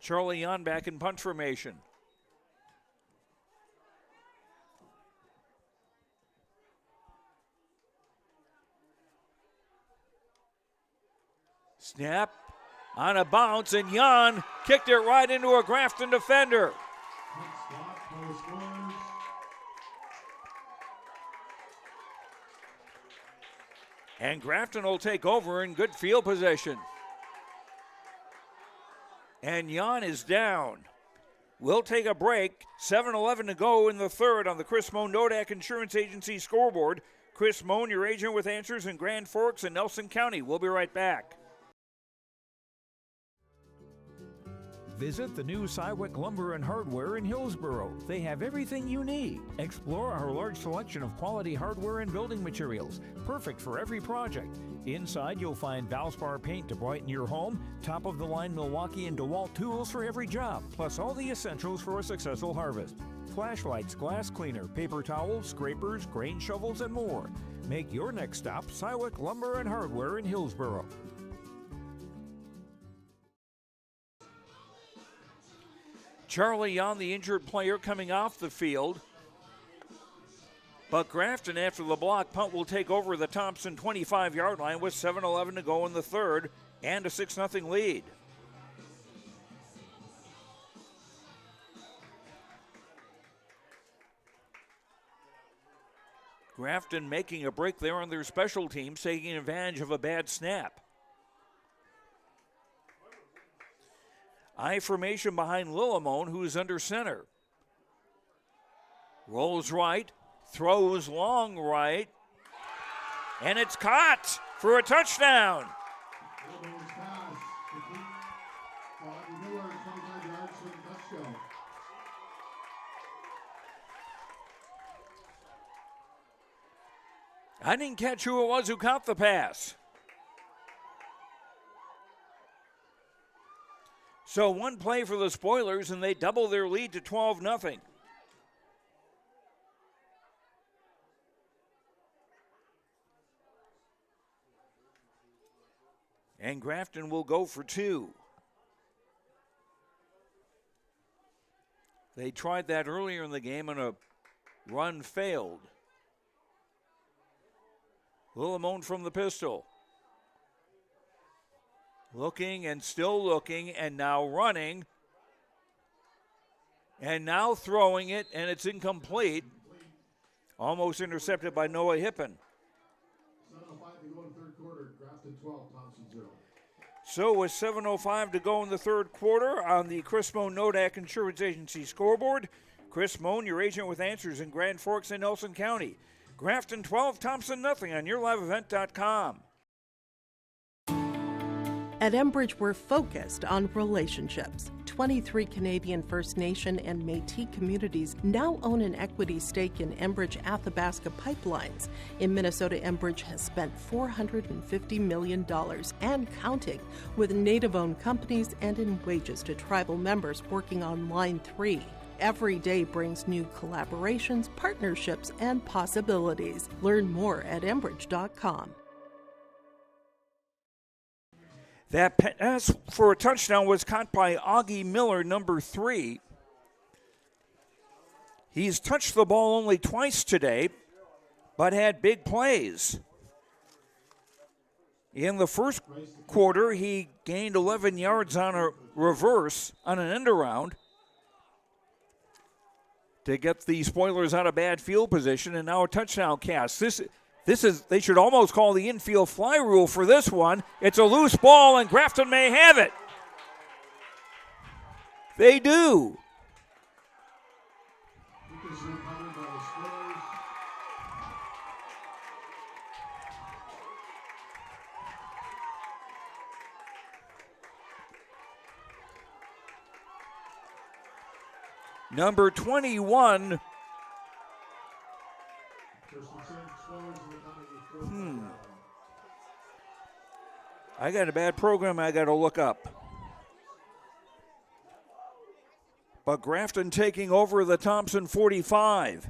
Charlie Jan back in punt formation. Snap on a bounce, and Jan kicked it right into a Grafton defender. And Grafton will take over in good field position. And Jan is down. We'll take a break. 7:11 to go in the third on the Chris Moan Nodak Insurance Agency scoreboard. Chris Moan, your agent with answers in Grand Forks and Nelson County. We'll be right back. Visit the new Cywick Lumber and Hardware in Hillsboro. They have everything you need. Explore our large selection of quality hardware and building materials, perfect for every project. Inside, you'll find Valspar paint to brighten your home, top-of-the-line Milwaukee and DeWalt tools for every job, plus all the essentials for a successful harvest. Flashlights, glass cleaner, paper towels, scrapers, grain shovels, and more. Make your next stop Cywick Lumber and Hardware in Hillsboro. Charlie Jan, the injured player, coming off the field. But Grafton, after the block punt, will take over the Thompson 25-yard line with 7:11 to go in the third and a 6-0 lead. Grafton making a break there on their special teams, taking advantage of a bad snap. I formation behind Lillimone, who's under center. Rolls right, throws long right, and it's caught for a touchdown. I didn't catch who it was who caught the pass. So one play for the Spoilers, and they double their lead to 12-0. And Grafton will go for 2. They tried that earlier in the game, and a run failed. Lillimone from the pistol. Looking and still looking, and now running. And now throwing it, and it's incomplete. Almost intercepted by Noah Hippen. 7:05 to go in the third quarter. Grafton 12, Thompson 0. So with 7:05 to go in the third quarter on the Chris Moan Nodak Insurance Agency scoreboard, Chris Moan, your agent with answers in Grand Forks and Nelson County. Grafton 12, Thompson nothing on yourliveevent.com. At Enbridge, we're focused on relationships. 23 Canadian First Nation and Métis communities now own an equity stake in Enbridge Athabasca Pipelines. In Minnesota, Enbridge has spent $450 million and counting with Native-owned companies and in wages to tribal members working on Line 3. Every day brings new collaborations, partnerships, and possibilities. Learn more at Enbridge.com. That pass for a touchdown was caught by Augie Miller, number 3. He's touched the ball only twice today, but had big plays. In the first quarter, he gained 11 yards on a reverse on an end around to get the Spoilers out of bad field position, and now a touchdown cast. This is, they should almost call the infield fly rule for this one. It's a loose ball, and Grafton may have it. They do. Number 21. I got a bad program I got to look up. But Grafton taking over the Thompson 45.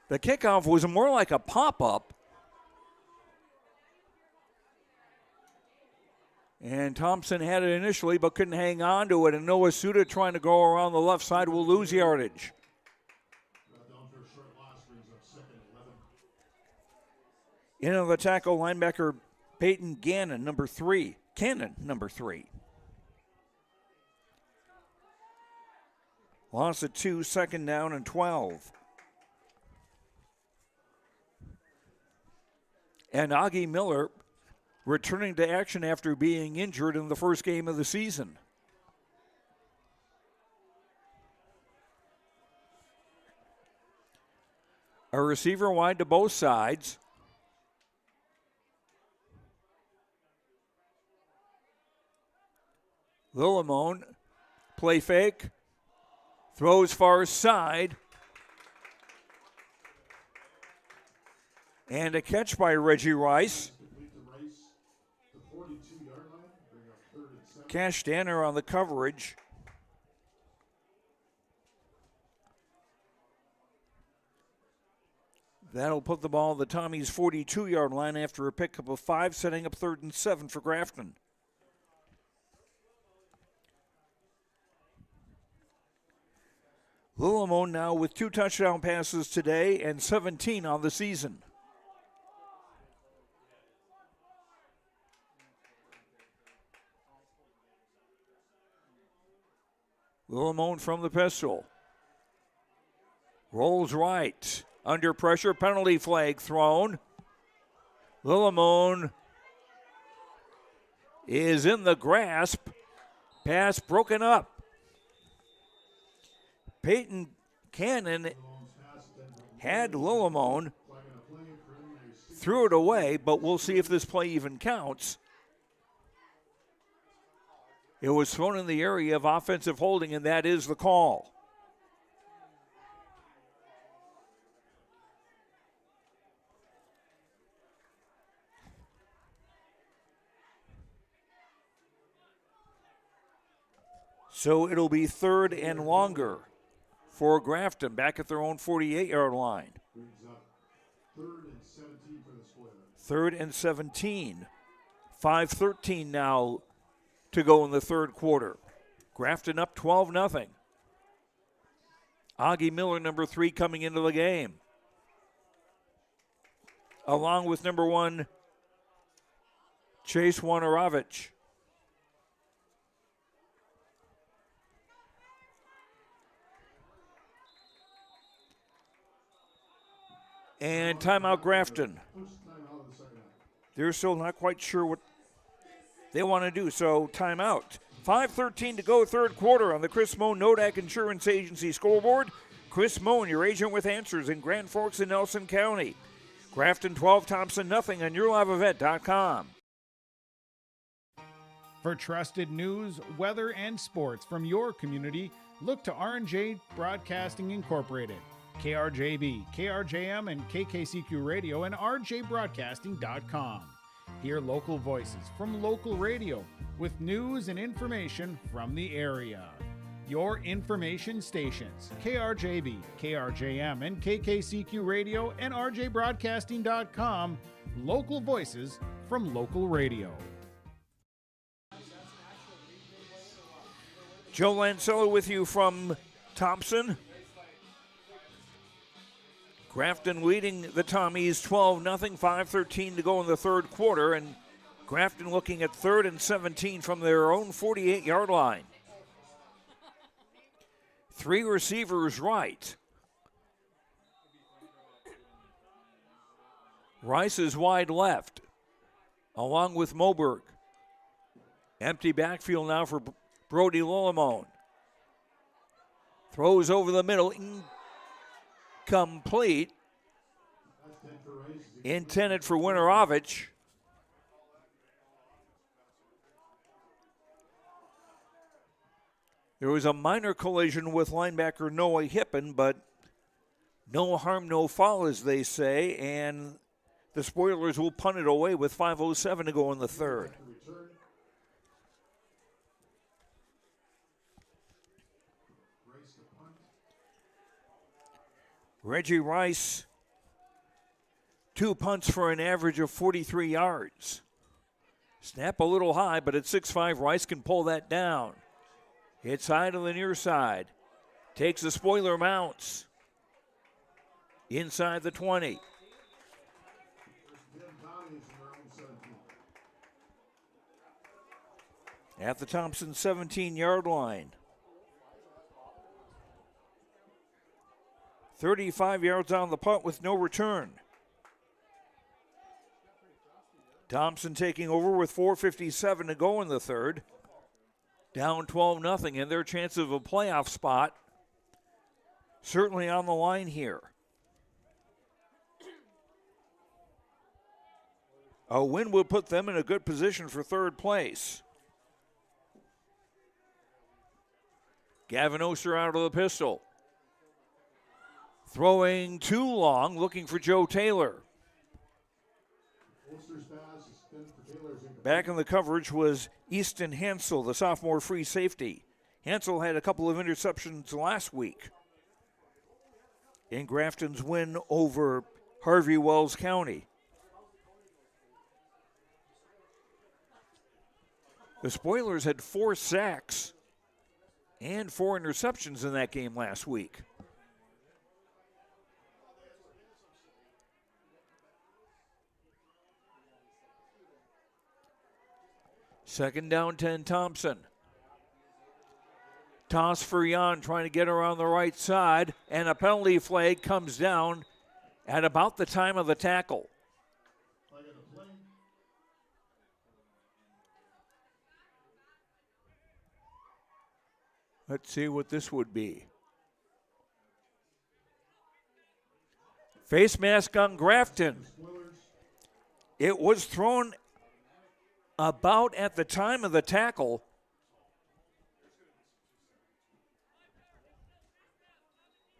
The kickoff was more like a pop-up. And Thompson had it initially but couldn't hang on to it. And Noah Suda trying to go around the left side will lose yardage. In on the tackle, linebacker Peyton Cannon, number 3. Loss of 2, second down and 12. And Augie Miller returning to action after being injured in the first game of the season. A receiver wide to both sides. Lillimone, play fake, throws far side. And a catch by Reggie Rice. Cash Danner on the coverage. That'll put the ball at the Tommies' 42-yard line after a pickup of 5, setting up 3rd and 7 for Grafton. Lillimone now with 2 touchdown passes today and 17 on the season. Lillimone from the pistol. Rolls right. Under pressure, penalty flag thrown. Lillimone is in the grasp. Pass broken up. Peyton Cannon had Lillimone, threw it away, but we'll see if this play even counts. It was thrown in the area of offensive holding, and that is the call. So it'll be 3rd and longer for Grafton, back at their own 48-yard line. 3rd and 17. 5:13 now to go in the third quarter. Grafton up 12-0. Augie Miller, number 3, coming into the game. Along with number 1, Chase Wanarovich. And timeout Grafton. They're still not quite sure what they want to do, so timeout. 5:13 to go, third quarter on the Chris Moen Nodak Insurance Agency scoreboard. Chris Moen, your agent with answers in Grand Forks and Nelson County. Grafton 12, Thompson nothing on YourLiveEvent.com. For trusted news, weather, and sports from your community, look to R&J Broadcasting Incorporated. KRJB, KRJM, and KKCQ Radio, and rjbroadcasting.com. Hear local voices from local radio with news and information from the area. Your information stations, KRJB, KRJM, and KKCQ Radio, and rjbroadcasting.com. Local voices from local radio. Joe Lancello with you from Thompson. Grafton leading the Tommies 12-0, 5:13 to go in the third quarter, and Grafton looking at 3rd and 17 from their own 48-yard line. 3 receivers right. Rice is wide left, along with Moberg. Empty backfield now for Brody Lillimone. Throws over the middle, incomplete. Intended for Winterovich. There was a minor collision with linebacker Noah Hippen, but no harm, no foul, as they say, and the Spoilers will punt it away with 5:07 to go in the third. Reggie Rice, 2 punts for an average of 43 yards. Snap a little high, but at 6'5", Rice can pull that down. Hits high to the near side. Takes the Spoiler mounts. Inside the 20. At the Thompson 17-yard line. 35 yards on the punt with no return. Thompson taking over with 4:57 to go in the third. Down 12-0, and their chance of a playoff spot certainly on the line here. A win would put them in a good position for third place. Gavin Oster out of the pistol. Throwing too long, looking for Joe Taylor. Back in the coverage was Easton Hansel, the sophomore free safety. Hansel had a couple of interceptions last week in Grafton's win over Harvey Wells County. The Spoilers had 4 sacks and 4 interceptions in that game last week. Second down, 10, Thompson. Toss for Jan, trying to get around the right side, and a penalty flag comes down at about the time of the tackle. Let's see what this would be. Face mask on Grafton. It was thrown about at the time of the tackle.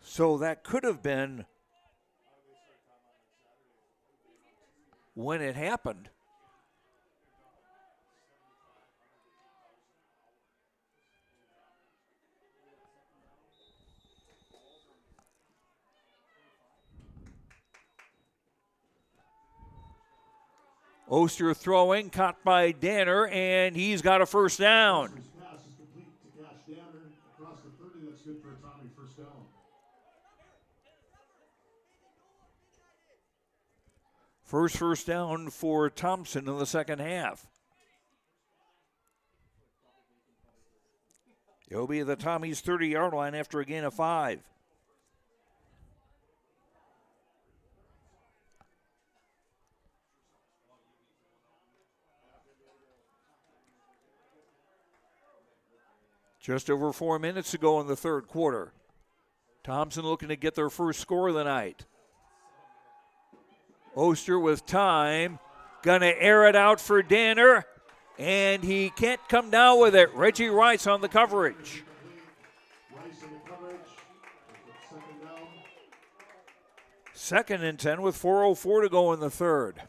So that could have been when it happened. Oster throwing, caught by Danner, and he's got a first down. Pass is complete to Cash Danner across the 30. That's good for a Tommy first down. First down for Thompson in the second half. It'll be the Tommies' 30-yard line after a gain of 5. Just over 4 minutes to go in the third quarter. Thompson looking to get their first score of the night. Oster with time. Gonna air it out for Danner. And he can't come down with it. Reggie Rice on the coverage. Rice in the coverage. Second down. Second and 10 with 4:04 to go in the third.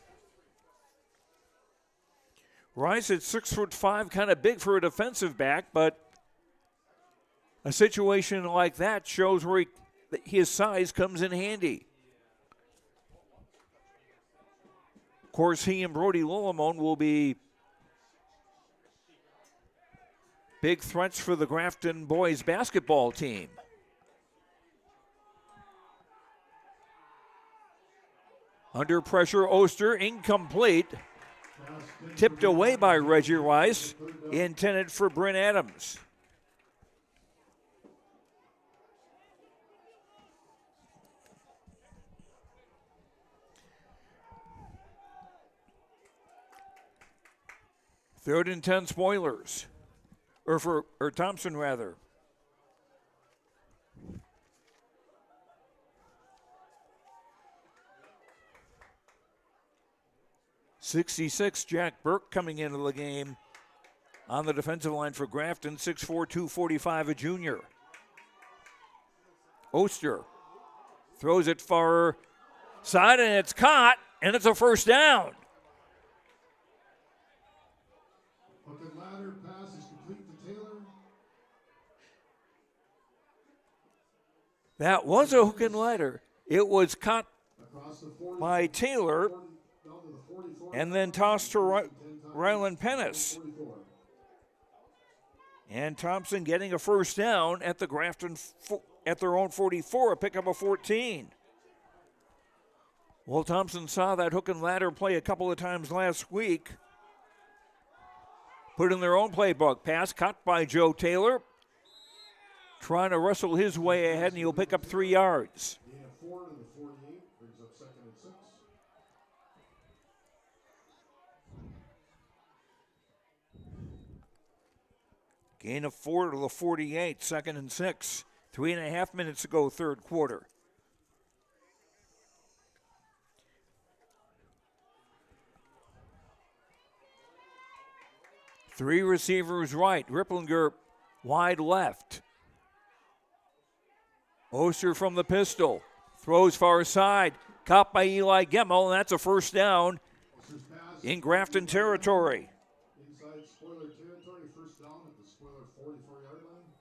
Rice at 6'5", kind of big for a defensive back, but a situation like that shows where his size comes in handy. Of course, he and Brody Lillimon will be big threats for the Grafton boys basketball team. Under pressure, Oster, incomplete. Tipped away by Reggie Rice, intended for Bryn Adams. Third and 10 Spoilers, or Thompson rather. .66, Jack Burke coming into the game on the defensive line for Grafton, 6'4", 245, a junior. Oster throws it far side, and it's caught, and it's a first down. Hook and ladder pass is complete to Taylor. That was a hook and ladder. It was caught by Taylor and then tossed to Rylan Pennis. And Thompson getting a first down at the Grafton at their own 44, a pickup of 14. Well, Thompson saw that hook and ladder play a couple of times last week. Put in their own playbook. Pass caught by Joe Taylor. Trying to wrestle his way ahead, and he'll pick up 3 yards. Gain of 4 to the 48, brings up 2nd and 6. Gain of 4 to the 48, 2nd and 6. 3.5 minutes to go, third quarter. Three receivers right. Ripplinger wide left. Oster from the pistol. Throws far side. Caught by Eli Gemmel, and that's a first down in Grafton territory. Inside Spoiler territory, first down at the Spoiler 44-yard line.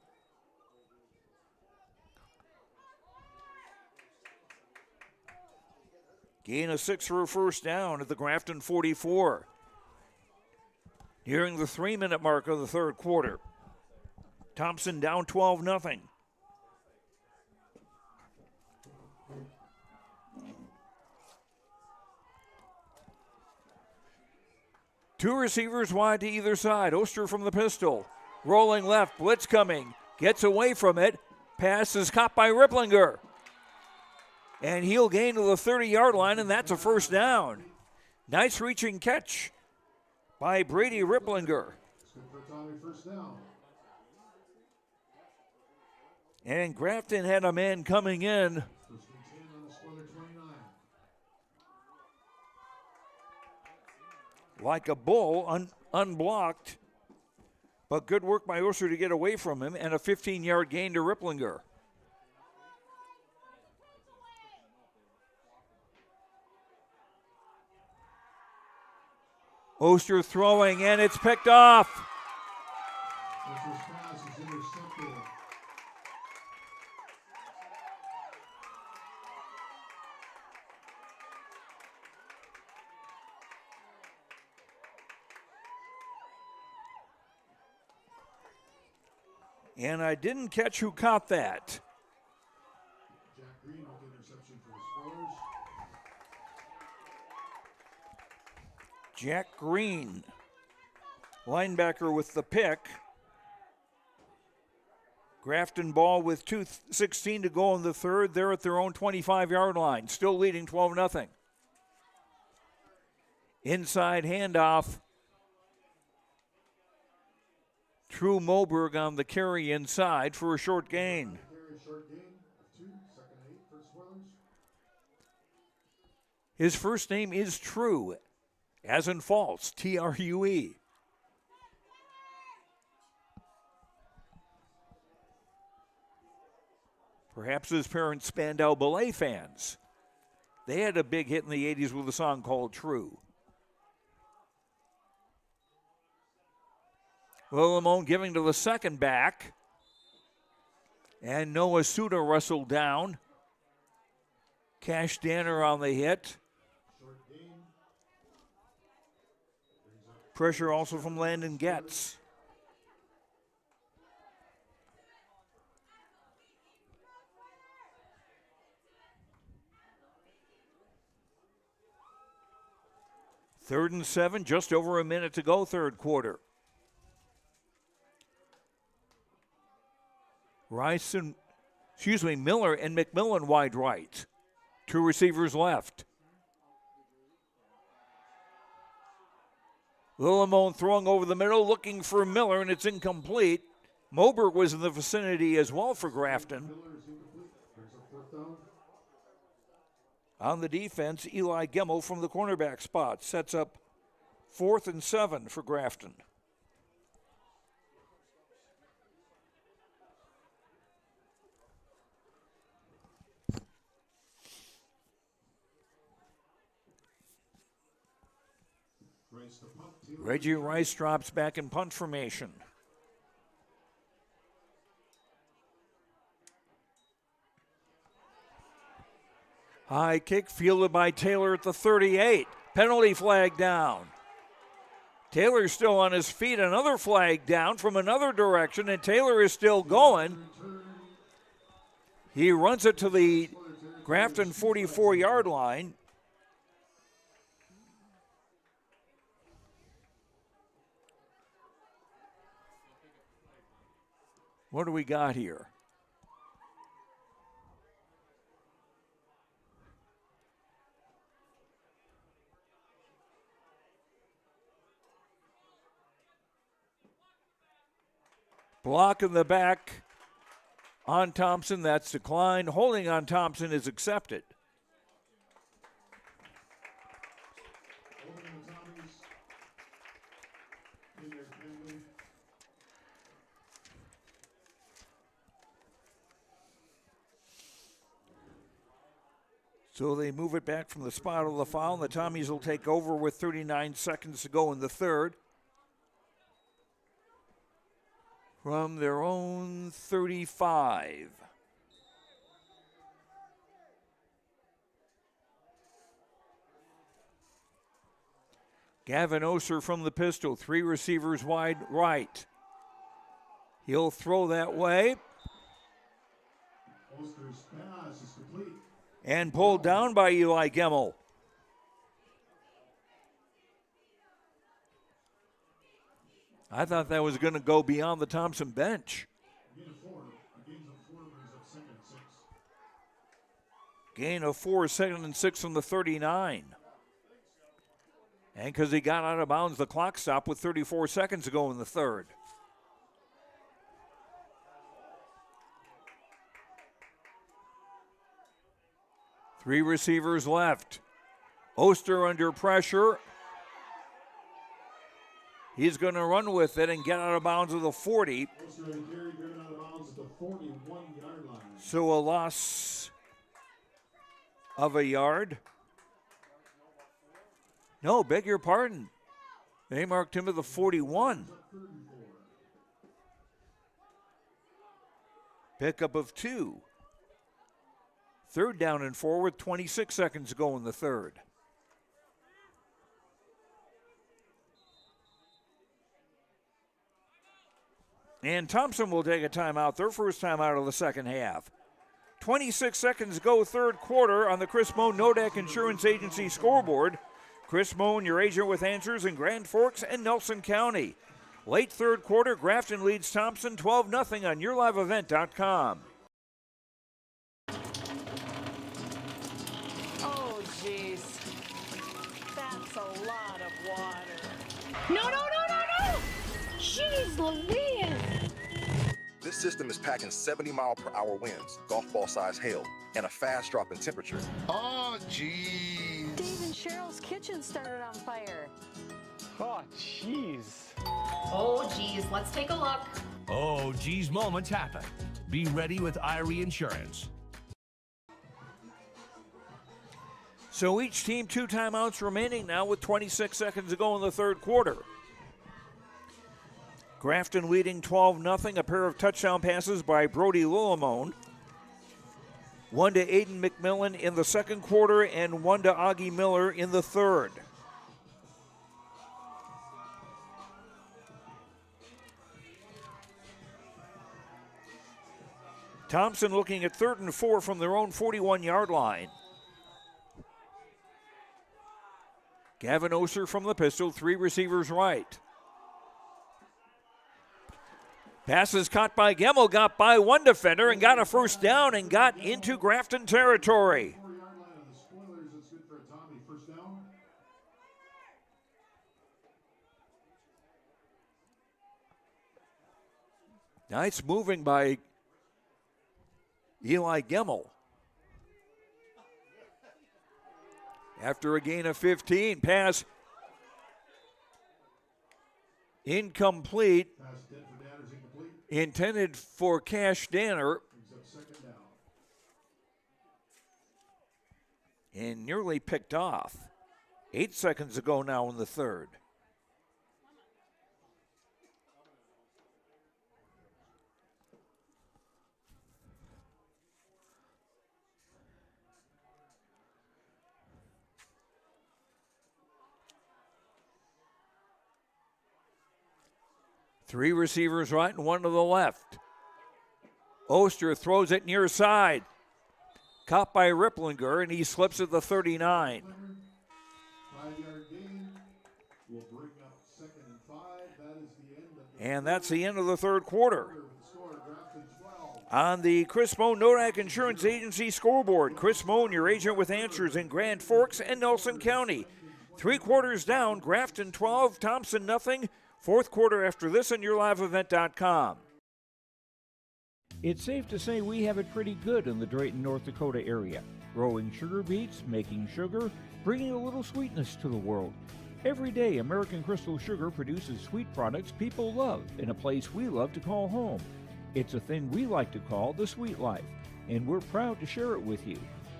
Gain of 6 for a first down at the Grafton 44. Nearing the 3-minute mark of the third quarter. Thompson down 12-0. Two receivers wide to either side. Oster from the pistol. Rolling left, blitz coming. Gets away from it. Pass is caught by Ripplinger. And he'll gain to the 30-yard line, and that's a first down. Nice reaching catch by Brady Ripplinger. First down. And Grafton had a man coming in. First and 10 on the Spoiler 29. Like a bull, unblocked. But good work by Oster to get away from him, and a 15-yard gain to Ripplinger. Oster throwing, and it's picked off. Oster's pass is intercepted. And I didn't catch who caught that. Jack Green with the interception for the Spoilers. Jack Green, linebacker with the pick. Grafton ball with 2:16 to go in the third. They're at their own 25-yard line, still leading 12-0. Inside handoff. True Moberg on the carry inside for a short gain. Short gain of 2, 2nd and 8 for the Spoilers. His first name is True, as in false, True. Perhaps his parents Spandau Ballet fans. They had a big hit in the 80s with a song called True. Lillimon giving to the second back. And Noah Suda wrestled down. Cash Danner on the hit. Short gain Pressure also from Landon Getz. Third and 7, just over a minute to go, third quarter. Miller and McMillan wide right. Two receivers left. Lillimone throwing over the middle, looking for Miller, and it's incomplete. Moberg was in the vicinity as well for Grafton. On the defense, Eli Gemmel from the cornerback spot sets up 4th and 7 for Grafton. Reggie Rice drops back in punt formation. High kick fielded by Taylor at the 38. Penalty flag down. Taylor's still on his feet. Another flag down from another direction, and Taylor is still going. He runs it to the Grafton 44-yard line. What do we got here? Block in the back on Thompson. That's declined. Holding on Thompson is accepted. So they move it back from the spot of the foul, and the Tommies will take over with 39 seconds to go in the third. From their own 35. Gavin Oser from the pistol, 3 receivers wide right. He'll throw that way. Oster's pass is complete. And pulled down by Eli Gemmel. I thought that was going to go beyond the Thompson bench. Gain of 4, 2nd and 6 from the 39. And because he got out of bounds, the clock stopped with 34 seconds to go in the third. Three receivers left. Oster under pressure. He's going to run with it and get out of bounds at the 40. Oster and Gary driven out of bounds at the 41-yard line. So a loss of a yard. No, beg your pardon. They marked him at the 41. Pickup of 2. Third down and 4 with 26 seconds to go in the third. And Thompson will take a timeout, their first timeout of the second half. 26 seconds to go, third quarter on the Chris Moan Nodak Insurance Agency scoreboard. Chris Moan, your agent with answers in Grand Forks and Nelson County. Late third quarter, Grafton leads Thompson 12-0 on YourLiveEvent.com. Oh, jeez. That's a lot of water. No, no, no, no, no! Jeez Louise! This system is packing 70-mile-per-hour winds, golf ball-size hail, and a fast drop in temperature. Oh, jeez. Dave and Cheryl's kitchen started on fire. Oh, jeez. Oh, geez, let's take a look. Oh, geez, moments happen. Be ready with Irie Insurance. So each team 2 timeouts remaining now with 26 seconds to go in the third quarter. Grafton leading 12-0, a pair of touchdown passes by Brody Lillimone. 1 to Aiden McMillan in the second quarter and 1 to Augie Miller in the third. Thompson looking at 3rd and 4 from their own 41-yard line. Gavin Oster from the pistol, 3 receivers right. Pass is caught by Gemmel, got by one defender and got a first down and got into Grafton territory. Nice moving by Eli Gemmel. After a gain of 15, pass incomplete. Intended for Cash Danner. And nearly picked off. 8 seconds ago now in the third. Three receivers right and one to the left. Oster throws it near side. Caught by Ripplinger, and he slips at the 39. 5-yard gain will bring up 2nd and 5. That is the end of the And that's the end of the third quarter. On the Chris Moan Nodak Insurance Agency scoreboard, Chris Moan, your agent with answers in Grand Forks and Nelson County. 3 quarters down, Grafton 12, Thompson nothing. 4th quarter after this on YourLiveEvent.com. It's safe to say we have it pretty good in the Drayton, North Dakota area. Growing sugar beets, making sugar, bringing a little sweetness to the world. Every day, American Crystal Sugar produces sweet products people love in a place we love to call home. It's a thing we like to call the sweet life, and we're proud to share it with you.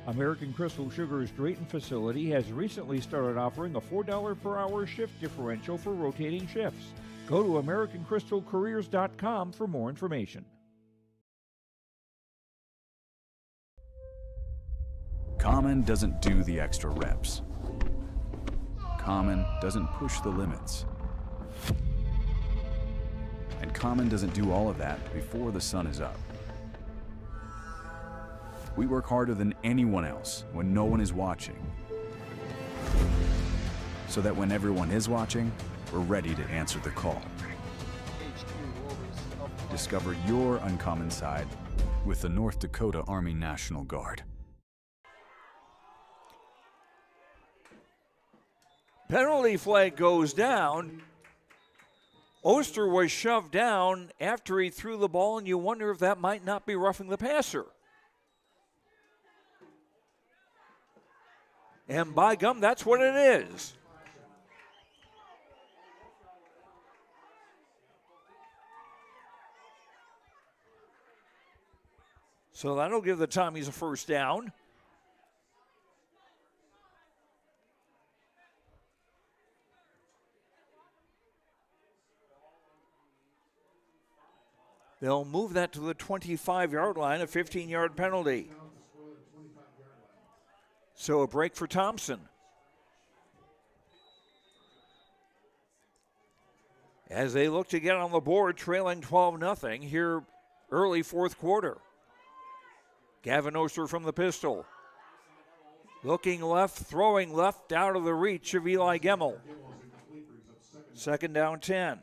American Crystal Sugar's Drayton facility has recently started offering a $4 per hour shift differential for rotating shifts. Go to AmericanCrystalCareers.com for more information. Common doesn't do the extra reps. Common doesn't push the limits. And Common doesn't do all of that before the sun is up. We work harder than anyone else when no one is watching, so that when everyone is watching, we're ready to answer the call. Discover your uncommon side with the North Dakota Army National Guard. Penalty flag goes down. Oster was shoved down after he threw the ball, and you wonder if that might not be roughing the passer. And by gum, that's what it is. So that'll give the Tommies a first down. They'll move that to the 25-yard line, a 15-yard penalty. So a break for Thompson. As they look to get on the board, trailing 12-0 here early 4th quarter. Gavin Oster from the pistol. Looking left, throwing left, out of the reach of Eli Gemmel. 2nd down 10.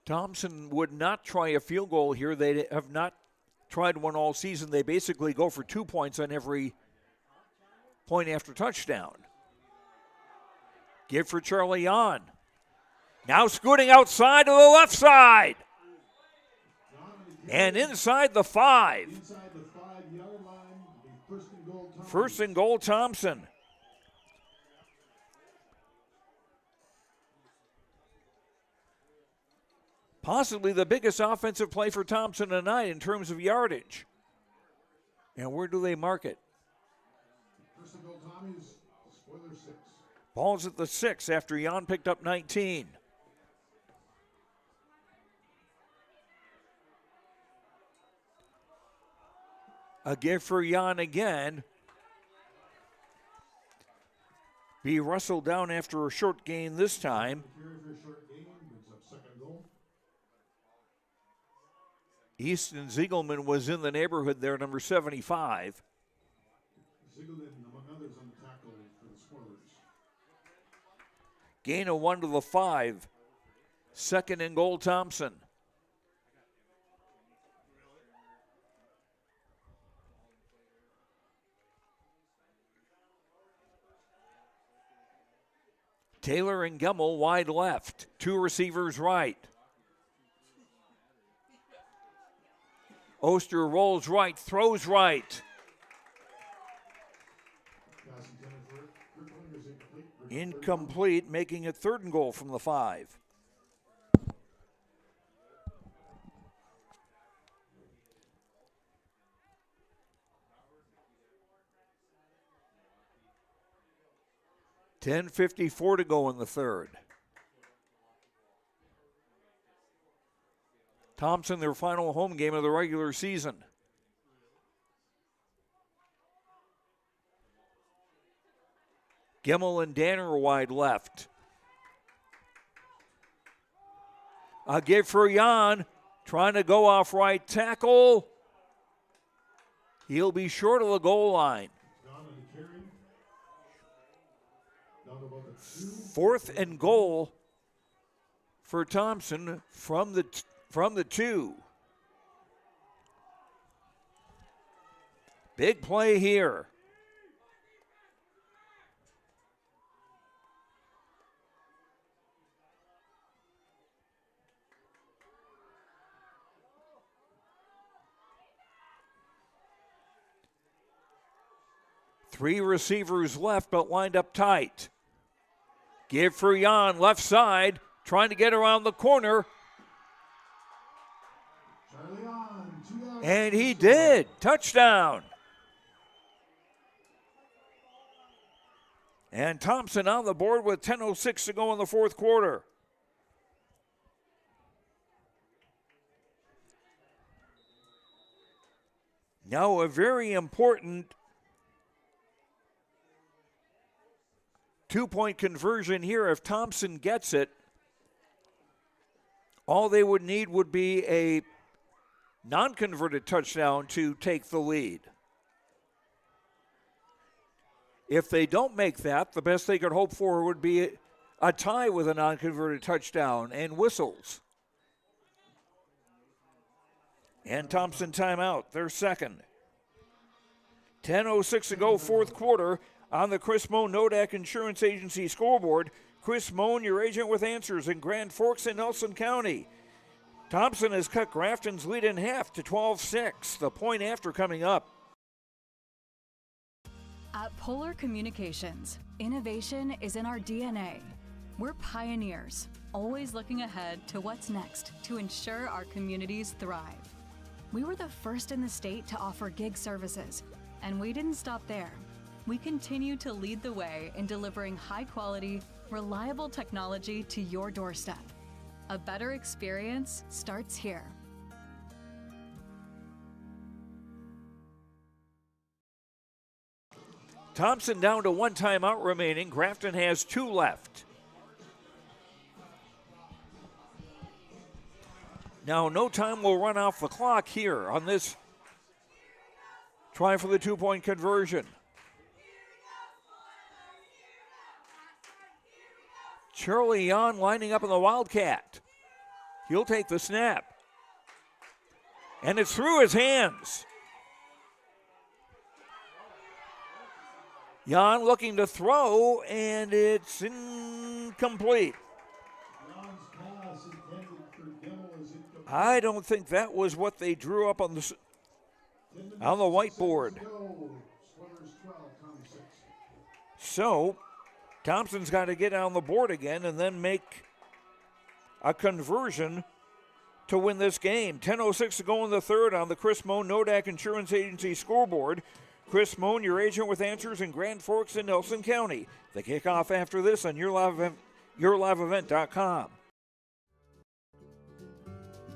Thompson would not try a field goal here. They have not tried one all season. They basically go for 2 points on every point after touchdown. Give for Charlie Yon. Now scooting outside to the left side. And inside the 5. Inside the 5-yard line, 1st and goal. First and goal, Thompson. Possibly the biggest offensive play for Thompson tonight in terms of yardage. And where do they mark it? First and goal, Tommies, spoiler 6. Ball's at the 6 after Jan picked up 19. A give for Jan again. Be wrestled down after a short gain this time. Easton Ziegelman was in the neighborhood there, number 75. Ziegelman, among others, on the tackle for the Spoilers. Gain of 1 to the 5. Second and goal, Thompson. Taylor and Gemmel wide left. 2 receivers right. Oster rolls right, throws right. Incomplete, making it 3rd and goal from the 5. $10:54 to go in the 3rd. Thompson, their final home game of the regular season. Gemmel and Danner wide left. A give for Jan, trying to go off right tackle. He'll be short of the goal line. 4th and goal for Thompson from the 2. Big play here. Three receivers left, but lined up tight. Give for Jan, left side, trying to get around the corner. And he did. Touchdown. And Thompson on the board with 10:06 to go in the 4th quarter. Now a very important 2-point conversion here. If Thompson gets it, all they would need would be a non-converted touchdown to take the lead. If they don't make that, the best they could hope for would be a tie with a non-converted touchdown and whistles. And Thompson timeout, their second. 10:06 to go, 4th quarter. On the Chris Moan Nodak Insurance Agency scoreboard, Chris Moan, your agent with answers in Grand Forks and Nelson County. Thompson has cut Grafton's lead in half to 12-6. The point after coming up. At Polar Communications, innovation is in our DNA. We're pioneers, always looking ahead to what's next to ensure our communities thrive. We were the first in the state to offer gig services, and we didn't stop there. We continue to lead the way in delivering high-quality, reliable technology to your doorstep. A better experience starts here. Thompson down to 1 timeout remaining. Grafton has 2 left. Now, no time will run off the clock here on this try for the 2-point conversion. Charlie Jan lining up in the Wildcat. He'll take the snap. And it's through his hands. Jan looking to throw, and it's incomplete. I don't think that was what they drew up on the whiteboard. So, Thompson's got to get on the board again and then make a conversion to win this game. 10:06 to go in the 3rd on the Chris Moan Nodak Insurance Agency scoreboard. Chris Moan, your agent with answers in Grand Forks and Nelson County. The kickoff after this on yourliveevent.com.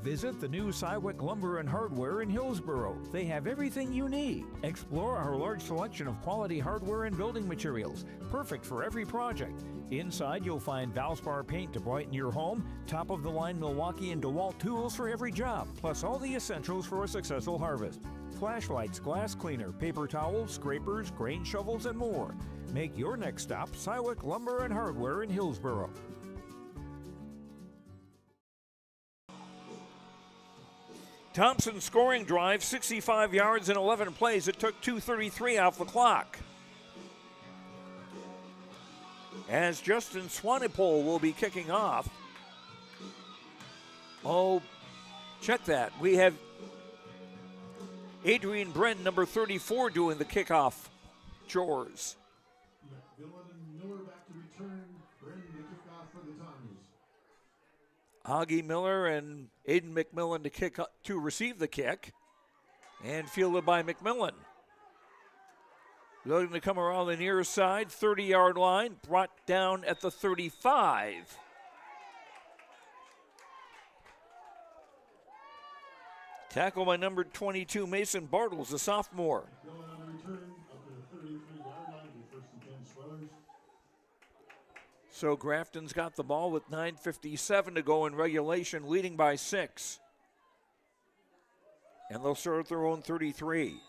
Visit the new Cywick Lumber and Hardware in Hillsboro. They have everything you need. Explore our large selection of quality hardware and building materials, perfect for every project. Inside, you'll find Valspar paint to brighten your home, top-of-the-line Milwaukee and DeWalt tools for every job, plus all the essentials for a successful harvest. Flashlights, glass cleaner, paper towels, scrapers, grain shovels, and more. Make your next stop Cywick Lumber and Hardware in Hillsboro. Thompson scoring drive, 65 yards in 11 plays. It took 2:33 off the clock. As Justin Swanepoel will be kicking off. Oh, check that. We have Adrian Bren, number 34, doing the kickoff chores. McMillan and Miller back to return. Bren the kickoff for the Tommies. Augie Miller and Aiden McMillan to receive the kick, and fielded by McMillan. Looking to come around the near side, 30-yard line, brought down at the 35. Tackle by number 22, Mason Bartles, a sophomore. Going on the return up to the 33-yard line, the first and 10 Swellers. So Grafton's got the ball with 9:57 to go in regulation, leading by 6. And they'll start at their own 33.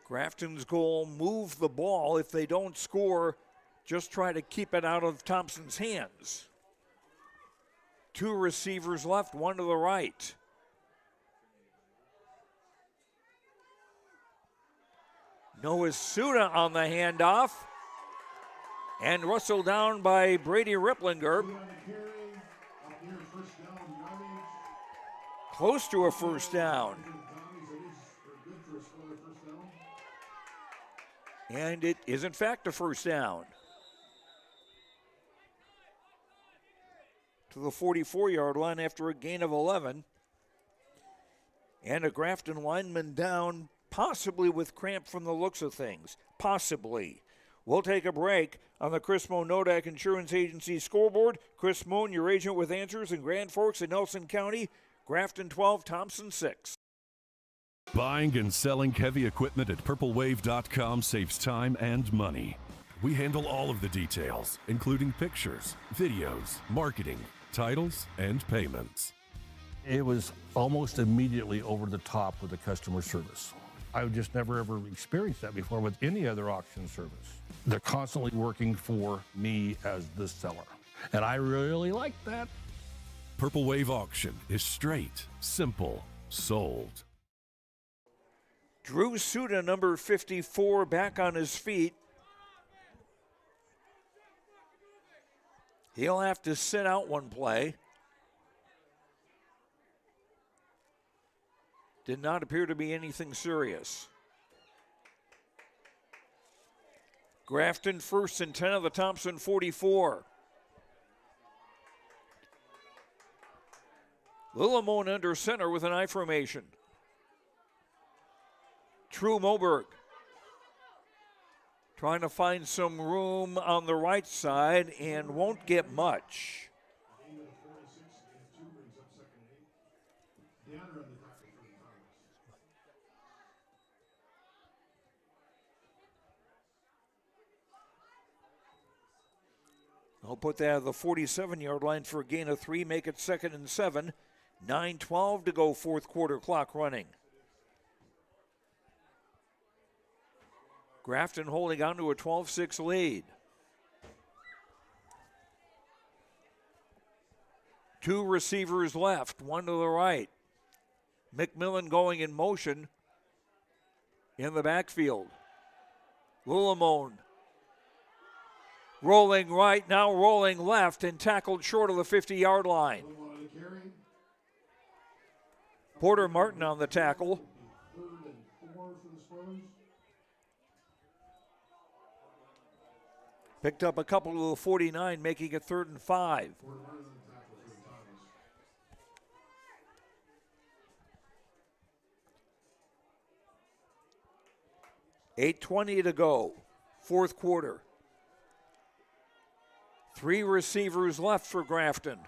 Grafton's goal, move the ball. If they don't score, just try to keep it out of Thompson's hands. 2 receivers left, 1 to the right. Noah Suda on the handoff. And Russell down by Brady Ripplinger. Close to a first down. And it is, in fact, a first down. To the 44-yard line after a gain of 11. And a Grafton lineman down, possibly with cramp from the looks of things. Possibly. We'll take a break on the Chris Moon Nodak Insurance Agency scoreboard. Chris Moon, your agent with answers in Grand Forks and Nelson County. Grafton 12, Thompson 6. Buying and selling heavy equipment at purplewave.com saves time and money. We handle all of the details, including pictures, videos, marketing, titles, and payments. It was almost immediately over the top with the customer service. I've just never ever experienced that before with any other auction service. They're constantly working for me as the seller, and I really like that. Purple Wave Auction is straight, simple, sold. Drew Suda, number 54, back on his feet. He'll have to sit out one play. Did not appear to be anything serious. Grafton 1st and 10 of the Thompson 44. Lillimon under center with an I formation. True Moberg trying to find some room on the right side and won't get much. I'll put that at the 47-yard line for a gain of 3, make it 2nd and 7. 9:12 to go, fourth quarter clock running. Grafton holding on to a 12-6 lead. 2 receivers left, 1 to the right. McMillan going in motion in the backfield. Lillimon rolling right, now rolling left, and tackled short of the 50-yard line. Porter Martin on the tackle. Picked up a couple of the 49, making it 3rd and 5. 8:20 to go, fourth quarter. 3 receivers left for Grafton.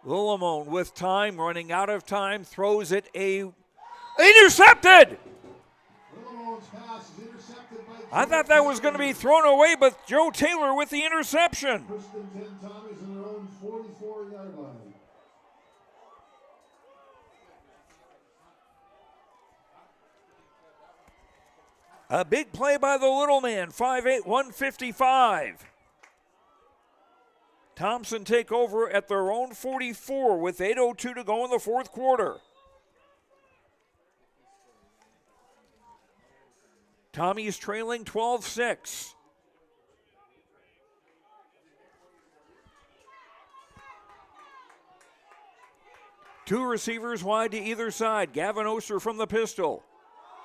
Lillamone with time, running out of time, throws it intercepted! I thought that was going to be thrown away, but Joe Taylor with the interception. First and 10, Tommy's in their own 44-yard line. A big play by the little man, 5'8", 155. Thompson take over at their own 44 with 8:02 to go in the fourth quarter. Tommy's trailing 12-6. Two receivers wide to either side. Gavin Oster from the pistol.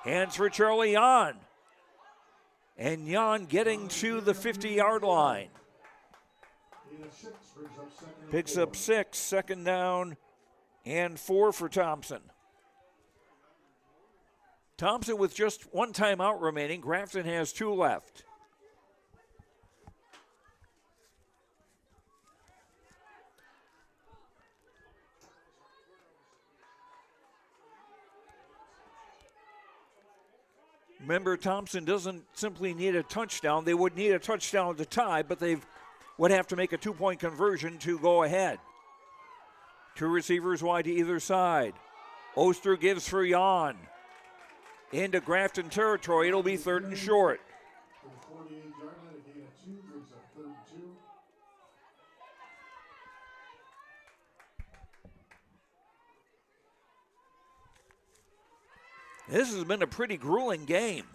Hands for Charlie Jan. And Jan getting to the 50-yard line. Picks up 6, second down and 4 for Thompson. Thompson with just 1 timeout remaining. Grafton has 2 left. Remember, Thompson doesn't simply need a touchdown. They would need a touchdown to tie, but they would have to make a 2-point conversion to go ahead. 2 receivers wide to either side. Oster gives for Jan. Into Grafton territory, it'll be 3rd and short. This has been a pretty grueling game.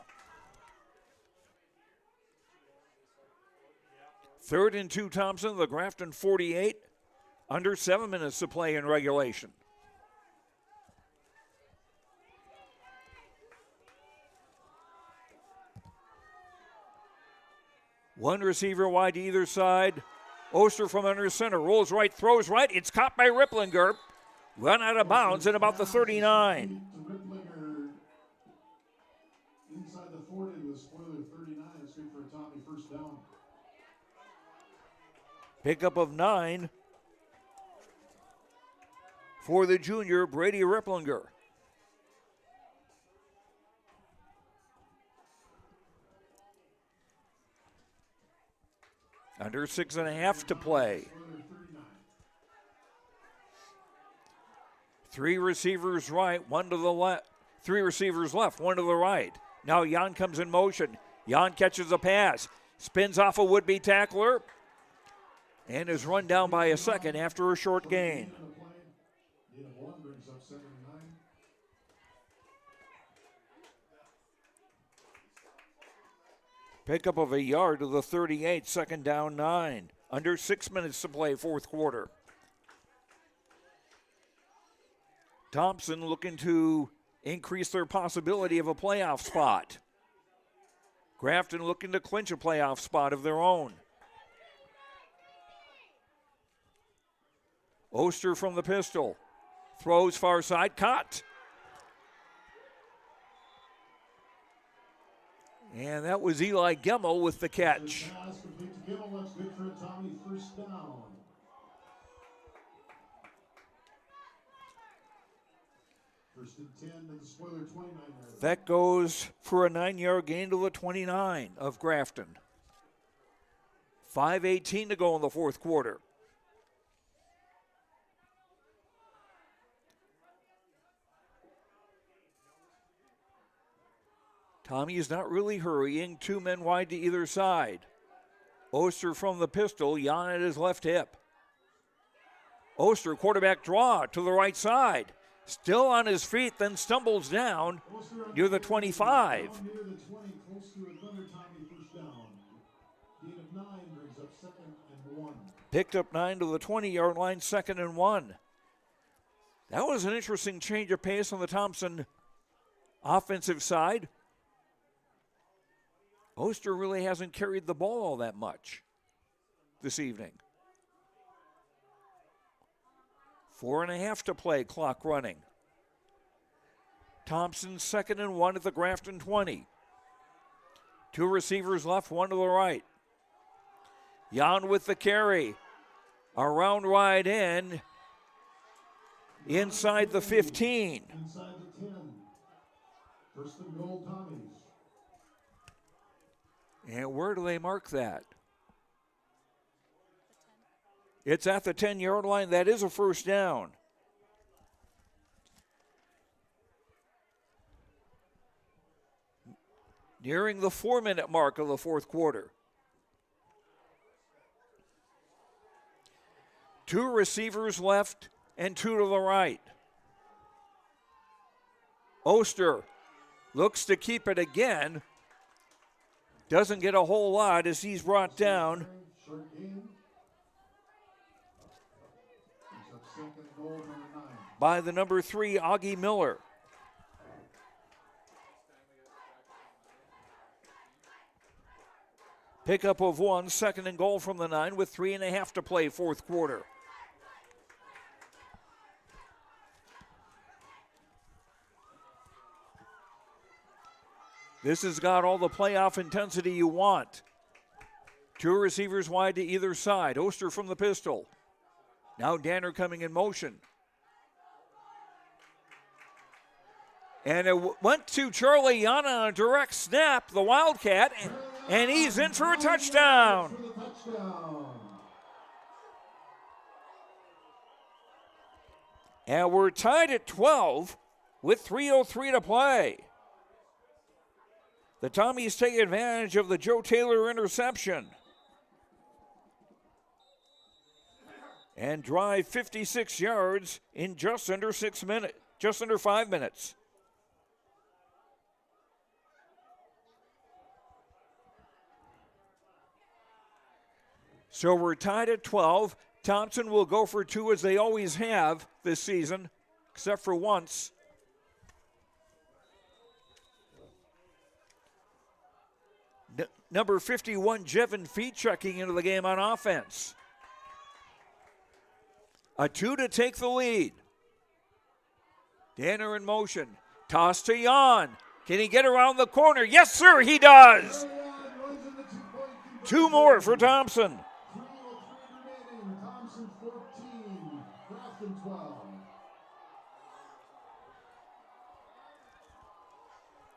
3rd and 2, Thompson, the Grafton 48. Under 7 minutes to play in regulation. One receiver wide to either side. Oster from under center, rolls right, throws right. It's caught by Ripplinger. Run out of bounds at about the 39. Inside the 40 to the spoiler 39. Straight for a Tommy first down. Pickup of 9 for the junior, Brady Ripplinger. Under 6.5 to play. 3 receivers right, 1 to the left. 3 receivers left, 1 to the right. Now Jan comes in motion. Jan catches a pass, spins off a would-be tackler, and is run down by a second after a short gain. Pickup of a yard to the 38, second down 9. Under 6 minutes to play, fourth quarter. Thompson looking to increase their possibility of a playoff spot. Grafton looking to clinch a playoff spot of their own. Oster from the pistol. Throws far side, caught. And that was Eli Gemmel with the catch. That goes for a 9-yard gain to the 29 of Grafton. 5:18 to go in the fourth quarter. Tommy is not really hurrying. 2 men wide to either side. Oster from the pistol, Jan at his left hip. Oster, quarterback draw to the right side. Still on his feet, then stumbles down near the 25. Picked up 9 to the 20-yard line, 2nd and 1. That was an interesting change of pace on the Thompson offensive side. Oster really hasn't carried the ball all that much this evening. 4.5 to play, clock running. Thompson 2nd and 1 at the Grafton 20. 2 receivers left, 1 to the right. Jan with the carry. Around right end. Inside the 15. Inside the 10. First and goal, Tommies. And where do they mark that? It's at the 10-yard line. That is a first down. Nearing the 4-minute mark of the fourth quarter. 2 receivers left and 2 to the right. Oster looks to keep it again. Doesn't get a whole lot as he's brought down. Short game. It's a second goal from the 9. By the number 3, Augie Miller. Pickup of 1, 2nd and goal from the 9 with 3.5 to play, fourth quarter. This has got all the playoff intensity you want. 2 receivers wide to either side. Oster from the pistol. Now Danner coming in motion. And it went to Charlie Yana on a direct snap, the Wildcat, and he's in for a touchdown. And we're tied at 12 with 3:03 to play. The Tommies take advantage of the Joe Taylor interception and drive 56 yards in just under 5 minutes. So we're tied at 12. Thompson will go for 2 as they always have this season, except for once. Number 51, Jevin Feet, checking into the game on offense. A 2 to take the lead. Danner in motion. Toss to Jan. Can he get around the corner? Yes, sir, he does. 2 more for Thompson. Thompson 14, Grafton 12.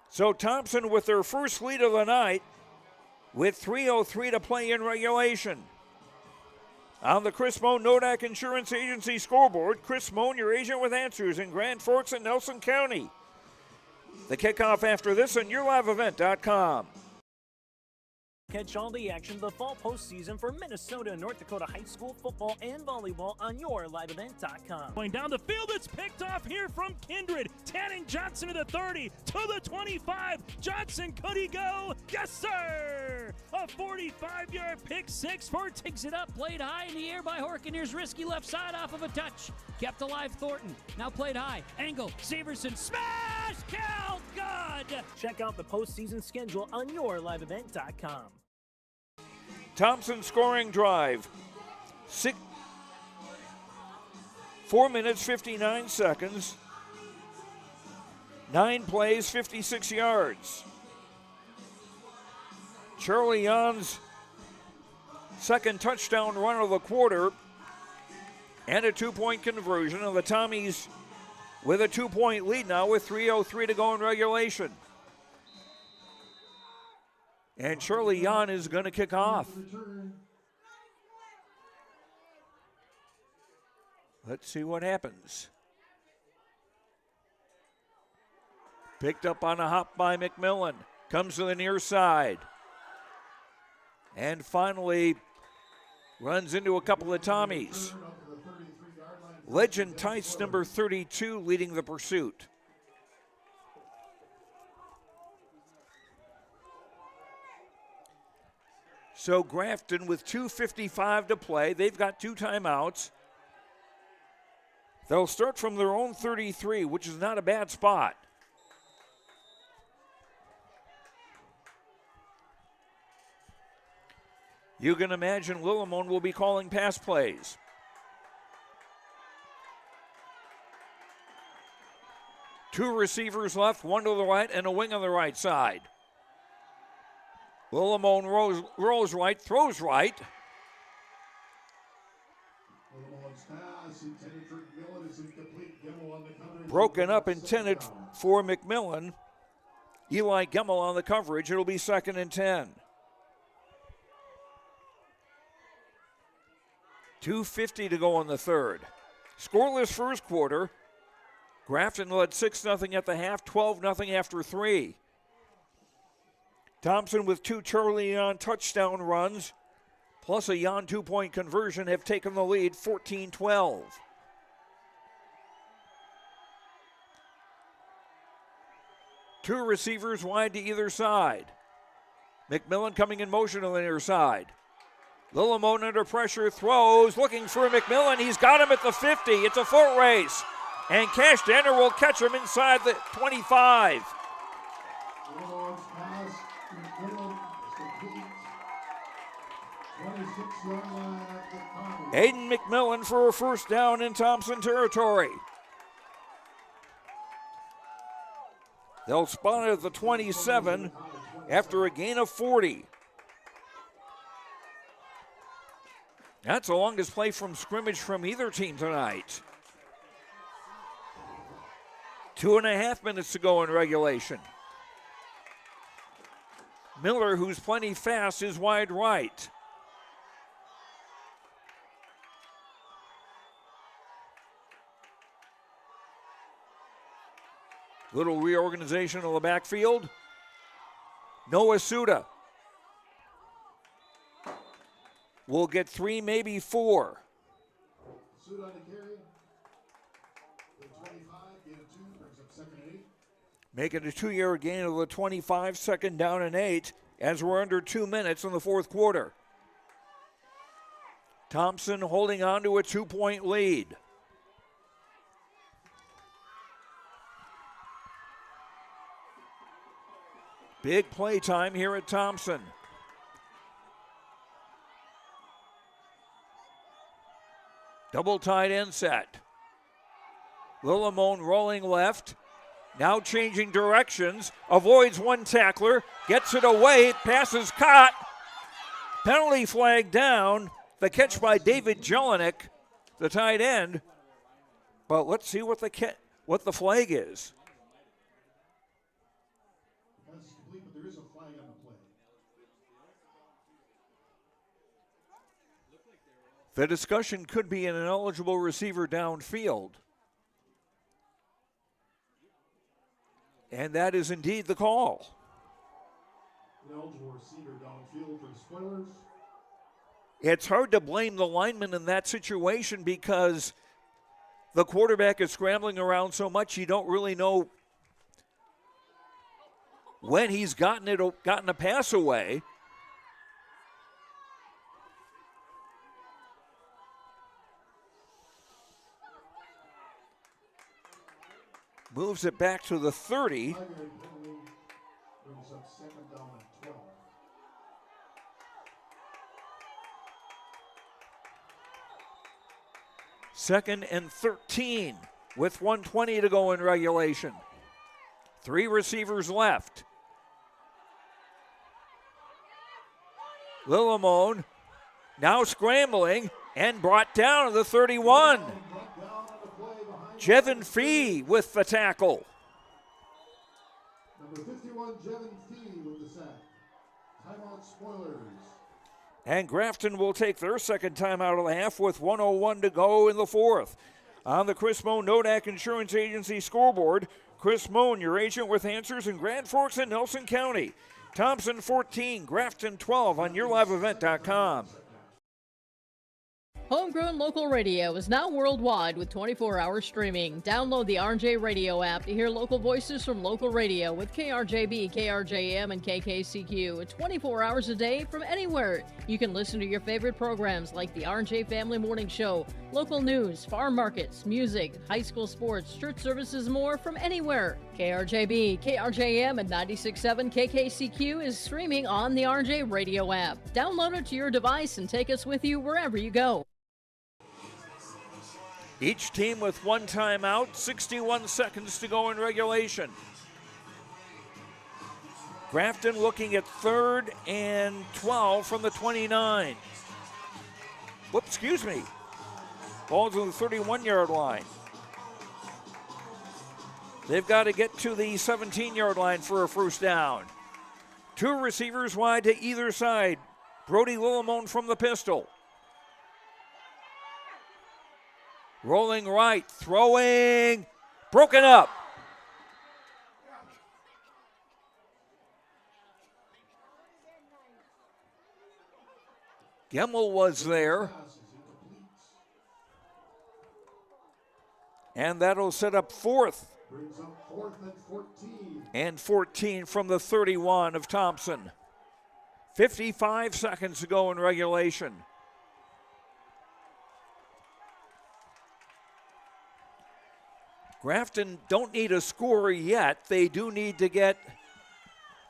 So Thompson with their first lead of the night with 3:03 to play in regulation. On the Chris Moan Nodak Insurance Agency scoreboard, Chris Moan, your agent with answers in Grand Forks and Nelson County. The kickoff after this on YourLiveEvent.com. Catch all the action of the fall postseason for Minnesota and North Dakota high school football and volleyball on YourLiveEvent.com. Going down the field, it's picked off here from Kindred. Tanning Johnson to the 30, to the 25. Johnson, could he go? Yes, sir! A 45-yard pick six. Ford takes it up, played high in the air by Horkin. Here's risky left side off of a touch. Kept alive Thornton. Now played high. Angle, Severson, smash! Count, good! Check out the postseason schedule on YourLiveEvent.com. Thompson scoring drive. 4 minutes, 59 seconds. 9 plays, 56 yards. Charlie Jan's second touchdown run of the quarter and a 2-point conversion. And the Tommies with a 2-point lead now with 3:03 to go in regulation. And Charlie Jan is going to kick off. Let's see what happens. Picked up on a hop by McMillan. Comes to the near side. And finally runs into a couple of Tommies. Legend Tice, number 32, leading the pursuit. So Grafton with 2:55 to play. They've got 2 timeouts. They'll start from their own 33, which is not a bad spot. You can imagine Lillimon will be calling pass plays. Two receivers left, one to the right and a wing on the right side. Lillimon rolls right, throws right. Broken up, intended for McMillan. Eli Gemmel on the coverage. It'll be 2nd and 10. 2:50 to go in the third. Scoreless first quarter. Grafton led 6-0 at the half, 12-0 after 3. Thompson with 2 Charlie Yon touchdown runs, plus a Yon 2-point conversion, have taken the lead 14-12. Two receivers wide to either side. McMillan coming in motion on the near side. Lillimon under pressure, throws, looking for McMillan. He's got him at the 50. It's a foot race. And Cashdander will catch him inside the 25. Aiden McMillan for a first down in Thompson territory. They'll spot it at the 27 after a gain of 40. That's the longest play from scrimmage from either team tonight. 2.5 minutes to go in regulation. Miller, who's plenty fast, is wide right. Little reorganization of the backfield. Noah Suda will get 3, maybe 4. Suda on the carry. The 25, gain of 2, brings up 2nd and 8. Make it a 2-yard gain of the 25, 2nd down and 8, as we're under 2 minutes in the fourth quarter. Thompson holding on to a 2-point lead. Big play time here at Thompson. Double tight end set. Lillimon rolling left. Now changing directions. Avoids one tackler. Gets it away. Pass is caught. Penalty flag down. The catch by David Jelinek, the tight end. But let's see what the flag is. There is a flag on the play. The discussion could be an ineligible receiver downfield. And that is indeed the call. Ineligible receiver downfield for the Spoilers. It's hard to blame the lineman in that situation because the quarterback is scrambling around so much you don't really know when he's gotten a pass away. Moves it back to the 30. Brings up 2nd down and 12. Second and 13 with 1:20 to go in regulation. 3 receivers left. Lillimon now scrambling and brought down to the 31. Jevin Fee with the tackle. Number 51, Jevin Fee with the sack. Timeout Spoilers. And Grafton will take their second time out of the half with 1:01 to go in the fourth. On the Chris Moan Nodak Insurance Agency scoreboard, Chris Moan, your agent with answers in Grand Forks and Nelson County. Thompson 14, Grafton 12 on yourliveevent.com. Homegrown local radio is now worldwide with 24-hour streaming. Download the RJ Radio app to hear local voices from local radio with KRJB, KRJM, and KKCQ 24 hours a day from anywhere. You can listen to your favorite programs like the RJ Family Morning Show, local news, farm markets, music, high school sports, church services, more from anywhere. KRJB, KRJM, and 96.7 KKCQ is streaming on the RJ Radio app. Download it to your device and take us with you wherever you go. Each team with one timeout, 61 seconds to go in regulation. Grafton looking at 3rd and 12 from the 29. Whoops, excuse me. Ball's on the 31-yard line. They've got to get to the 17-yard line for a first down. 2 receivers wide to either side. Brody Lillimone from the pistol. Rolling right, throwing, broken up. Gemmel was there. And that'll set up 4th. Brings up 4th and 14. And 14 from the 31 of Thompson. 55 seconds to go in regulation. Grafton don't need a score yet. They do need to get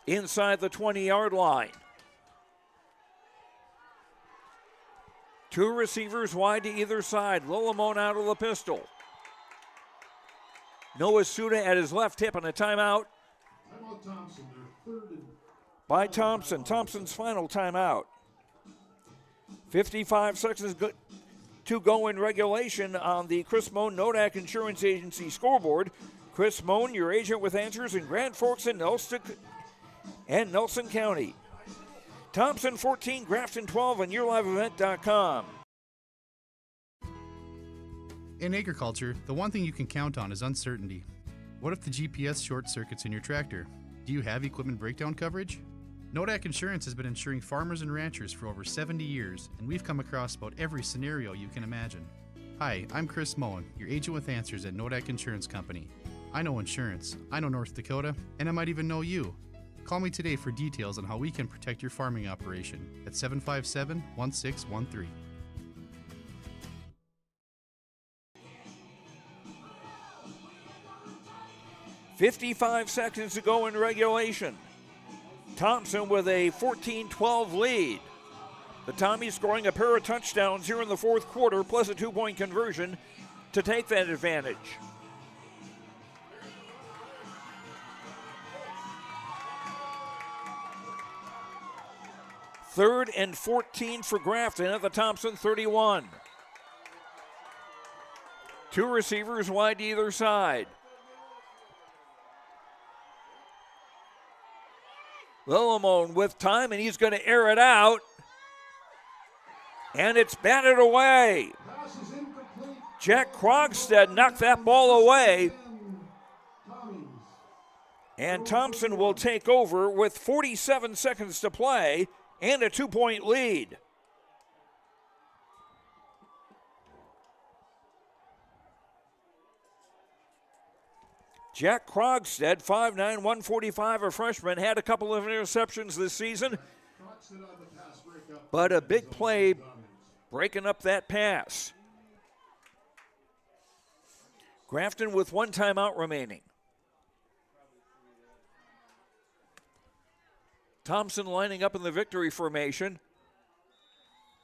inside the 20-yard line. 2 receivers wide to either side. Lillimone out of the pistol. Noah Suda at his left hip on a timeout. Timeout Thompson, their 3rd and by Thompson. Thompson's final timeout. 55 seconds to go in regulation on the Chris Moan Nodak Insurance Agency scoreboard. Chris Moan, your agent with answers in Grand Forks and Nelson County. Thompson 14, Grafton 12 on YourLiveEvent.com. In agriculture, the one thing you can count on is uncertainty. What if the GPS short circuits in your tractor? Do you have equipment breakdown coverage? Nodak Insurance has been insuring farmers and ranchers for over 70 years, and we've come across about every scenario you can imagine. Hi, I'm Chris Moen, your agent with answers at Nodak Insurance Company. I know insurance, I know North Dakota, and I might even know you. Call me today for details on how we can protect your farming operation at 757-1613. 55 seconds to go in regulation. Thompson with a 14-12 lead. The Tommies scoring a pair of touchdowns here in the 4th quarter, plus a 2-point conversion to take that advantage. Third and 14 for Grafton at the Thompson 31. 2 receivers wide to either side. Lillimone with time, and he's going to air it out. And it's batted away. Jack Krogstad knocked that ball away. And Thompson will take over with 47 seconds to play and a 2-point lead. Jack Krogstad, 5'9", 145, a freshman, had a couple of interceptions this season, but a big play breaking up that pass. Grafton with 1 timeout remaining. Thompson lining up in the victory formation,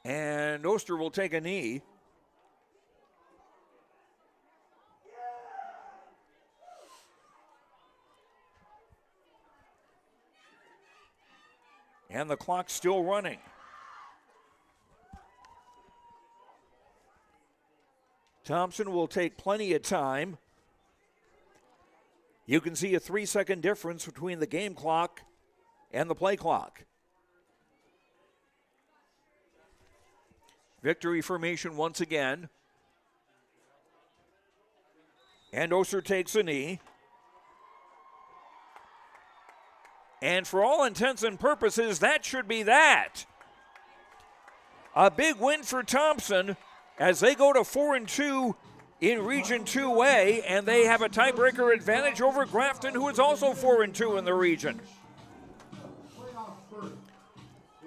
and Oster will take a knee. And the clock's still running. Thompson will take plenty of time. You can see a 3-second difference between the game clock and the play clock. Victory formation once again. And Oster takes a knee. And for all intents and purposes, that should be that. A big win for Thompson as they go to 4-2 in Region 2A, and they have a tiebreaker advantage over Grafton, who is also 4-2 in the region.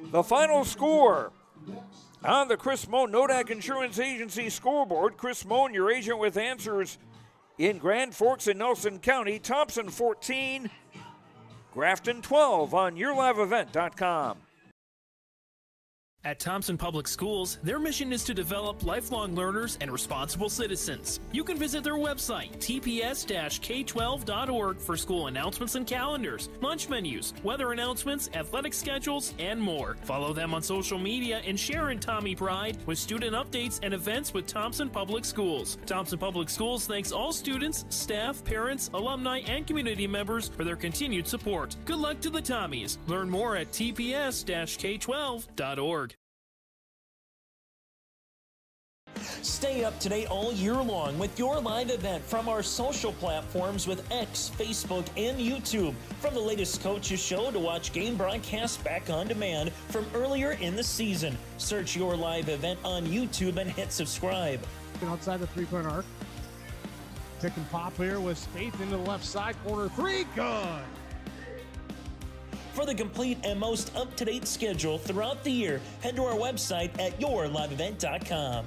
The final score on the Chris Moan Nodak Insurance Agency scoreboard. Chris Moan, your agent with answers in Grand Forks and Nelson County. Thompson 14, Grafton 12 on YourLiveEvent.com. At Thompson Public Schools, their mission is to develop lifelong learners and responsible citizens. You can visit their website, tps-k12.org, for school announcements and calendars, lunch menus, weather announcements, athletic schedules, and more. Follow them on social media and share in Tommy Pride with student updates and events with Thompson Public Schools. Thompson Public Schools thanks all students, staff, parents, alumni, and community members for their continued support. Good luck to the Tommies. Learn more at tps-k12.org. Stay up to date all year long with your live event from our social platforms with X, Facebook, and YouTube. From the latest coaches show to watch game broadcasts back on demand from earlier in the season. Search your live event on YouTube and hit subscribe. Outside the three-point arc. Pick and pop here with Spaeth into the left side corner. Three, good. For the complete and most up-to-date schedule throughout the year, head to our website at yourliveevent.com.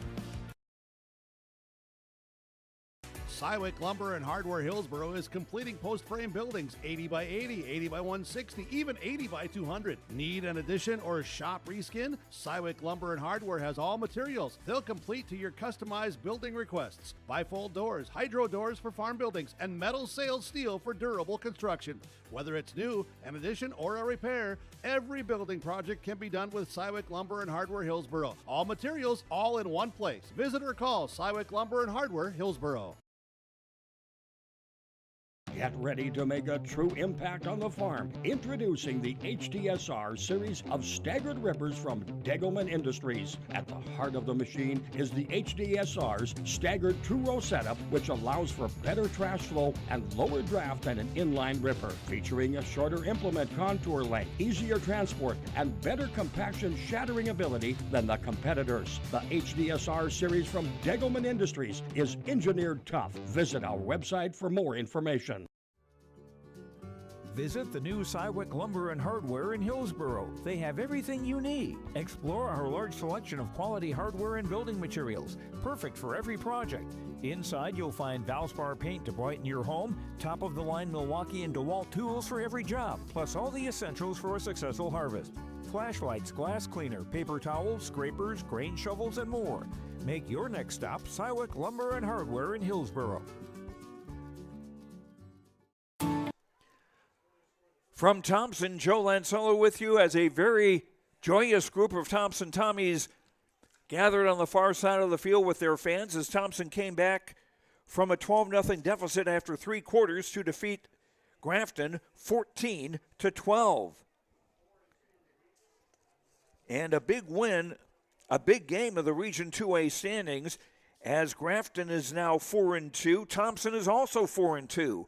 Cywick Lumber and Hardware Hillsboro is completing post-frame buildings 80 by 80, 80 by 160, even 80 by 200. Need an addition or shop reskin? Cywick Lumber and Hardware has all materials. They'll complete to your customized building requests. Bifold doors, hydro doors for farm buildings, and metal sailed steel for durable construction. Whether it's new, an addition, or a repair, every building project can be done with Cywick Lumber and Hardware Hillsboro. All materials, all in one place. Visit or call Cywick Lumber and Hardware Hillsboro. Get ready to make a true impact on the farm. Introducing the HDSR series of staggered rippers from Degelman Industries. At the heart of the machine is the HDSR's staggered two-row setup, which allows for better trash flow and lower draft than an inline ripper. Featuring a shorter implement contour length, easier transport, and better compaction shattering ability than the competitors. The HDSR series from Degelman Industries is engineered tough. Visit our website for more information. Visit the new Cywick Lumber and Hardware in Hillsboro. They have everything you need. Explore our large selection of quality hardware and building materials, perfect for every project. Inside, you'll find Valspar paint to brighten your home, top-of-the-line Milwaukee and DeWalt tools for every job, plus all the essentials for a successful harvest. Flashlights, glass cleaner, paper towels, scrapers, grain shovels, and more. Make your next stop Cywick Lumber and Hardware in Hillsboro. From Thompson, Joe Lancello with you as a very joyous group of Thompson Tommies gathered on the far side of the field with their fans as Thompson came back from a 12-0 deficit after 3 quarters to defeat Grafton 14-12. And a big win, a big game of the Region 2A standings, as Grafton is now 4-2. Thompson is also 4-2.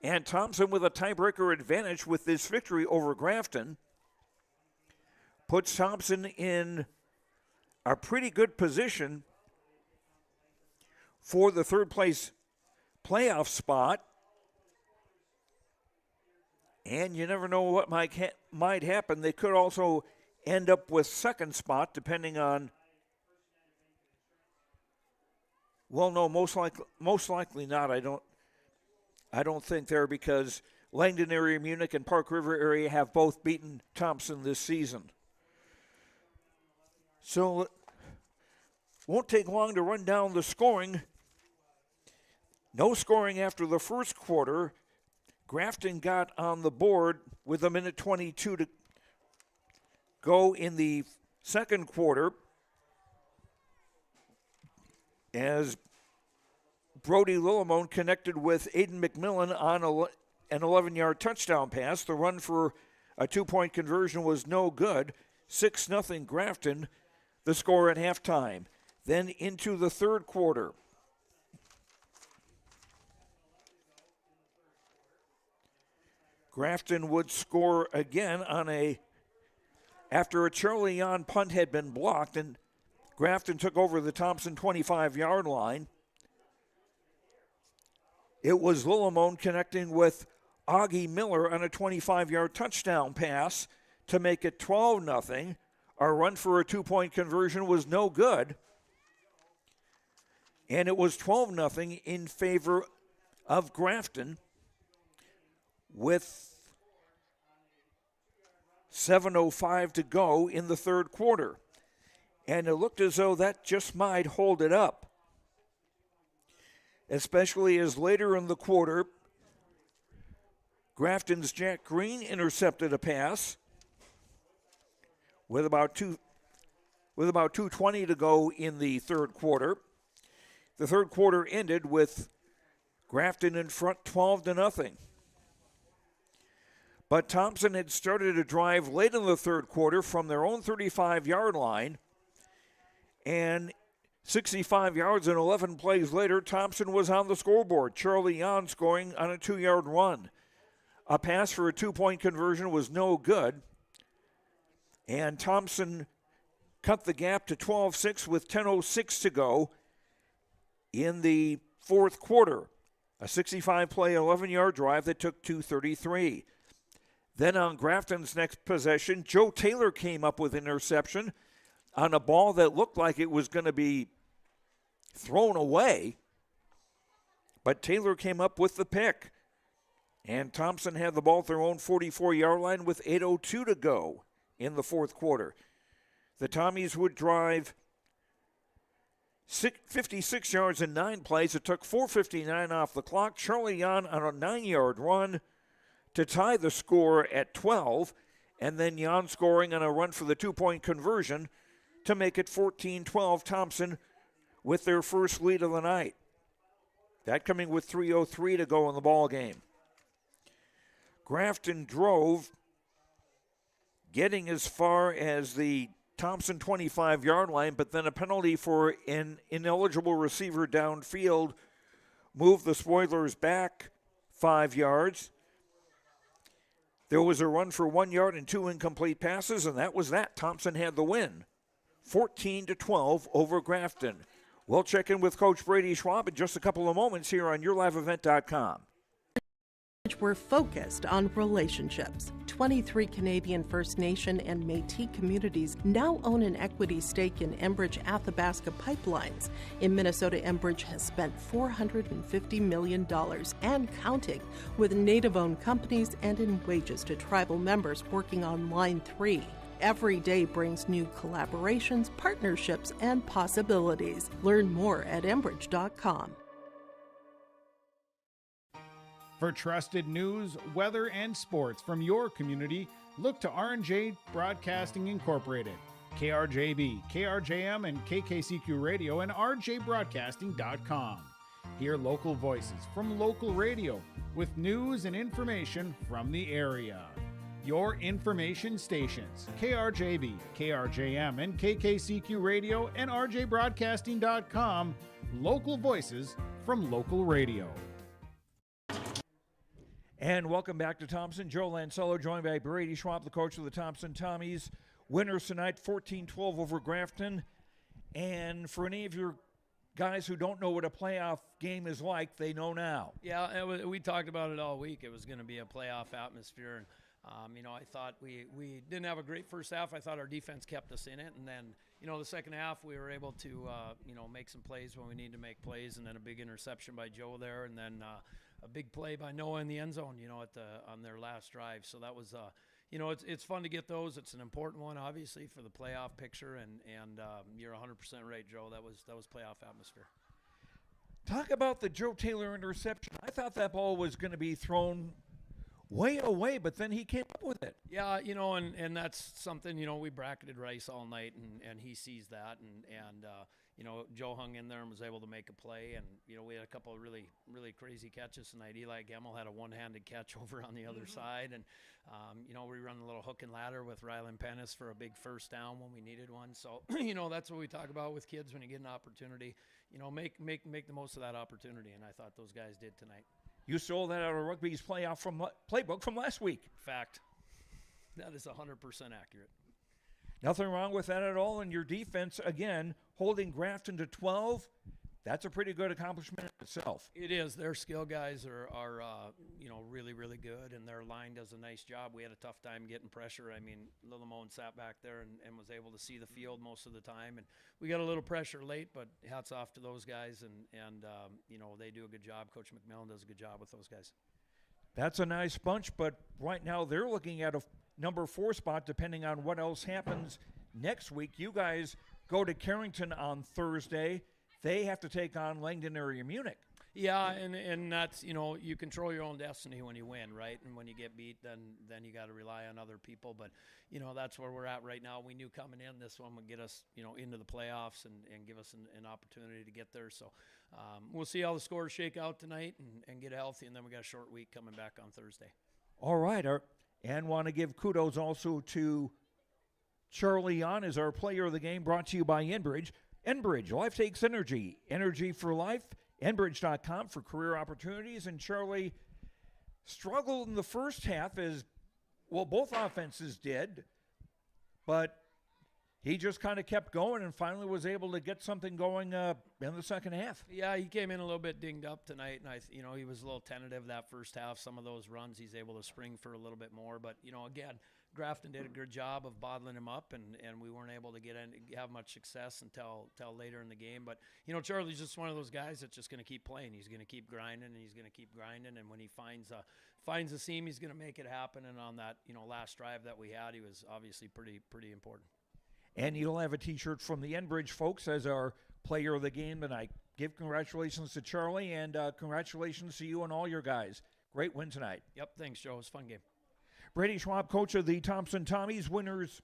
And Thompson, with a tiebreaker advantage with this victory over Grafton, puts Thompson in a pretty good position for the third place playoff spot. And you never know what might happen. They could also end up with second spot, depending on, well, no, most likely not. I don't think there, because Langdon area, Munich, and Park River area have both beaten Thompson this season. So won't take long to run down the scoring. No scoring after the first quarter. Grafton got on the board with 1:22 to go in the second quarter as Brody Lillimone connected with Aiden McMillan on an 11-yard touchdown pass. The run for a 2-point conversion was no good. 6-0 Grafton, the score at halftime. Then into the third quarter. Grafton would score again after a Charlie Yon punt had been blocked, and Grafton took over the Thompson 25-yard line. It was Lillimone connecting with Augie Miller on a 25-yard touchdown pass to make it 12-0. Our run for a 2-point conversion was no good. And it was 12-0 in favor of Grafton with 7:05 to go in the third quarter. And it looked as though that just might hold it up, especially as later in the quarter, Grafton's Jack Green intercepted a pass with about 2:20 to go in the third quarter. The third quarter ended with Grafton in front 12-0. But Thompson had started a drive late in the third quarter from their own 35-yard line, and 65 yards and 11 plays later, Thompson was on the scoreboard. Charlie Jan scoring on a 2-yard run. A pass for a 2-point conversion was no good, and Thompson cut the gap to 12-6 with 10:06 to go in the fourth quarter. A 65-play, 11-yard drive that took 2:33. Then on Grafton's next possession, Joe Taylor came up with an interception on a ball that looked like it was going to be thrown away, but Taylor came up with the pick. And Thompson had the ball at their own 44-yard line with 8:02 to go in the fourth quarter. The Tommies would drive 56 yards in 9 plays. It took 4:59 off the clock. Charlie Jan on a 9-yard run to tie the score at 12, and then Jan scoring on a run for the 2-point conversion to make it 14-12. Thompson with their first lead of the night. That coming with 3:03 to go in the ball game. Grafton drove, getting as far as the Thompson 25-yard line, but then a penalty for an ineligible receiver downfield moved the Spoilers back 5 yards. There was a run for 1 yard and 2 incomplete passes, and that was that. Thompson had the win, 14-12 over Grafton. We'll check in with Coach Brady Schwab in just a couple of moments here on YourLiveEvent.com. We're focused on relationships. 23 Canadian First Nation and Métis communities now own an equity stake in Enbridge Athabasca Pipelines. In Minnesota, Enbridge has spent $450 million and counting with Native-owned companies and in wages to tribal members working on Line 3. Every day brings new collaborations, partnerships, and possibilities. Learn more at Enbridge.com. For trusted news, weather, and sports from your community, look to R&J Broadcasting Incorporated, KRJB, KRJM, and KKCQ Radio, and rjbroadcasting.com. Hear local voices from local radio with news and information from the area. Your information stations, KRJB, KRJM, and KKCQ Radio, and rjbroadcasting.com. Local voices from local radio. And welcome back to Thompson. Joe Lancello joined by Brady Schwab, the coach of the Thompson Tommies. Winners tonight, 14-12 over Grafton. And for any of your guys who don't know what a playoff game is like, they know now. Yeah, we talked about it all week. It was going to be a playoff atmosphere. And, I thought we didn't have a great first half. I thought our defense kept us in it. And then, the second half we were able to, make some plays when we needed to make plays. And then a big interception by Joe there. And then a big play by Noah in the end zone, on their last drive. So that was, it's fun to get those. It's an important one, obviously, for the playoff picture. And you're 100% right, Joe. That was playoff atmosphere. Talk about the Joe Taylor interception. I thought that ball was going to be thrown way away, but then he came up with it. Yeah, and that's something, we bracketed Rice all night, and he sees that. And Joe hung in there and was able to make a play. And, we had a couple of really, really crazy catches tonight. Eli Gemmel had a one-handed catch over on the other side. And, we run a little hook and ladder with Rylan Pennis for a big first down when we needed one. So, that's what we talk about with kids when you get an opportunity. Make the most of that opportunity. And I thought those guys did tonight. You stole that out of rugby's playbook from last week. Fact. That is 100% accurate. Nothing wrong with that at all. And your defense, again, holding Grafton to 12, that's a pretty good accomplishment in itself. It is. Their skill guys are really, really good, and their line does a nice job. We had a tough time getting pressure. I mean, Lillimone sat back there and was able to see the field most of the time. And we got a little pressure late, but hats off to those guys, and they do a good job. Coach McMillan does a good job with those guys. That's a nice bunch, but right now they're looking at a number 4 spot depending on what else happens next week. You guys go to Carrington on Thursday. They have to take on Langdon Area Munich. Yeah, and that's, you control your own destiny when you win, right? And when you get beat, then you got to rely on other people. But, that's where we're at right now. We knew coming in this one would get us, into the playoffs and give us an opportunity to get there. So we'll see how the scores shake out tonight and get healthy. And then we got a short week coming back on Thursday. All right. And want to give kudos also to Charlie Yon as our player of the game, brought to you by Enbridge. Enbridge, life takes energy. Energy for life. Enbridge.com for career opportunities. And Charlie struggled in the first half as, well, both offenses did, but he just kind of kept going and finally was able to get something going in the second half. Yeah, he came in a little bit dinged up tonight, and he was a little tentative that first half. Some of those runs he's able to spring for a little bit more, but again, Grafton did a good job of bottling him up, and we weren't able to have much success until later in the game. But Charlie's just one of those guys that's just going to keep playing. He's going to keep grinding, and he's going to keep grinding. And when he finds a seam, he's going to make it happen. And on that last drive that we had, he was obviously pretty important. And you'll have a T-shirt from the Enbridge folks as our player of the game tonight. Give congratulations to Charlie, and congratulations to you and all your guys. Great win tonight. Yep, thanks, Joe. It was a fun game. Brady Schwab, coach of the Thompson Tommies, winners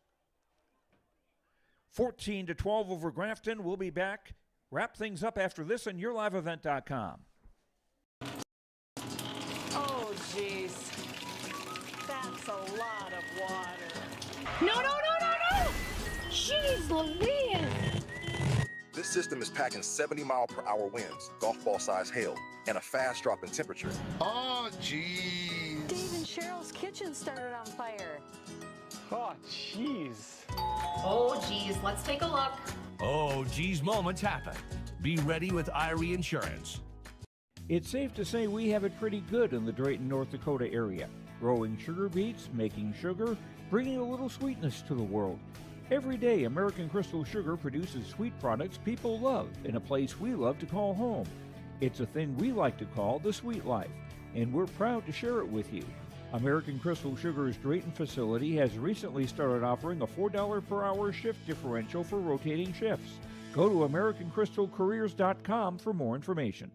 14-12 over Grafton. We'll be back. Wrap things up after this on YourLiveEvent.com. Oh, jeez. That's a lot of water. No! Jeez Louise! This system is packing 70-mile-per-hour winds, golf ball-sized hail, and a fast drop in temperature. Oh, jeez. Dave and Cheryl's kitchen started on fire. Oh, jeez. Oh, geez, let's take a look. Oh, geez moments happen. Be ready with Irie Insurance. It's safe to say we have it pretty good in the Drayton, North Dakota area. Growing sugar beets, making sugar, bringing a little sweetness to the world. Every day, American Crystal Sugar produces sweet products people love in a place we love to call home. It's a thing we like to call the sweet life, and we're proud to share it with you. American Crystal Sugar's Drayton facility has recently started offering a $4 per hour shift differential for rotating shifts. Go to AmericanCrystalCareers.com for more information.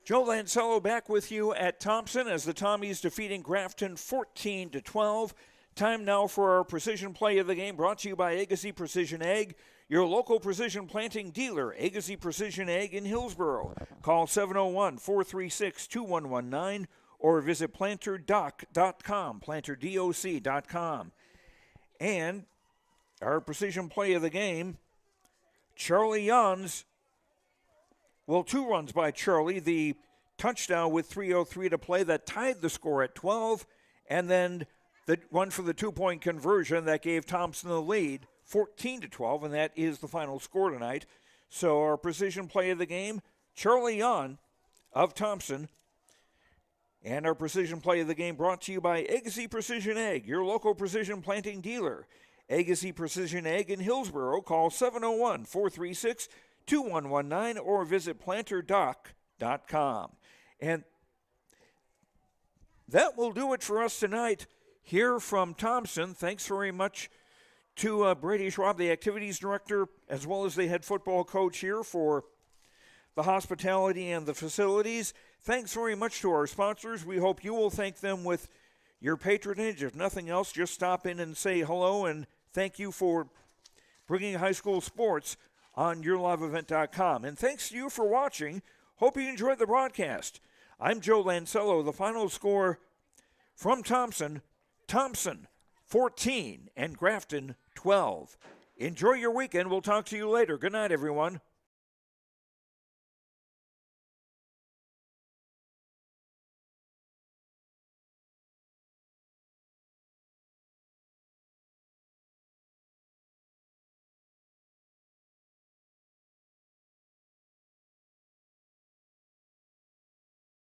Joe Lancello back with you at Thompson as the Tommies defeating Grafton 14-12. Time now for our precision play of the game, brought to you by Agassiz Precision Ag, your local precision planting dealer. Agassiz Precision Ag in Hillsboro. Call 701-436-2119 or visit planterdoc.com, planterdoc.com. And our precision play of the game, Charlie Jans. Well, 2 runs by Charlie. The touchdown with 3:03 to play that tied the score at 12, and then the one for the 2-point conversion that gave Thompson the lead, 14-12, and that is the final score tonight. So our precision play of the game, Charlie Yon of Thompson. And our precision play of the game brought to you by Agassiz Precision Ag, your local precision planting dealer. Agassiz Precision Ag in Hillsboro. Call 701-436-2119 or visit planterdoc.com. And that will do it for us tonight here from Thompson. Thanks very much to Brady Schwab, the activities director, as well as the head football coach here for the hospitality and the facilities. Thanks very much to our sponsors. We hope you will thank them with your patronage. If nothing else, just stop in and say hello, and thank you for bringing high school sports on YourLiveEvent.com. And thanks to you for watching. Hope you enjoyed the broadcast. I'm Joe Lancello. The final score from Thompson 14 and Grafton 12. Enjoy your weekend. We'll talk to you later. Good night, everyone.